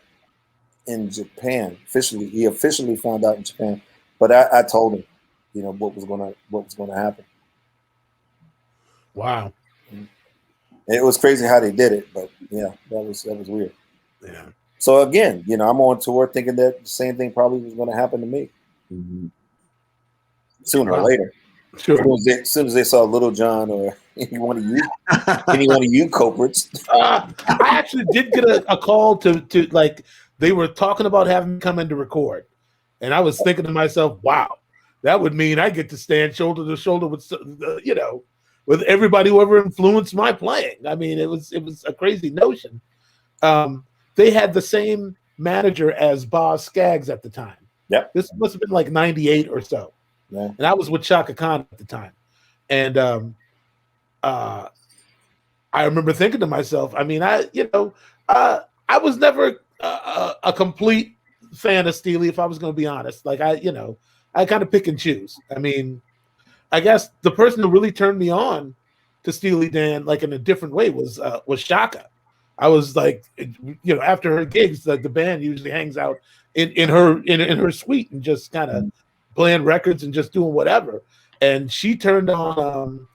in Japan. He officially found out in Japan, but I told him, what was going to happen. Wow. It was crazy how they did it, but yeah, that was weird. Yeah. So again, I'm on tour thinking that the same thing probably was going to happen to me sooner or later. Sure. As soon as they saw Little John or any one of you culprits. I actually did get a call to like they were talking about having me come in to record, and I was thinking to myself, wow, that would mean I get to stand shoulder to shoulder with with everybody who ever influenced my playing. I mean, it was a crazy notion. They had the same manager as Boz Scaggs at the time. Yep. This must have been like 98 or so. Yeah. And I was with Chaka Khan at the time. And I remember thinking to myself, I mean, I was never a complete fan of Steely, if I was going to be honest. Like I kind of pick and choose. I mean, I guess the person who really turned me on to Steely Dan, like in a different way, was Chaka. I was like, after her gigs, the band usually hangs out in her suite and just kind of playing records and just doing whatever. And she turned on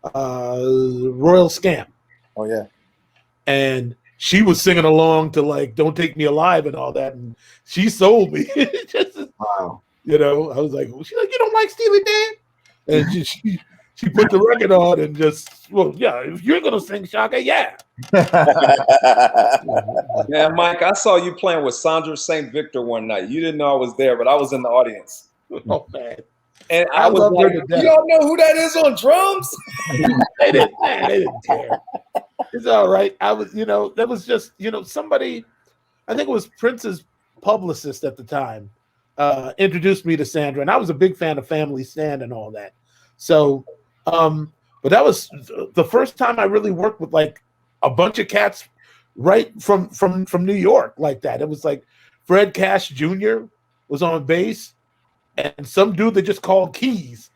Royal Scam. Oh yeah. And she was singing along to like "Don't Take Me Alive" and all that, and she sold me. Wow. I was like, she's like, you don't like Steely Dan? And she put the record on and just, well, yeah, if you're gonna sing, Chaka, yeah. Man, Mike, I saw you playing with Sandra St. Victor one night. You didn't know I was there, but I was in the audience. Oh man. And I was like, y'all know who that is on drums? They didn't care. It's all right. I was, that was just, somebody, I think it was Prince's publicist at the time, introduced me to Sandra, and I was a big fan of Family Stand and all that. So, but that was the first time I really worked with like a bunch of cats right from New York like that. It was like Fred Cash Jr. was on bass, and some dude they just called Keys.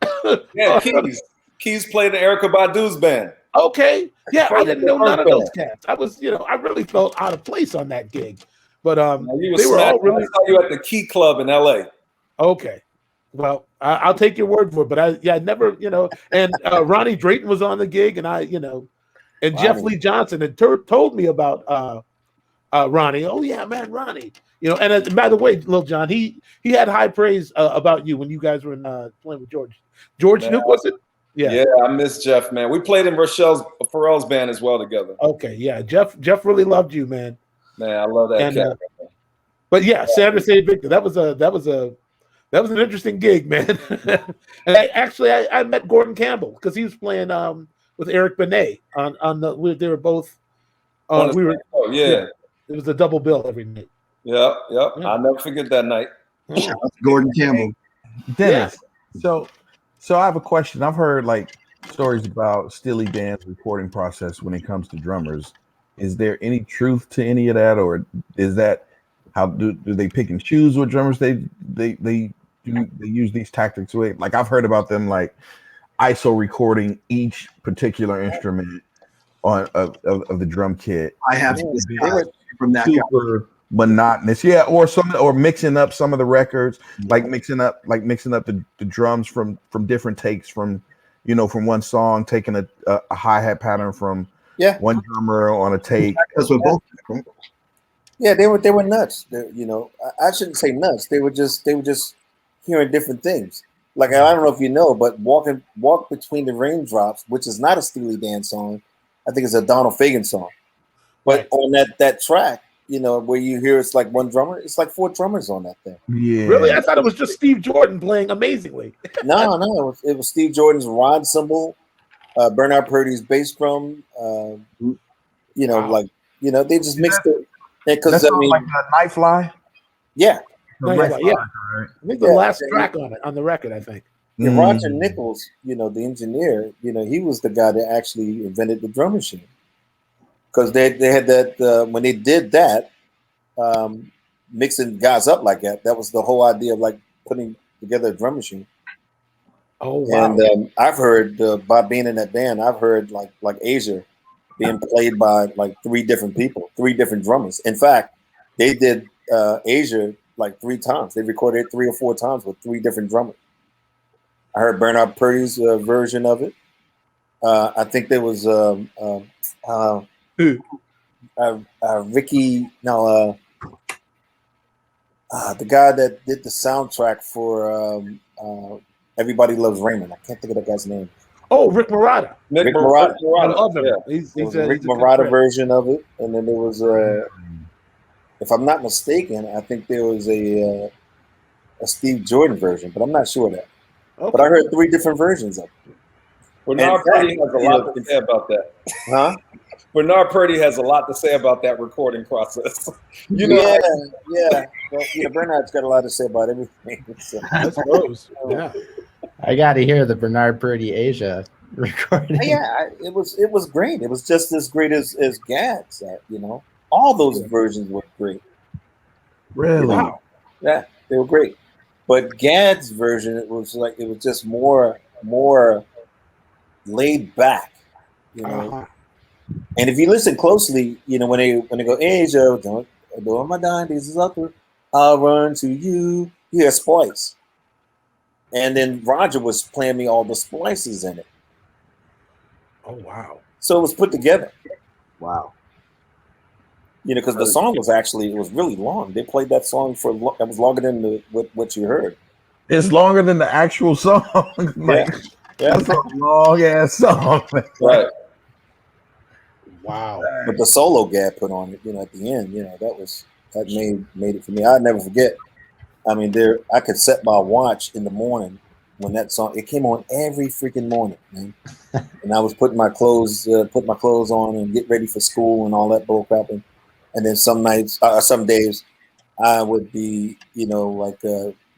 Yeah, Keys. Keys played in Erykah Badu's band. Okay. Yeah, I didn't know none of those cats. I was, I really felt out of place on that gig. But they were all really. I saw you at the Key Club in LA. Okay. Well, I'll take your word for it. But I never, and Ronnie Drayton was on the gig, and and Jeff Lee Johnson had told me about Ronnie. Oh yeah, man, Ronnie. And by the way, Lil John, he had high praise about you when you guys were playing with George Nuke, was it? Yeah, I miss Jeff, man. We played in Pharrell's band as well together. Okay, yeah, Jeff really loved you, man. Man, I love that cat. But yeah, Sandra St. Victor, that was an interesting gig, man. And I met Gordon Campbell because he was playing with Eric Benet on the. They were both. It was a double bill every night. Yep. I'll never forget that night. Shout out to Gordon Campbell. Dennis, so I have a question. I've heard like stories about Steely Dan's recording process when it comes to drummers. Is there any truth to any of that, or is that how do they pick and choose what drummers they use these tactics with? Like I've heard about them like ISO recording each particular instrument on of the drum kit. I have from that super monotonous, or mixing up some of the records, like mixing up the drums from different takes from one song, taking a hi-hat pattern from one drummer on a take. Because we're both different. Yeah, they were nuts. I shouldn't say nuts. They were just hearing different things. Like I don't know if you know, but Walk Between the Raindrops, which is not a Steely Dan song, I think it's a Donald Fagen song. But on that track, where you hear it's like one drummer, it's like 4 drummers on that thing. Yeah. Really? I thought it was just Steve Jordan playing amazingly. No, it was Steve Jordan's rod cymbal, Bernard Purdy's bass drum. They just mixed it. Because like a Night Fly. Yeah. I think the last track on the record, I think. Yeah, Roger Nichols, the engineer, he was the guy that actually invented the drum machine. Because they had that when they did that, mixing guys up like that. That was the whole idea of like putting together a drum machine. Oh wow! And I've heard by being in that band, I've heard like Asia being played by like 3 different people, 3 different drummers. In fact, they did Asia like 3 times. They recorded it 3 or 4 times with 3 different drummers. I heard Bernard Purdy's version of it. I think there was Ricky, the guy that did the soundtrack for Everybody Loves Raymond. I can't think of that guy's name. Oh, Rick Marotta. Rick Marotta. I love him. Yeah. He's Rick Marotta version of it, and then there was if I'm not mistaken, I think there was a Steve Jordan version, but I'm not sure of that. Okay. But I heard 3 different versions of it. Bernard Purdy has a lot to say about that. Huh? Bernard Purdy has a lot to say about that recording process. Yeah. Well, Bernard's got a lot to say about everything. So. I suppose. Yeah. I got to hear the Bernard Purdy Asia recording. Yeah, it was great. It was just as great as Gad's. All those versions were great. Really? Wow. Yeah, they were great. But Gad's version, it was just more laid back, And if you listen closely, when they go Asia, don't my dime, this is up there. I'll run to you. You hear Splice. And then Roger was playing me all the splices in it. Oh wow! So it was put together. Wow. Because the song was really long. They played that song that was longer than what you heard. It's longer than the actual song. That's a long ass song. Right. Wow. But the solo Gad put on it, at the end, that made it for me. I'll never forget. I mean, I could set my watch in the morning when that song, it came on every freaking morning, man. And I was putting my clothes on and get ready for school and all that bull crap. And then some days I would be,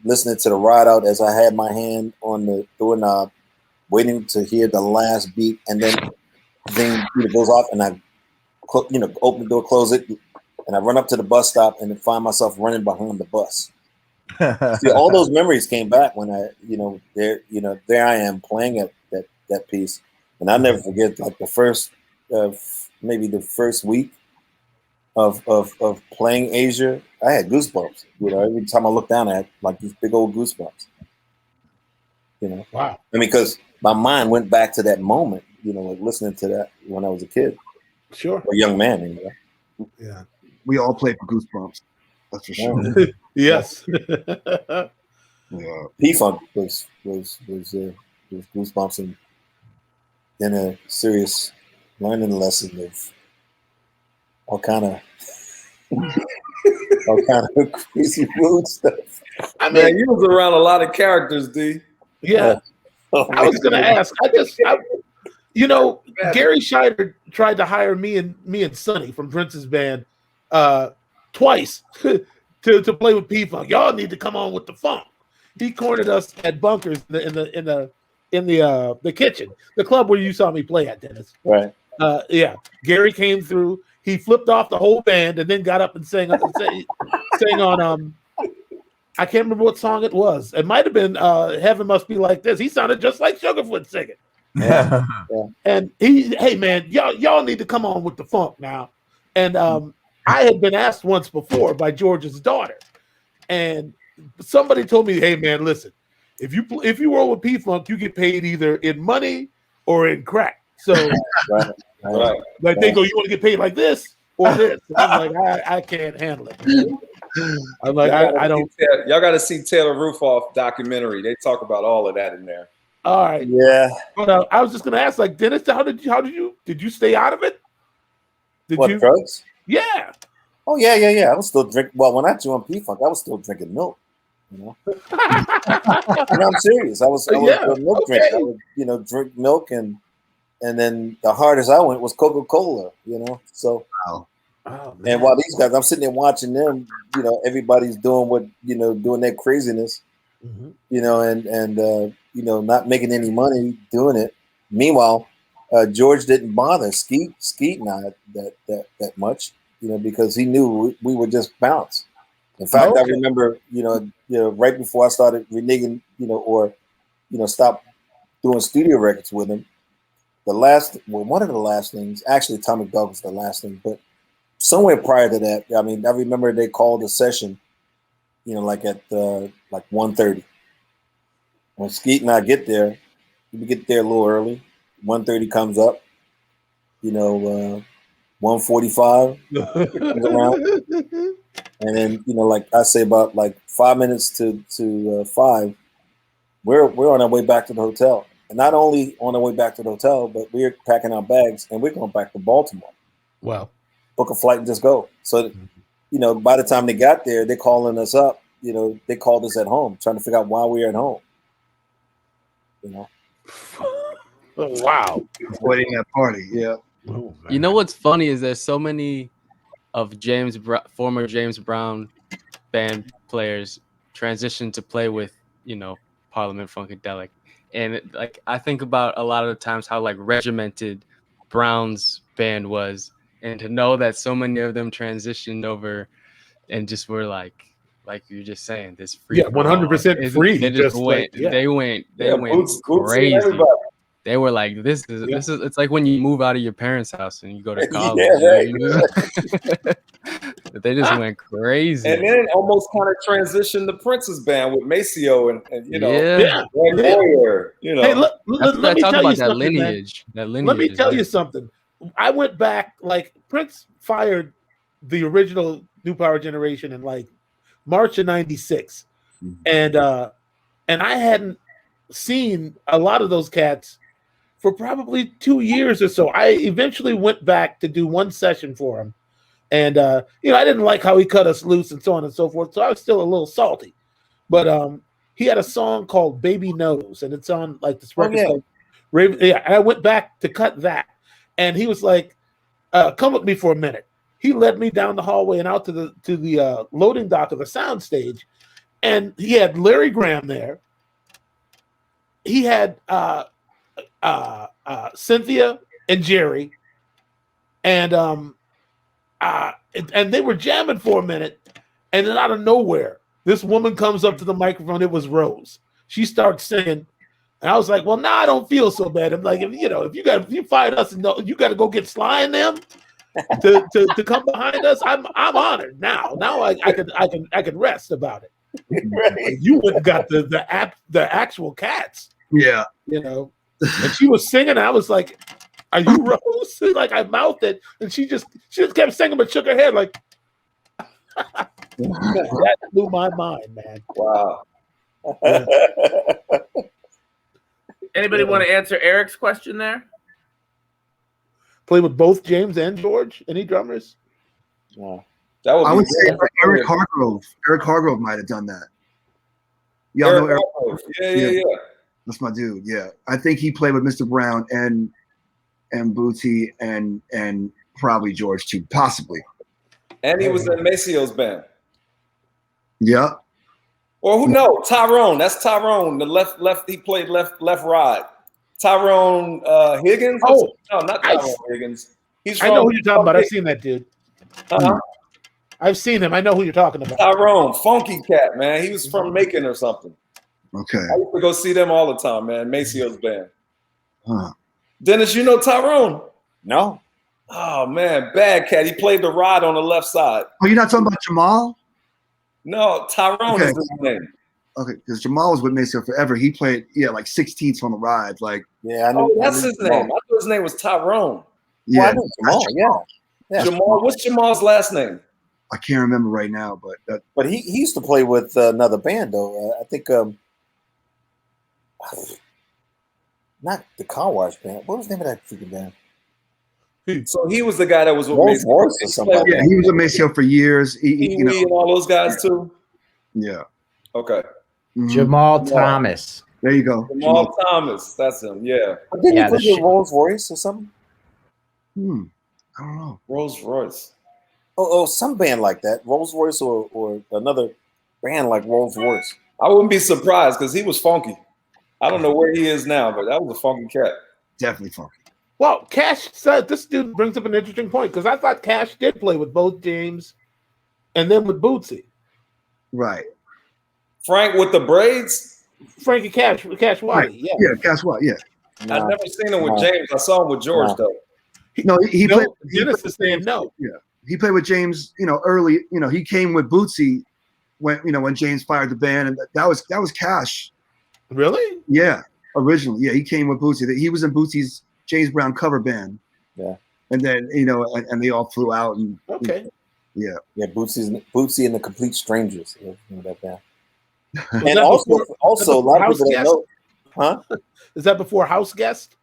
listening to the ride out as I had my hand on the doorknob, waiting to hear the last beat. And then it goes off and I, open the door, close it. And I run up to the bus stop and then find myself running behind the bus. See, all those memories came back when there I am playing at that piece. And I'll never forget, like maybe the first week of playing Asia, I had goosebumps. Every time I looked down, I had like these big old goosebumps. Wow. I mean, because my mind went back to that moment, like listening to that when I was a kid. Sure. Or a young man, anyway. Yeah. We all played for Goosebumps. That's for sure. Yes. Yeah. P-Funk was Goosebumps and then a serious learning lesson of all kind of crazy rude stuff. I mean, man, you was around a lot of characters, D. Yeah. I was gonna ask. Gary Scheider tried to hire me and Sonny from Prince's band twice to play with P-Funk. Y'all need to come on with the funk. He cornered us at Bunkers in the kitchen, the club where you saw me play at, Dennis. Right. Yeah. Gary came through. He flipped off the whole band and then got up and sang on I can't remember what song it was. It might have been Heaven Must Be Like This. He sounded just like Sugarfoot singing. Yeah. And hey man, y'all need to come on with the funk now. And I had been asked once before by George's daughter, and somebody told me, "Hey man, listen, if you roll with P-Funk, you get paid either in money or in crack." So, like they go, "You want to get paid like this or this?" And I'm like, I can't handle it. I'm like, I don't. Y'all got to see Taylor Roofoff documentary. They talk about all of that in there. All right. Yeah. But I was just gonna ask, like, Dennis, how did you stay out of it? Drugs? Yeah. Oh yeah. I was still drinking. Well, when I joined P-Funk, I was still drinking milk. And I'm serious. I was a milk drinker. I would, drink milk and then the hardest I went was Coca-Cola. So. Wow. Oh, and while these guys, I'm sitting there watching them. Everybody's doing what doing their craziness. And not making any money doing it. Meanwhile, George didn't bother Skeet and I that much, because he knew we would just bounce. In fact, I remember, right before I started reneging, stopped doing studio records with him. One of the last things, actually, Atomic Dog was the last thing, but somewhere prior to that, I mean, I remember they called a session, like at 1:30. When Skeet and I get there, we get there a little early. 1:30 comes up, 1:45 comes around. And then, like I say, about like 5 minutes to 5, we're on our way back to the hotel. And not only on our way back to the hotel, but we're packing our bags and we're going back to Baltimore. Wow. Book a flight and just go. So, by the time they got there, they're calling us up. They called us at home, trying to figure out why we were at home. Oh, wow. Avoiding that party. Yeah. Oh, you know what's funny is there's so many of former James Brown band players transitioned to play with, Parliament Funkadelic. And I think about a lot of the times how regimented Brown's band was, and to know that so many of them transitioned over and just were like you're just saying, this free. Yeah, 100% free. They just went. They went crazy. They were like, this is. It's like when you move out of your parents' house and you go to college. They just went crazy. And then almost kind of transitioned the Prince's band with Maceo and Warrior. Hey, let me tell you something, lineage. Let me tell you something. I went back, Prince fired the original New Power Generation in March of '96, and I hadn't seen a lot of those cats for probably 2 years or so. I eventually went back to do one session for him. And, you know, I didn't like how he cut us loose and so on and so forth. So I was still a little salty. But he had a song called Baby Knows, and it's on like this record called Raven. Yeah, and I went back to cut that. And he was like, come with me for a minute. He led me down the hallway and out to the loading dock of the sound stage. And he had Larry Graham there. He had Cynthia and Jerry, and they were jamming for a minute, and then out of nowhere, this woman comes up to the microphone. It was Rose. She starts singing, and I was like, "Well, now I don't feel so bad." I'm like, if you fired us, and you got to go get Sly and them to come behind us. I'm honored now. Now I can rest about it. Right. You went and got the actual cats. Yeah, you know. And she was singing. And I was like, "Are you Rose?" Like I mouthed it, and she just kept singing, but shook her head like. That blew my mind, man. Wow. Yeah. Anybody want to answer Eric's question there? Play with both James and George? Any drummers? Yeah. I would say Eric Hargrove. Eric Hargrove might have done that. Y'all know Eric Hargrove? Yeah. That's my dude. Yeah, I think he played with Mr. Brown and Bootsy and probably George too, possibly. And he was in Maceo's band. Yeah. Or who knows? Tyrone. That's Tyrone. The left. He played left ride. Tyrone Higgins. Oh, no, not Tyrone Higgins. I know who you're talking about. I've seen that dude. Uh-huh. I've seen him. I know who you're talking about. Tyrone, funky cat, man. He was from Macon or something. Okay. I used to go see them all the time, man. Maceo's band. Huh. Dennis, you know Tyrone? No. Oh man, bad cat. He played the ride on the left side. Oh, you're not talking about Jamal? No, Tyrone is his name. Okay, because Jamal was with Maceo forever. He played, like 16th on the ride. Like, yeah, I know. That's his name. I thought his name was Tyrone. Yeah, well, I know Jamal. Yeah. Jamal. What's Jamal's last name? I can't remember right now, but he used to play with another band though. I think not the Car Wash band. What was the name of that freaking band? So he was the guy that was with Rolls Royce or something. Yeah, he was with Maceo for years. And all those guys too. Yeah. Okay. Mm-hmm. Jamal Thomas. There you go. Jamal Thomas. That's him. Yeah. But didn't he play with Rolls Royce or something? I don't know. Rolls Royce. Oh, some band like that. Rolls Royce or another band like Rolls Royce. I wouldn't be surprised because he was funky. I don't know where he is now, but that was a funky cat. Definitely funky. Well, Cash said this dude brings up an interesting point because I thought Cash did play with both James and then with Bootsy. Right. Frank with the braids? Frankie Cash Waddy. Right. Yeah, Cash Waddy, yeah. I've never seen him with James. I saw him with George, though. He played. Dennis is saying no. Yeah. He played with James, early, he came with Bootsy when James fired the band, and that was Cash. Really? Yeah. Originally. Yeah, he came with Bootsy. He was in Bootsy's James Brown cover band. Yeah. And then, and they all flew out and yeah. Yeah, Bootsy and the Complete Strangers. That band. And and also a lot of people don't know. Huh? Is that before House Guest?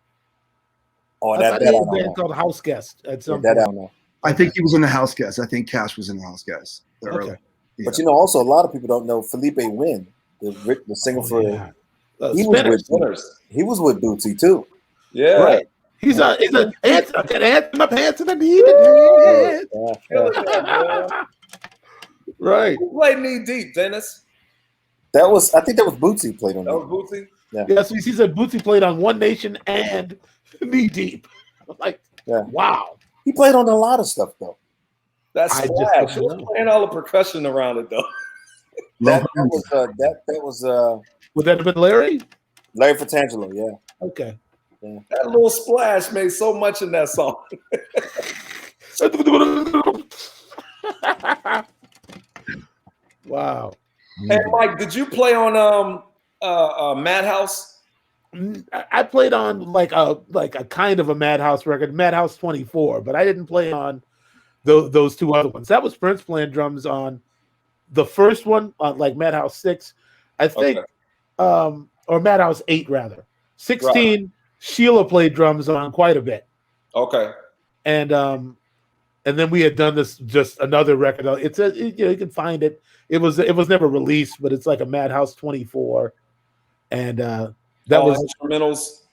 Oh, that I don't band know. called House Guest at some That I point. don't know. I think he was in the House Guest. I think Cash was in the House Guest. Okay. Yeah. But also a lot of people don't know Felipe Wynn, the singer for he was with Spinners. He was with Bootsy too. Yeah. Right. He's a answer. I got answer my pants and I need it. Right. Who played Knee Deep, Dennis? I think that was Bootsy played on that. That was Bootsy? Yeah. Yeah, so he said Bootsy played on One Nation and Knee Deep. Like, wow. He played on a lot of stuff though. That's Splash. He was playing all the percussion around it though. that was Would that have been Larry? Larry Fratangelo, yeah. Okay. Yeah. That little splash made so much in that song. Wow. Hey Mike, did you play on Madhouse? I played on like a kind of a Madhouse record, Madhouse 24, but I didn't play on those two other ones. That was Prince playing drums on the first one, on like Madhouse 6, I think, or Madhouse 8 rather. 16, Sheila played drums on quite a bit. Okay. And then we had done this just another record. You can find it. It was never released, but it's like a Madhouse 24, and that all was instrumentals.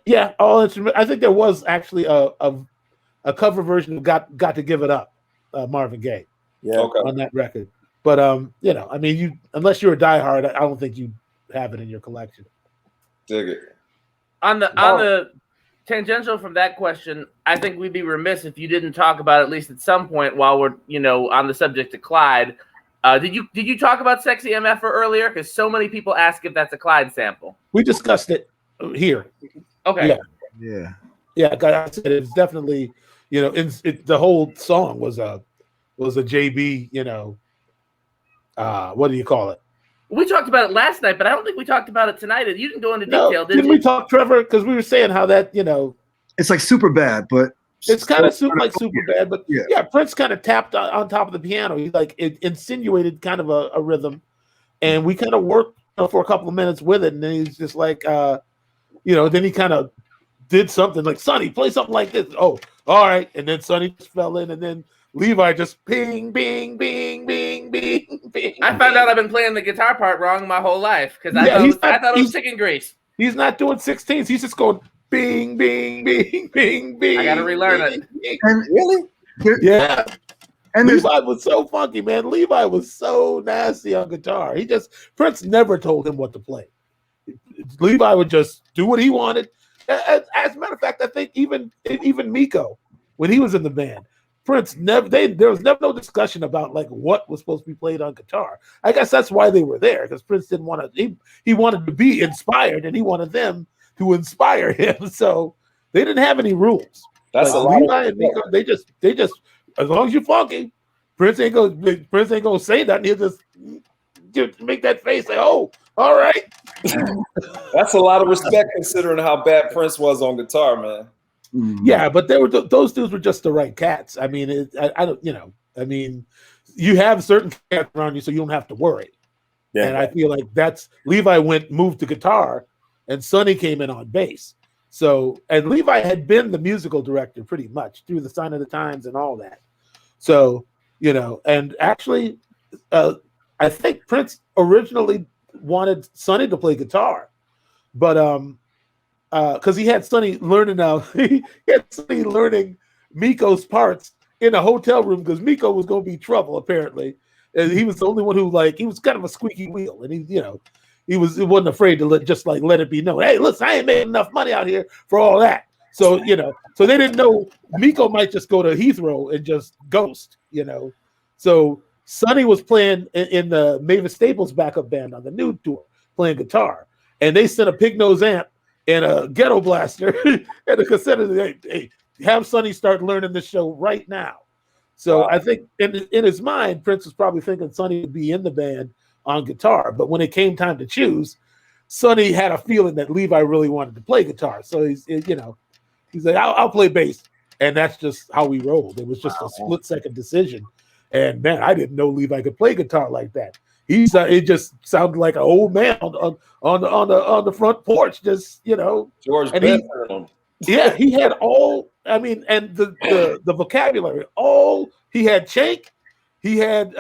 Yeah, all instrument. I think there was actually a cover version of "Got to Give It Up," Marvin Gaye. Yeah, okay. On that record. But I mean, unless you're a diehard, I don't think you have it in your collection. Dig it. On the tangential from that question, I think we'd be remiss if you didn't talk about at least at some point while we're on the subject of Clyde. Did you talk about Sexy MF earlier? Because so many people ask if that's a Clyde sample. We discussed it here. Okay. Yeah. I said it's definitely the whole song was a JB. What do you call it? We talked about it last night, but I don't think we talked about it tonight. You didn't go into detail, did you? Didn't we talk, Trevor? Because we were saying how that it's like super bad, but it's kind of super bad. But yeah, Prince kind of tapped on top of the piano. He it insinuated kind of a rhythm, and we kind of worked for a couple of minutes with it, and then he's just like, then he kind of did something like, Sonny, play something like this. Oh, all right, and then Sonny just fell in, and then Levi just bing, bing, bing, bing, bing, bing. I found out I've been playing the guitar part wrong my whole life because I thought it was chicken grease. He's not doing 16s. He's just going bing, bing, bing, bing, bing. I got to relearn it. And really? Yeah. And Levi was so funky, man. Levi was so nasty on guitar. Prince never told him what to play. Levi would just do what he wanted. As a matter of fact, I think even Miko, when he was in the band, Prince there was never no discussion about like what was supposed to be played on guitar. I guess that's why they were there, because Prince didn't want to. He wanted to be inspired, and he wanted them to inspire him. So they didn't have any rules. That's like, Levi and Miko. They just as long as you're funky, Prince ain't gonna say that. He'll just make that face like, oh, all right. That's a lot of respect considering how bad Prince was on guitar, man. Yeah, but those dudes were just the right cats. I mean, I don't, I mean, you have certain cats around you, so you don't have to worry. Yeah. And I feel like Levi moved to guitar, and Sonny came in on bass. So, and Levi had been the musical director pretty much through the Sign of the Times and all that. So, and actually, I think Prince originally wanted Sonny to play guitar, but because he had Sonny learning Miko's parts in a hotel room because Miko was going to be trouble apparently, and he was the only one who he was kind of a squeaky wheel, and he wasn't afraid to let it be known. Hey, listen, I ain't making enough money out here for all that. So so they didn't know Miko might just go to Heathrow and just ghost. So Sonny was playing in the Mavis Staples backup band on the new tour, playing guitar, and they sent a pig nose amp and a ghetto blaster and a cassette. Hey, have Sonny start learning the show right now. So wow. I think in his mind, Prince was probably thinking Sonny would be in the band on guitar. But when it came time to choose, Sonny had a feeling that Levi really wanted to play guitar. So he's like, I'll play bass. And that's just how we rolled. It was just a split-second decision. And man, I didn't know Levi could play guitar like that. It just sounded like an old man on the front porch, just George and Benson. he had all. I mean, and the vocabulary. All he had Chank. He had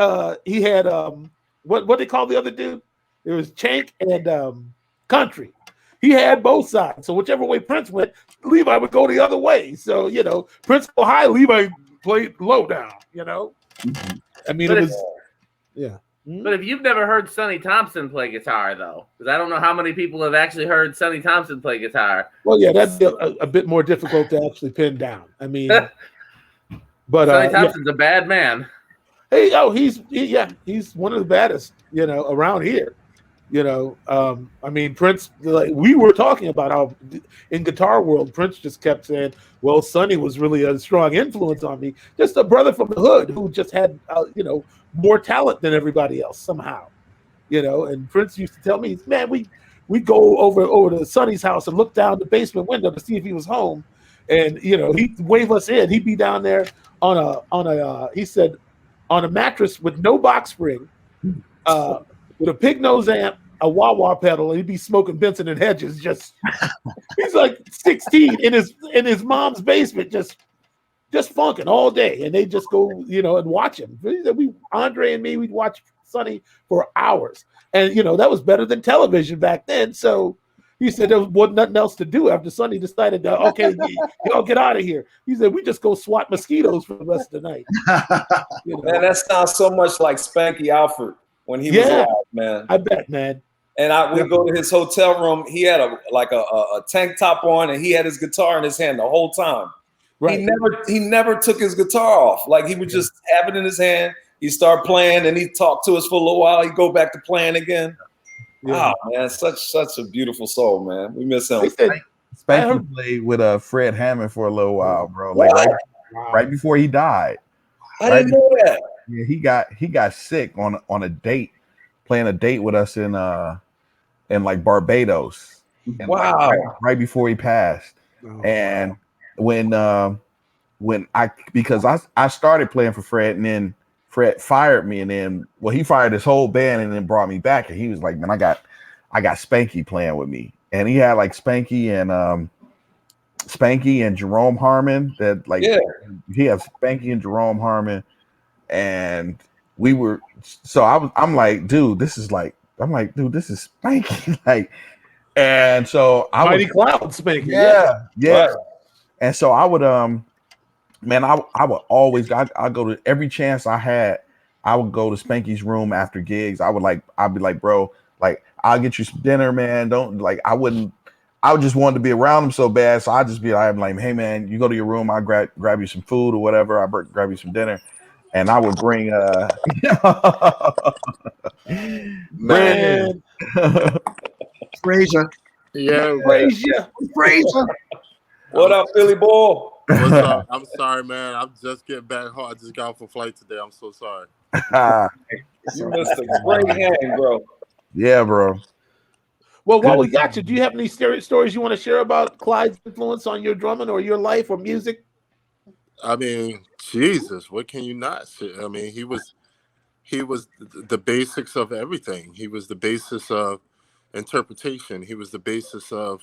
what they call the other dude? It was Chank and Country. He had both sides. So whichever way Prince went, Levi would go the other way. So Prince go high, Levi played low down. I mean, it was yeah. But if you've never heard Sonny Thompson play guitar, though, because I don't know how many people have actually heard Sonny Thompson play guitar. Well, yeah, that's a bit more difficult to actually pin down. I mean, but Sonny Thompson's a bad man. Hey, he's one of the baddest, around here. I mean, Prince. We were talking about how in guitar world, Prince just kept saying, "Well, Sonny was really a strong influence on me." Just a brother from the hood who just had, more talent than everybody else somehow, And Prince used to tell me, "Man, we go over to Sonny's house and look down the basement window to see if he was home, and he'd wave us in. He'd be down there on a mattress with no box spring, with a pig nose amp, a wah-wah pedal, and he'd be smoking Benson and Hedges. Just he's like 16 in his mom's basement, just funking all day, and they just go, and watch him. Andre and me, we'd watch Sonny for hours, and that was better than television back then. So he said there wasn't nothing else to do after Sonny decided that, okay, y'all get out of here. He said, we just go swat mosquitoes for the rest of the night. Man, that sounds so much like Spanky Alford when he was alive, man. I bet, man. And we go to his hotel room. He had a tank top on, and he had his guitar in his hand the whole time. Right. He never took his guitar off. Like, he would just have it in his hand. He'd start playing, and he'd talk to us for a little while. He'd go back to playing again. Yeah. Wow, man, such a beautiful soul, man. We miss him. Spanky played with Fred Hammond for a little while, bro. Like right before he died. I didn't know that. Yeah, he got sick on a date, playing a date with us in like Barbados. And wow! Right before he passed, and when I started playing for Fred, and then Fred fired me, and then he fired his whole band, and then brought me back, and he was like, man, I got Spanky playing with me, and he had like Spanky and Jerome Harmon. That he had Spanky and Jerome Harmon, and we were I'm like, dude, this is Spanky, like, and so Mighty Cloud Spanky, yeah. Right. And so I would man, I would always I go to every chance I had. I would go to Spanky's room after gigs. I'd be like, bro, like, I'll get you some dinner, man. I would just want to be around him so bad. So I'd just be like, hey man, you go to your room, I'll grab you some food or whatever. I'll grab you some dinner. And I would bring man. Frazier. Yeah, Frazier. What up, Philly boy? What's up? I'm sorry, man. I'm just getting back home. I just got off a flight today. I'm so sorry. You missed a great hang, bro. Yeah, bro. Well, while we got you, do you have any stories you want to share about Clyde's influence on your drumming or your life or music? I mean, Jesus, what can you not say? I mean, he was the basics of everything. He was the basis of interpretation. He was the basis of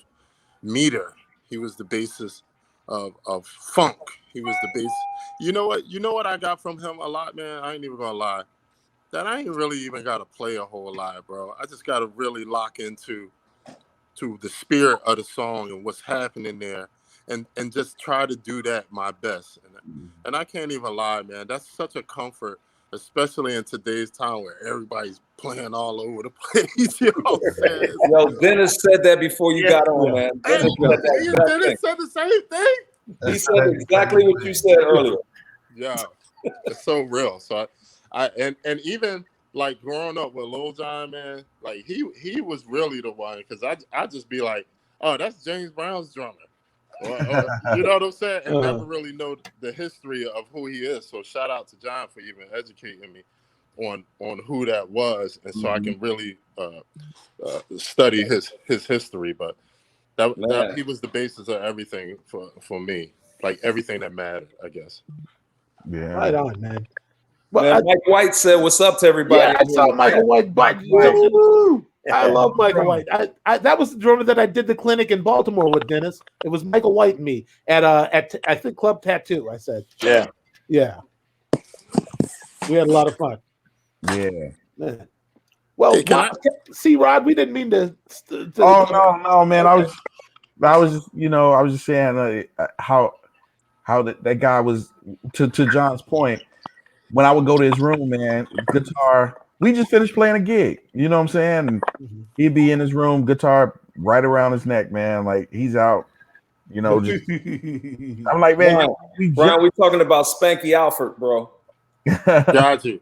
meter. He was the basis of funk. He was the base. You know what I got from him a lot, man? I ain't even gonna lie. That I ain't really even gotta play a whole lot, bro. I just gotta really lock into the spirit of the song and what's happening there, and just try to do that my best. And I can't even lie, man. That's such a comfort, especially in today's time where everybody's playing all over the place. You know what I'm saying? Yo, Dennis said that before you got on, man. Dennis said the same thing. He said exactly what you said earlier. Yeah, it's so real. So I even like growing up with Lil Jon, man, like he was really the one, because I just be like, oh, that's James Brown's drummer. Or, you know what I'm saying? And never really know the history of who he is. So shout out to John for even educating me on who that was, and so I can really study his history. But that he was the basis of everything for me, like everything that mattered, I guess. Yeah, right on, man. Well, Mike White said, "What's up to everybody?" Yeah, I saw Michael White. I love Michael White. I that was the drummer that I did the clinic in Baltimore with, Dennis. It was Michael White and me at I think Club Tattoo. I said, yeah. We had a lot of fun. Yeah. Man. Well, see, Rod, we didn't mean to. No, man. I was just saying how that guy was to John's point. When I would go to his room, man, guitar. We just finished playing a gig, you know what I'm saying? And he'd be in his room, guitar right around his neck, man. Like, he's out, you know. Just, I'm like, man, Brian, we talking about Spanky Alford, bro. Got you.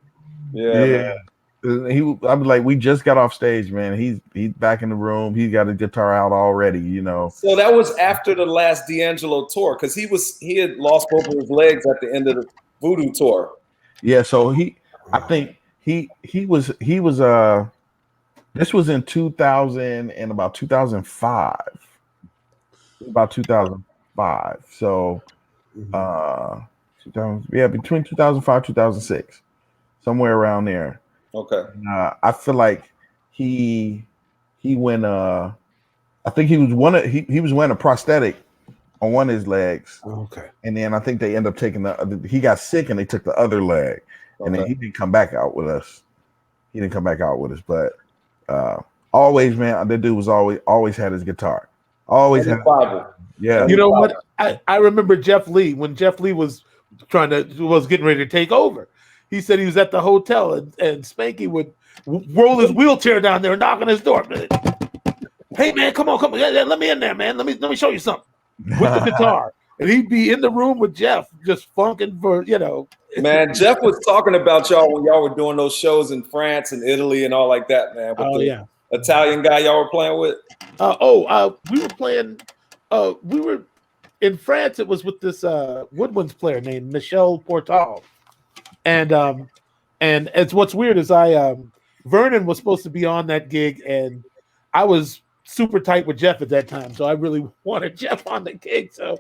Yeah. I'm like, we just got off stage, man. He's back in the room. He got a guitar out already, you know. So that was after the last D'Angelo tour, because he had lost both of his legs at the end of the Voodoo tour. Yeah, so I think he was this was in 2000 and about 2005. About 2005. So between 2005 2006. Somewhere around there. Okay. I feel like he he went. I think he was he was wearing a prosthetic on one of his legs. Okay. And then I think they end up taking he got sick and they took the other leg. And then he didn't come back out with us. But always, man, that dude was always had his guitar. Always had yeah. You know what? I remember Jeff Lee when Jeff Lee was getting ready to take over. He said he was at the hotel and Spanky would roll his wheelchair down there and knock on his door. Hey man, come on. Let me in there, man. Let me show you something. With the guitar. And he'd be in the room with Jeff, just funking for, Man, Jeff was talking about y'all when y'all were doing those shows in France and Italy and all like that, man. With Italian guy y'all were playing with? We were playing, we were in France. It was with this woodwinds player named Michel Portal. And it's what's weird is Vernon was supposed to be on that gig and I was super tight with Jeff at that time. So I really wanted Jeff on the gig. So,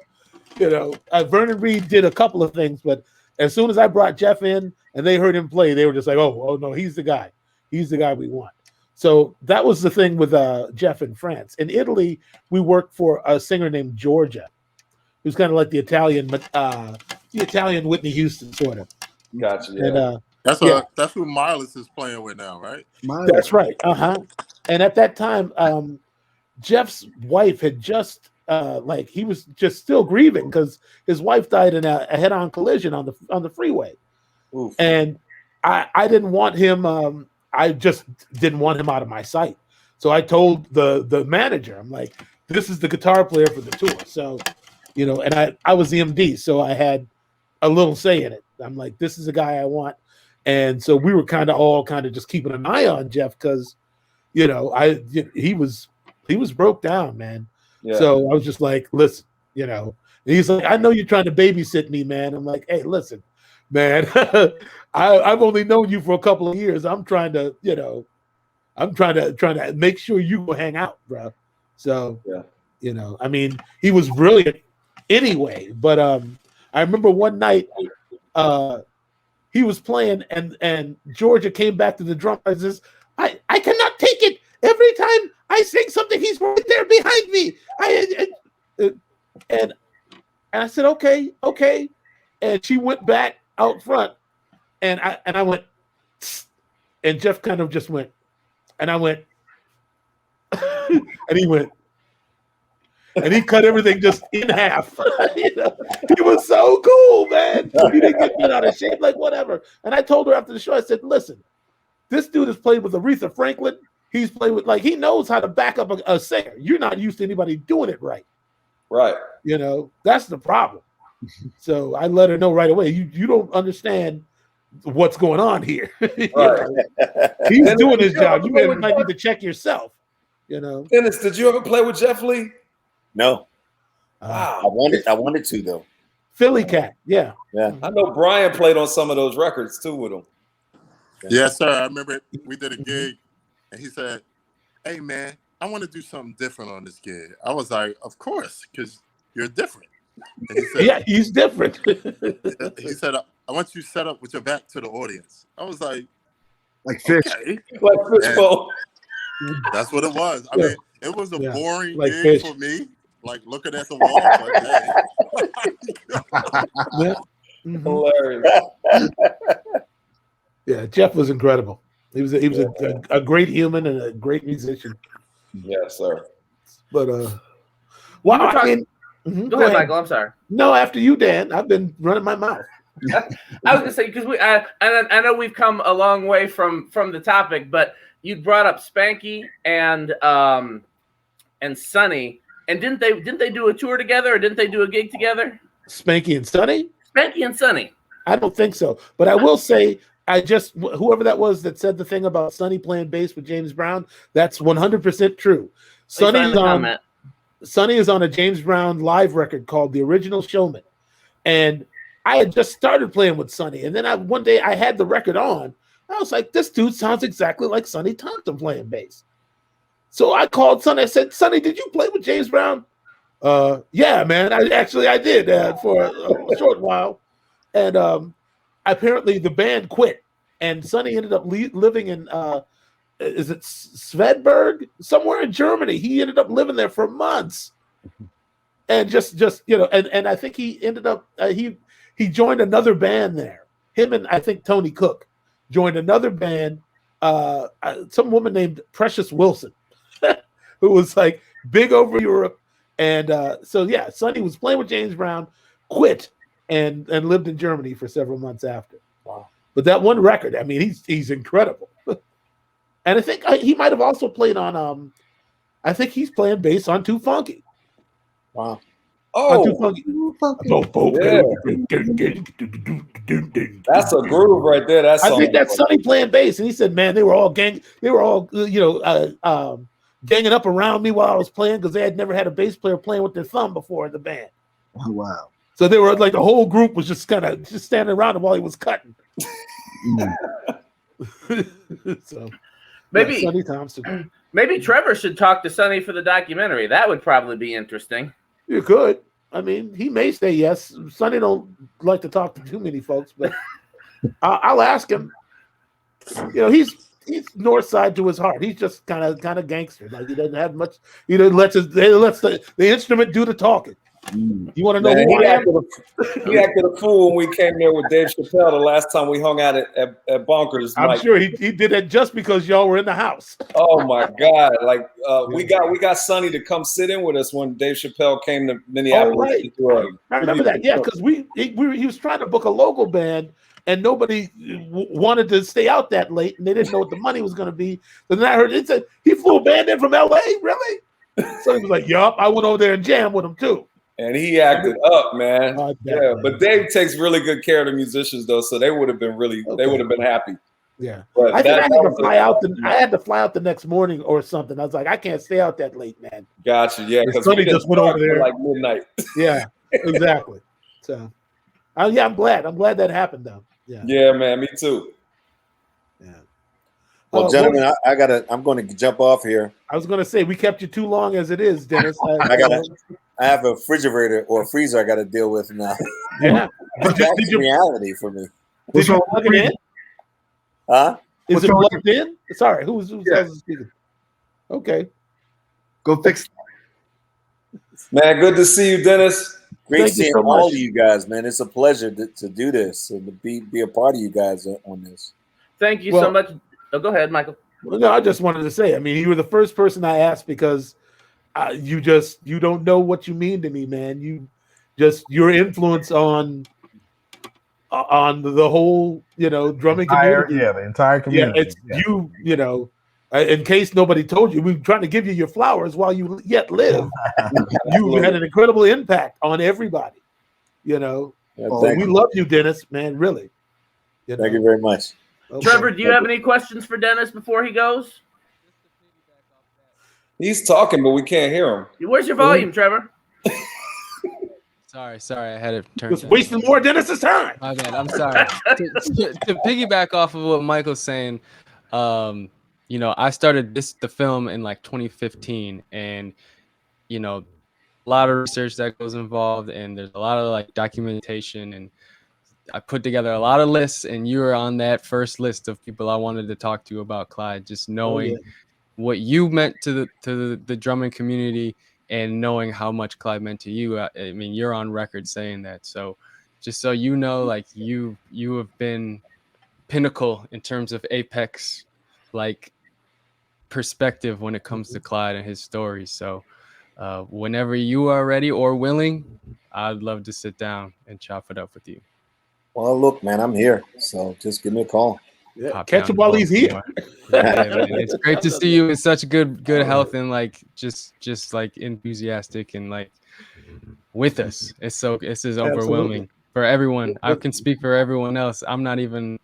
Vernon Reed did a couple of things, but as soon as I brought Jeff in and they heard him play, they were just like, oh no, he's the guy. He's the guy we want. So that was the thing with Jeff in France. In Italy, we worked for a singer named Georgia, who's kind of like the Italian Whitney Houston, sort of. Gotcha. Yeah. And, that's who Miles is playing with now, right? That's right. And at that time, Jeff's wife had just he was just still grieving because his wife died in a head-on collision on the freeway. Oof. And I didn't want him. I just didn't want him out of my sight. So I told the manager, I'm like, this is the guitar player for the tour. So, and I was the MD, so I had a little say in it. I'm like, this is the guy I want. And so we were kind of just keeping an eye on Jeff because, he was broke down, man. Yeah. So I was just like, listen, and he's like, I know you're trying to babysit me, man. I'm like, hey, listen, man, I've only known you for a couple of years. I'm trying to make sure you go hang out, bro. So, I mean, he was brilliant anyway. But I remember one night he was playing and Georgia came back to the drum. I says, I cannot take it. Every time I sing something, he's right there behind me. And I said, okay. And she went back out front, and I went, and Jeff kind of just went, and I went, and he went, and he cut everything just in half. He was so cool, man. He didn't get me out of shape, like whatever. And I told her after the show, I said, listen, this dude has played with Aretha Franklin. He's played with, he knows how to back up a singer. You're not used to anybody doing it right. Right. That's the problem. So I let her know right away, you don't understand what's going on here. Right. He's doing his job. You might need to check yourself. Dennis, did you ever play with Jeff Lee? No. Wow. I wanted to though. Philly cat. Yeah. I know Brian played on some of those records too with him. Yes, sir. I remember we did a gig and he said, hey man, I want to do something different on this gig. I was like, of course, because you're different. And he said, yeah, he's different. He said, I want you set up with your back to the audience. I was like fish. Okay. Like fishbowl. That's what it was. I mean, it was a boring like gig fish. for me, like looking at the wall. Hilarious. Yeah, Jeff was incredible. He was a great human and a great musician. Yes, sir. But wow, I mean, go ahead, Michael. I'm sorry. No, after you, Dan. I've been running my mouth. I was gonna say because I know we've come a long way from the topic, but you brought up Spanky and Sonny, and didn't they do a tour together or didn't they do a gig together? Spanky and Sonny? Spanky and Sonny. I don't think so, but I will say. Whoever that was that said the thing about Sonny playing bass with James Brown, that's 100% true. Sonny is on a James Brown live record called The Original Showman. And I had just started playing with Sonny. And then one day I had the record on. I was like, this dude sounds exactly like Sonny Thompson playing bass. So I called Sonny. I said, Sonny, did you play with James Brown? Yeah, man. I did for a short while. And apparently the band quit, and Sonny ended up living in is it Svedberg? Somewhere in Germany. He ended up living there for months. And just and I think he ended up he joined another band there. Him and I think Tony Cook joined another band. Some woman named Precious Wilson, who was like big over Europe. And so yeah, Sonny was playing with James Brown, quit, and lived in Germany for several months after. Wow! But that one record, I mean, he's incredible. And I think he might have also played on. I think he's playing bass on Too Funky. Wow! Oh, Too Funky. Yeah. That's a groove right there. That's I think that's Sonny playing bass, and he said, "Man, they were all ganging up around me while I was playing because they had never had a bass player playing with their thumb before in the band." Oh, wow! So they were like the whole group was just kind of just standing around him while he was cutting. So maybe Sonny Thompson. Maybe Trevor should talk to Sonny for the documentary. That would probably be interesting. You could. I mean, he may say yes. Sonny don't like to talk to too many folks, but I'll ask him. You know, he's north side to his heart. He's just kind of gangster. Like he doesn't have much. He lets the instrument do the talking. You want to know who I am? He acted a fool when we came there with Dave Chappelle the last time we hung out at Bonkers. I'm sure he did that just because y'all were in the house. Oh my God! Like we got Sonny to come sit in with us when Dave Chappelle came to Minneapolis. Oh, right. I remember that. Yeah, because he was trying to book a local band and nobody wanted to stay out that late and they didn't know what the money was going to be. And then I heard it said he flew a band in from LA. Really? So he was like, "Yup, I went over there and jammed with him too." And he acted up, man. Yeah, but Dave takes really good care of the musicians, though, so they would have been they would have been happy. Yeah, but I think I had to fly out the next morning or something. I was like, I can't stay out that late, man. Gotcha. Yeah, because Sonny just went over there like midnight. Yeah, exactly. So, yeah, I'm glad that happened, though. Yeah. Yeah, man. Me too. Yeah. Well, gentlemen, I'm going to jump off here. I was going to say we kept you too long as it is, Dennis. I have a refrigerator or a freezer I got to deal with now. Yeah, that's reality for me. Did you plug it in? Huh? Is it plugged in? Sorry, who's speaking? Okay, go fix it. Man, good to see you, Dennis. Great seeing all of you guys, man. It's a pleasure to do this and to be a part of you guys on this. Thank you so much. Oh, go ahead, Michael. Well, no, I just wanted to say, I mean, you were the first person I asked because you don't know what you mean to me, man. Your influence on the whole, drumming community. Yeah, the entire community. Yeah, it's in case nobody told you, we're trying to give you your flowers while you yet live. You had an incredible impact on everybody. We love you, Dennis, man, really. Thank you very much. Okay. Trevor, do you have any questions for Dennis before he goes? He's talking, but we can't hear him. Where's your volume, Trevor? Sorry, I had it turned. Just wasting more Dennis's time. My bad. I'm sorry. to piggyback off of what Michael's saying, I started the film in like 2015, and a lot of research that goes involved, and there's a lot of like documentation, and I put together a lot of lists, and you were on that first list of people I wanted to talk to about Clyde. Just knowing what you meant to the drumming community, and knowing how much Clyde meant to you. I mean, you're on record saying that. So, just so you know, like you have been pinnacle in terms of apex, like perspective when it comes to Clyde and his stories. So, whenever you are ready or willing, I'd love to sit down and chop it up with you. Well, look, man, I'm here. So just give me a call. Yeah, catch him while he's here. It's great to see you in such good health and like just like enthusiastic and like with us. This is overwhelming for everyone. I can speak for everyone else. I'm not even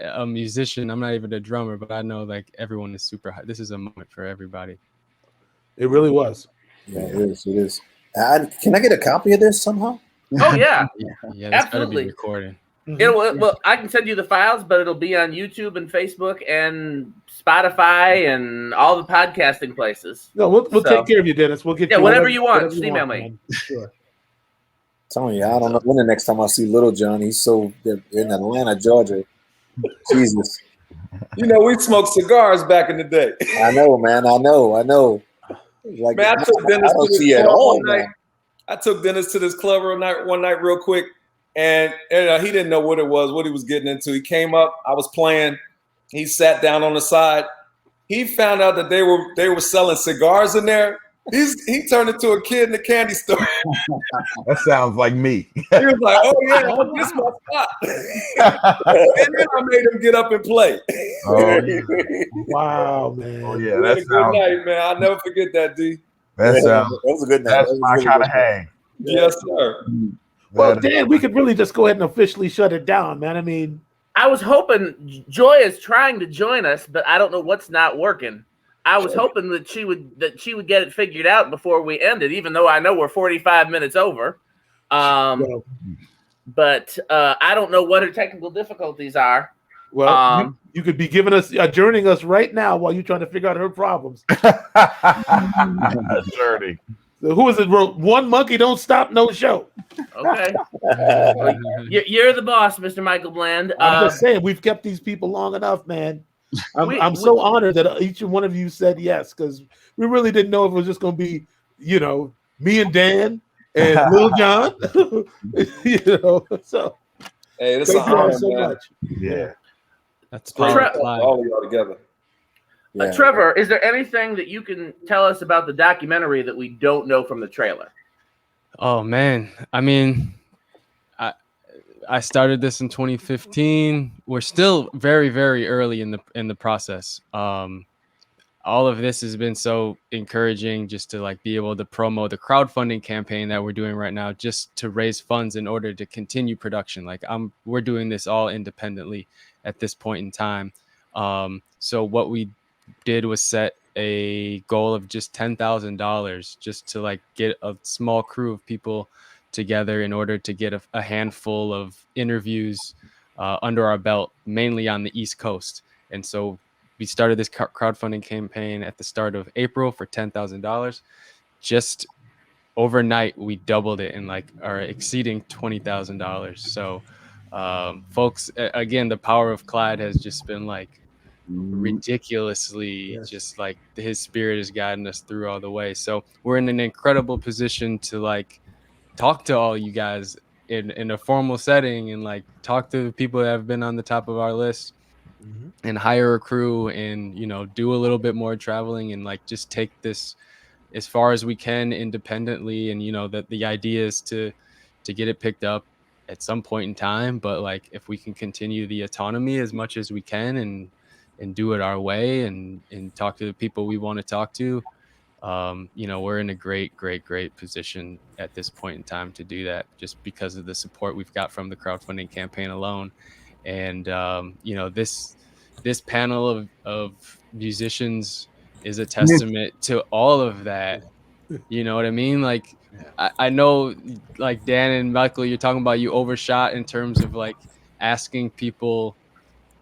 a musician. I'm not even a drummer, but I know like everyone is super high. This is a moment for everybody. It really was. Yeah, it is. It is. Can I get a copy of this somehow? Oh yeah, yeah, absolutely. Be recorded. Well, I can send you the files, but it'll be on YouTube and Facebook and Spotify and all the podcasting places. No, we'll take care of you, Dennis. We'll get you whatever you want. Just email me. Sure. Telling you, I don't know when the next time I see Little John. He's so in Atlanta, Georgia. Jesus. You know, we smoked cigars back in the day. I know, man. I know. Like, Man, I took Dennis to this see at club all, one night. man. I took Dennis to this club one night real quick, and he didn't know what it was, what he was getting into. He came up, I was playing. He sat down on the side. He found out that they were selling cigars in there. He turned into a kid in the candy store. That sounds like me. He was like, "Oh yeah, this is my spot." And then I made him get up and play. Oh, wow, man. Oh yeah, We had that a good sounds. night, man. I'll never forget that, D. That sounds. That was a good night. That's That was my really kind of good. hang. Yes, sir. Well, Dan, we could really just go ahead and officially shut it down, man. I mean, I was hoping Joy is trying to join us, but I don't know what's not working. I was hoping that she would get it figured out before we ended, even though I know we're 45 minutes over. But I don't know what her technical difficulties are. Well, you could be adjourning us right now while you're trying to figure out her problems. Journey. So who is it? One monkey don't stop, no show. Okay. You're the boss, Mr. Michael Bland. I'm just saying, we've kept these people long enough, man. I'm so honored that each one of you said yes, because we really didn't know if it was just going to be, me and Dan and Lil John. So hey, this is an honor, so man. much. Yeah, that's all of y'all together. Yeah. Trevor, is there anything that you can tell us about the documentary that we don't know from the trailer? Oh man, I mean, I started this in 2015. We're still very, very early in the process. All of this has been so encouraging, just to be able to promote the crowdfunding campaign that we're doing right now, just to raise funds in order to continue production. We're doing this all independently at this point in time. So what we did was set a goal of just $10,000 just to get a small crew of people together in order to get a handful of interviews under our belt, mainly on the East Coast. And so we started this crowdfunding campaign at the start of April for $10,000. Just overnight, we doubled it and are exceeding $20,000. So folks, again, the power of Clyde has just been ridiculously just his spirit is guiding us through all the way. So we're in an incredible position to talk to all you guys in a formal setting and talk to the people that have been on the top of our list and hire a crew and do a little bit more traveling and just take this as far as we can independently. And that the idea is to get it picked up at some point in time, but if we can continue the autonomy as much as we can and do it our way and talk to the people we want to talk to, we're in a great position at this point in time to do that, just because of the support we've got from the crowdfunding campaign alone. And this panel of musicians is a testament to all of that. You know what I mean? I know Dan and Michael, you're talking about you overshot in terms of asking people.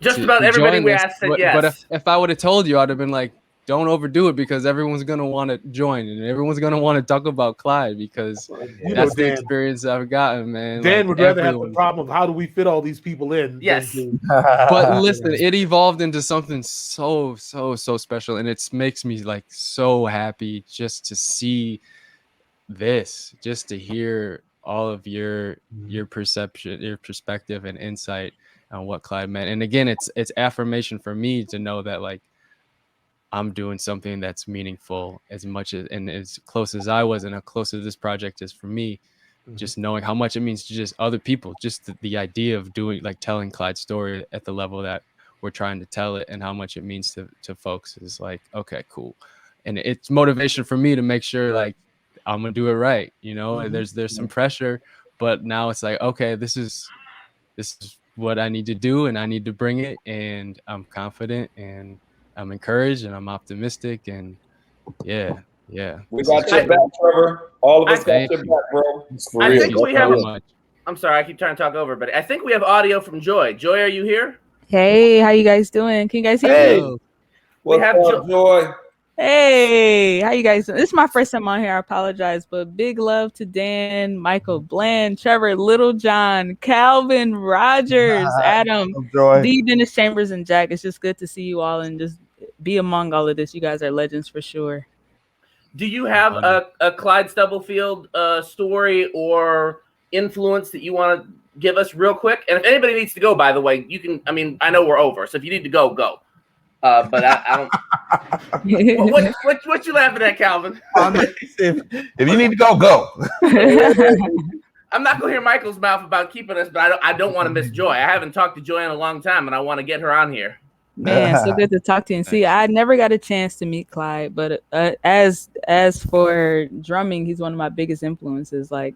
Just about everybody we asked said yes. But if I would have told you, I'd have been don't overdo it, because everyone's going to want to join and everyone's going to want to talk about Clyde, because that's the experience I've gotten, man. Dan would rather have the problem of how do we fit all these people in. Yes. But listen, it evolved into something so special, and it makes me so happy just to see this, just to hear all of your perception, your perspective and insight on what Clyde meant. And again, it's affirmation for me to know that I'm doing something that's meaningful as much as and as close as I was, and how close as this project is for me. Just knowing how much it means to just other people, just the idea of doing telling Clyde's story at the level that we're trying to tell it, and how much it means to folks is okay, cool. And it's motivation for me to make sure I'm gonna do it right. And there's some pressure, but now it's okay, this is what I need to do, and I need to bring it, and I'm confident, and I'm encouraged, and I'm optimistic, and yeah. We got your back, Trevor. All of us got your back, bro. I think we have. I'm sorry, I keep trying to talk over, but I think we have audio from Joy. Joy, are you here? Hey, how you guys doing? Can you guys hear me? What's up, Joy? Hey, how you guys doing? This is my first time on here. I apologize, but big love to Dan, Michael Bland, Trevor Littlejohn, Calvin Rogers, Adam, D. Dennis Chambers, and Jack. It's just good to see you all and just be among all of this. You guys are legends for sure. Do you have a Clyde Stubblefield story or influence that you want to give us real quick? And if anybody needs to go, by the way, you can. I mean, I know we're over, so if you need to go, go. But I don't. What you laughing at, Calvin? If you need to go, go. I'm not going to hear Michael's mouth about keeping us, but I don't want to miss Joy. I haven't talked to Joy in a long time, and I want to get her on here. Man, so good to talk to you. And see, I never got a chance to meet Clyde, but as for drumming, he's one of my biggest influences. Like,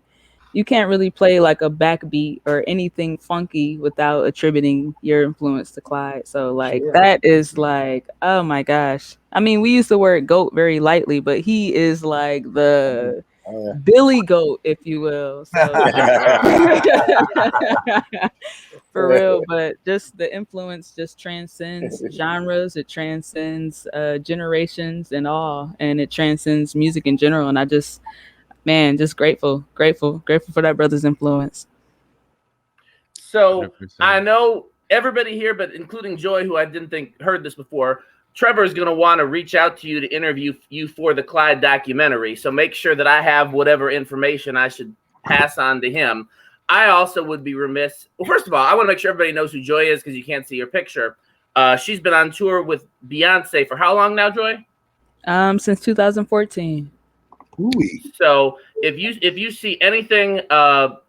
you can't really play like a backbeat or anything funky without attributing your influence to Clyde. So like that is like, oh my gosh. I mean, we use the word goat very lightly, but he is like the Billy Goat, if you will. So for real, but just the influence just transcends genres, it transcends generations and all, and it transcends music in general. And I just grateful for that brother's influence. So 100%. I know everybody here, but including Joy, who I didn't think heard this before, Trevor is going to want to reach out to you to interview you for the Clyde documentary. So make sure that I have whatever information I should pass on to him. I also would be remiss. Well, first of all, I want to make sure everybody knows who Joy is because you can't see her picture. She's been on tour with Beyonce for how long now, Joy? Since 2014. So if you see anything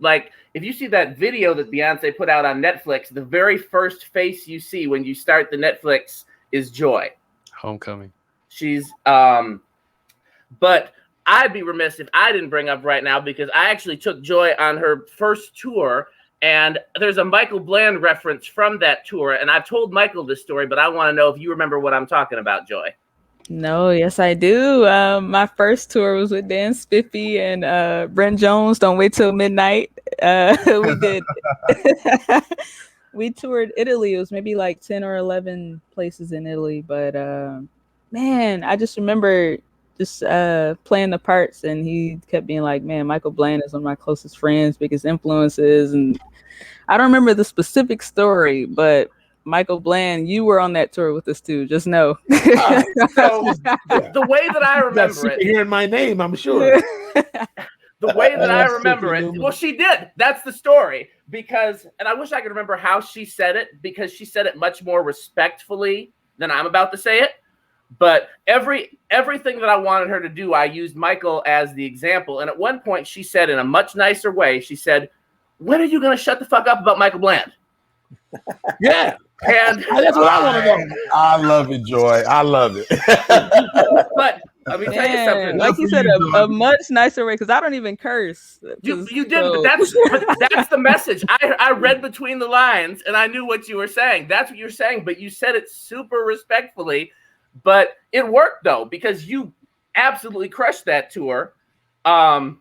like if you see that video that Beyonce put out on Netflix, the very first face you see when you start the Netflix is Joy. Homecoming. She's but I'd be remiss if I didn't bring up right now because I actually took Joy on her first tour, and there's a Michael Bland reference from that tour, and I've told Michael this story, but I want to know if you remember what I'm talking about, Joy. No, yes, I do. My first tour was with Dan Spiffy and Brent Jones. Don't wait till midnight. We did. We toured Italy. It was maybe like 10 or 11 places in Italy. But man, I just remember just playing the parts, and he kept being like, "Man, Michael Bland is one of my closest friends, biggest influences." And I don't remember the specific story, but Michael Bland, you were on that tour with us too. Just know. So the way that I remember it, hearing my name, I'm sure. The way that I remember it, well, she did. That's the story. Because, and I wish I could remember how she said it, because she said it much more respectfully than I'm about to say it. But everything that I wanted her to do, I used Michael as the example. And at one point, she said in a much nicer way, she said, "When are you going to shut the fuck up about Michael Bland?" Yeah. And that's what I want to know. I love it, Joy. I love it. But let me tell you something. Like you said, a much nicer way, because I don't even curse. You didn't, but that's the message. I read between the lines and I knew what you were saying. That's what you're saying, but you said it super respectfully. But it worked though, because you absolutely crushed that tour. And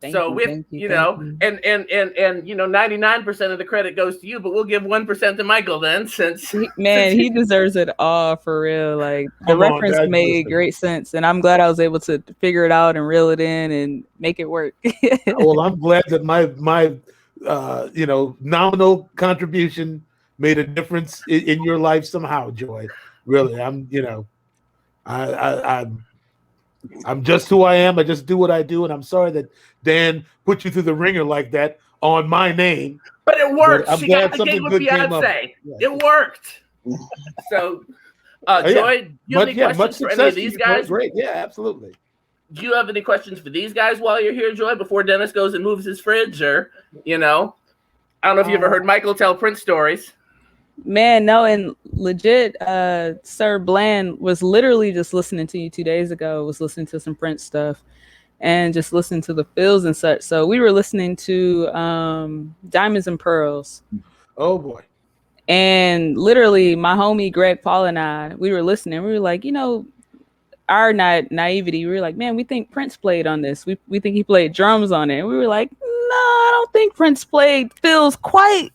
99% of the credit goes to you, but we'll give 1% to Michael then, since he deserves it all for real. Like the reference made great sense, and I'm glad I was able to figure it out and reel it in and make it work. Well, I'm glad that my nominal contribution made a difference in your life somehow, Joy. Really, I'm just who I am. I just do what I do, and I'm sorry that Dan put you through the ringer like that on my name. But it worked. I'm glad something good came up. It worked. So, Joy, do you have any questions for any of these guys? Great. Yeah, absolutely. Do you have any questions for these guys while you're here, Joy, before Dennis goes and moves his fridge? Or, I don't know if you ever heard Michael tell Prince stories. Man, no, and legit, Sir Bland was literally just listening to you 2 days ago, was listening to some Prince stuff and just listening to the feels and such. So we were listening to Diamonds and Pearls. Oh, boy. And literally my homie Greg Paul and I, we were listening. We were like, our naivety, we were like, man, we think Prince played on this. We think he played drums on it. And we were like, no, I don't think Prince played feels quite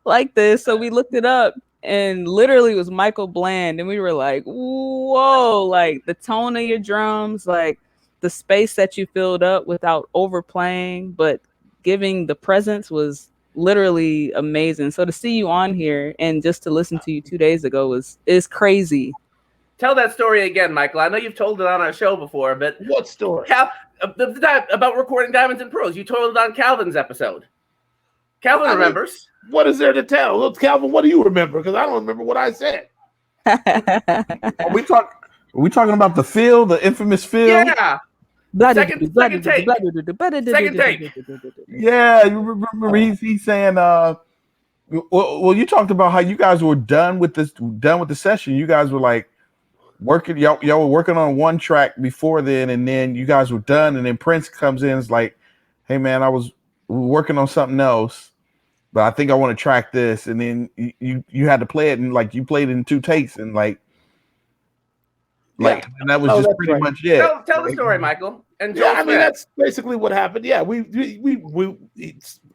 like this. So we looked it up, and literally it was Michael Bland, and we were like, whoa, like the tone of your drums, like the space that you filled up without overplaying, but giving the presence was literally amazing. So to see you on here and just to listen to you 2 days ago is crazy. Tell that story again, Michael. I know you've told it on our show before, but what story? About recording Diamonds and Pros. You told it on Calvin's episode. Calvin remembers. What is there to tell? Look, Calvin, what do you remember? Because I don't remember what I said. Are we talking about the field, the infamous field? Yeah. Second tape. Second tape. Yeah, you remember he's saying, well, you talked about how you guys were done with the session. You guys were like working, y'all were working on one track before then, and then you guys were done, and then Prince comes in and is like, hey man, I was working on something else, but I think I want to track this, and then you had to play it, and like you played it in 2 takes, and and that was just pretty much it. Tell the story, Michael. And yeah, I mean that's basically what happened. Yeah, we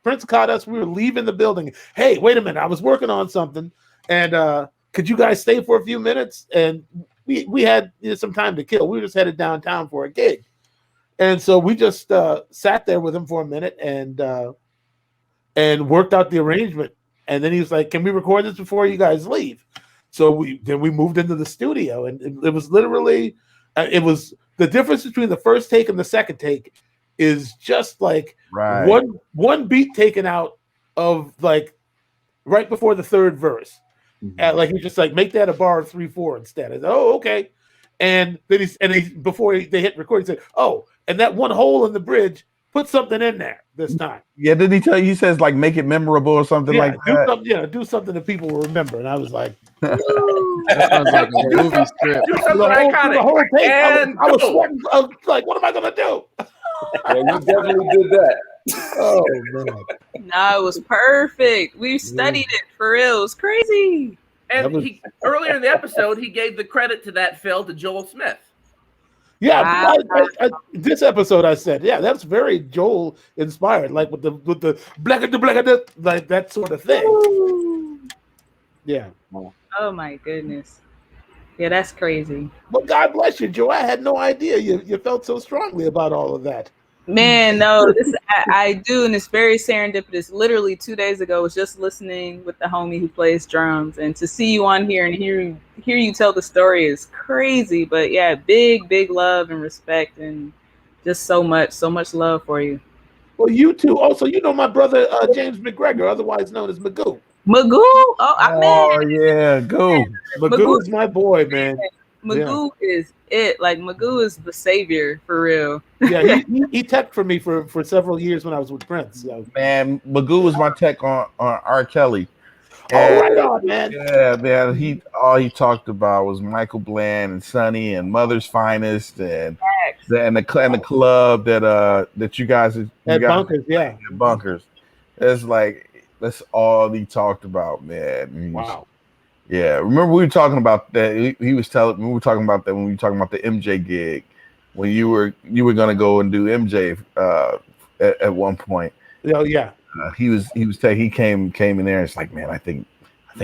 Prince caught us. We were leaving the building. Hey, wait a minute! I was working on something, and could you guys stay for a few minutes? And we had some time to kill. We were just headed downtown for a gig, and so we just sat there with him for a minute and worked out the arrangement. And then he was like, "Can we record this before you guys leave?" So we moved into the studio, and it was literally the difference between the first take and the second take is just like one beat taken out of like right before the third verse. Like he just like make that a bar of 3/4 instead. I said, oh, okay. And then before they hit record, he said, oh, and that one hole in the bridge, put something in there this time. Yeah, did he tell you? He says like make it memorable or something like that. Do something that people will remember. And I was like, that sounds like a movie script. Do something iconic. The whole take, and I was sweating. I was like, what am I gonna do? Yeah, you definitely did that. Oh man. No, it was perfect. We studied it for real. It was crazy. And earlier in the episode, he gave the credit to that fill to Joel Smith. Yeah, this episode I said, yeah, that's very Joel inspired, like with the black like that sort of thing. Ooh. Yeah. Oh my goodness. Yeah, that's crazy. Well, God bless you, Joe. I had no idea you felt so strongly about all of that. Man, no, I do, and it's very serendipitous. Literally 2 days ago, I was just listening with the homie who plays drums, and to see you on here and hear you tell the story is crazy. But yeah, big love and respect, and just so much love for you. Well, you too. Also, you know my brother James McGregor, otherwise known as Magoo. Magoo? Oh yeah, go. Magoo is my boy, man. Magoo is it. Like Magoo is the savior for real. Yeah, he teched for me for several years when I was with Prince. So. Man, Magoo was my tech on R. Kelly. Oh, right on, man. Yeah, man. All he talked about was Michael Bland and Sonny and Mother's Finest and the club that you guys at Bunkers, yeah. Bunkers. It's like that's all he talked about, man. Wow. Yeah, remember we were talking about that. We were talking about that when we were talking about the MJ gig when you were gonna go and do MJ at one point. Oh yeah. He came in there and it's like, man, I think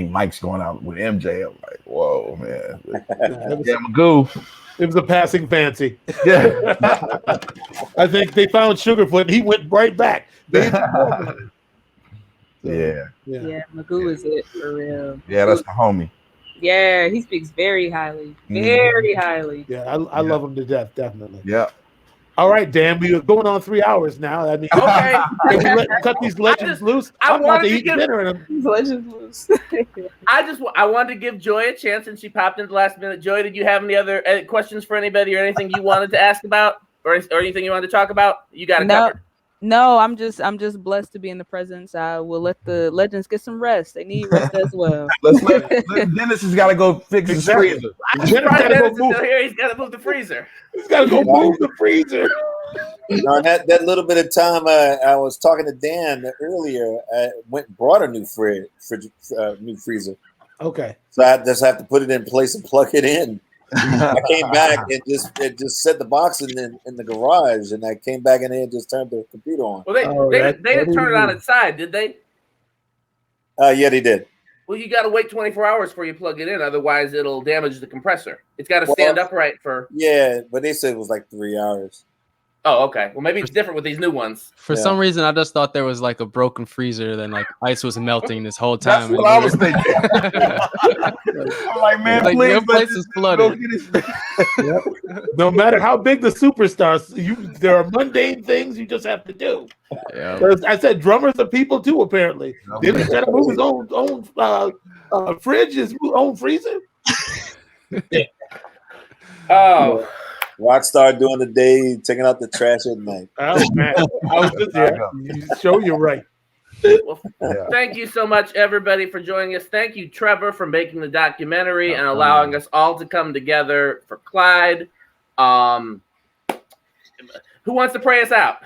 Mike's going out with MJ. I'm like, whoa, man. Yeah, Magoo. It was a passing fancy. Yeah. I think they found Sugarfoot and he went right back. Yeah, Magoo is it for real. Yeah, that's the homie. Yeah, he speaks very highly. Very highly. Yeah, I love him to death, definitely. Yeah. All right, Dan, we are going on 3 hours now. I mean, okay. Can we cut these legends loose? I'm about to eat dinner. And legends loose. I wanted to give Joy a chance, and she popped in the last minute. Joy, did you have any other questions for anybody or anything you wanted to ask about or anything you wanted to talk about? You got it covered. No, I'm just blessed to be in the presence. I will let the legends get some rest. They need rest as well. Dennis has got to go fix his freezer. He's got to move the freezer. He's got to go move the freezer. That little bit of time I was talking to Dan earlier, I went and brought a new new freezer. Okay. So I just have to put it in place and plug it in. I came back and just set the box in the garage, and I came back in there and just turned the computer on. Well, they didn't turn it on its side, did they? Yeah, they did. Well, you got to wait 24 hours before you plug it in. Otherwise, it'll damage the compressor. It's got to stand upright for. Yeah, but they said it was like 3 hours. Oh, okay. Well, maybe it's different with these new ones. For some reason, I just thought there was like a broken freezer, then like ice was melting this whole time. That's what I was thinking. I'm like, man, like, please, your place is flooded. Yep. No matter how big the superstars, there are mundane things you just have to do. Yeah. I said drummers are people too. Apparently, didn't he set up his own fridge, his own freezer? Oh. Rockstar during the day, taking out the trash at night. Oh man, I was just there. You show you're right. Well, thank you so much, everybody, for joining us. Thank you, Trevor, for making the documentary and allowing us all to come together for Clyde. Who wants to pray us out?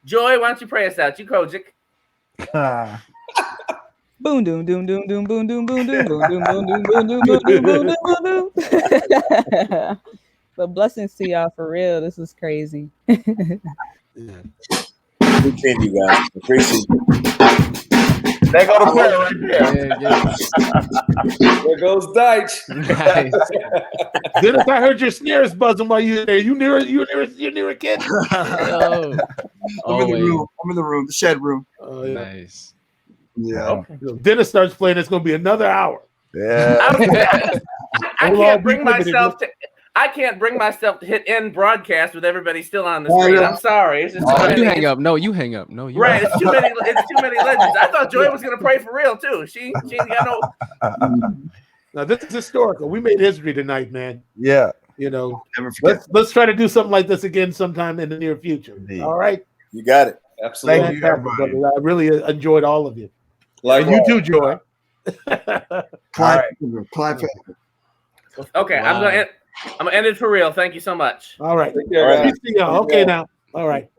Joy, why don't you pray us out? You, Kojic. Boom, doom, doom, doom, doom, boom, doom, boom, doom, boom, doom, boom, doom, boom, doom, boom, doom, boom, doom, boom. But blessings to y'all for real. This is crazy. Appreciate you guys. Appreciate you. There go the prayer right there. There goes Deitch. Nice. Dennis, I heard your snares buzzing while you were there. You near a kid? Oh, I'm in the room. I'm in the room, the shed room. Nice. Yeah. Okay. Dennis starts playing. It's going to be another hour. Yeah. I can't bring myself to. I can't bring myself to hit end broadcast with everybody still on the screen. I'm sorry. It's just you hang up. No, you hang up. No, you. Right. It's too many. It's too many legends. I thought Joy was going to pray for real too. She ain't got no. Now this is historical. We made history tonight, man. Yeah. You know, Never forget. let's try to do something like this again sometime in the near future. Indeed. All right. You got it. Absolutely. Thank you, everybody. Brother. I really enjoyed all of you. Like And you too, Joy. Clyde, Clyde. Okay, Wow. I'm gonna end it for real. Thank you so much. All right. Take care, guys. See y'all. Okay now. All right.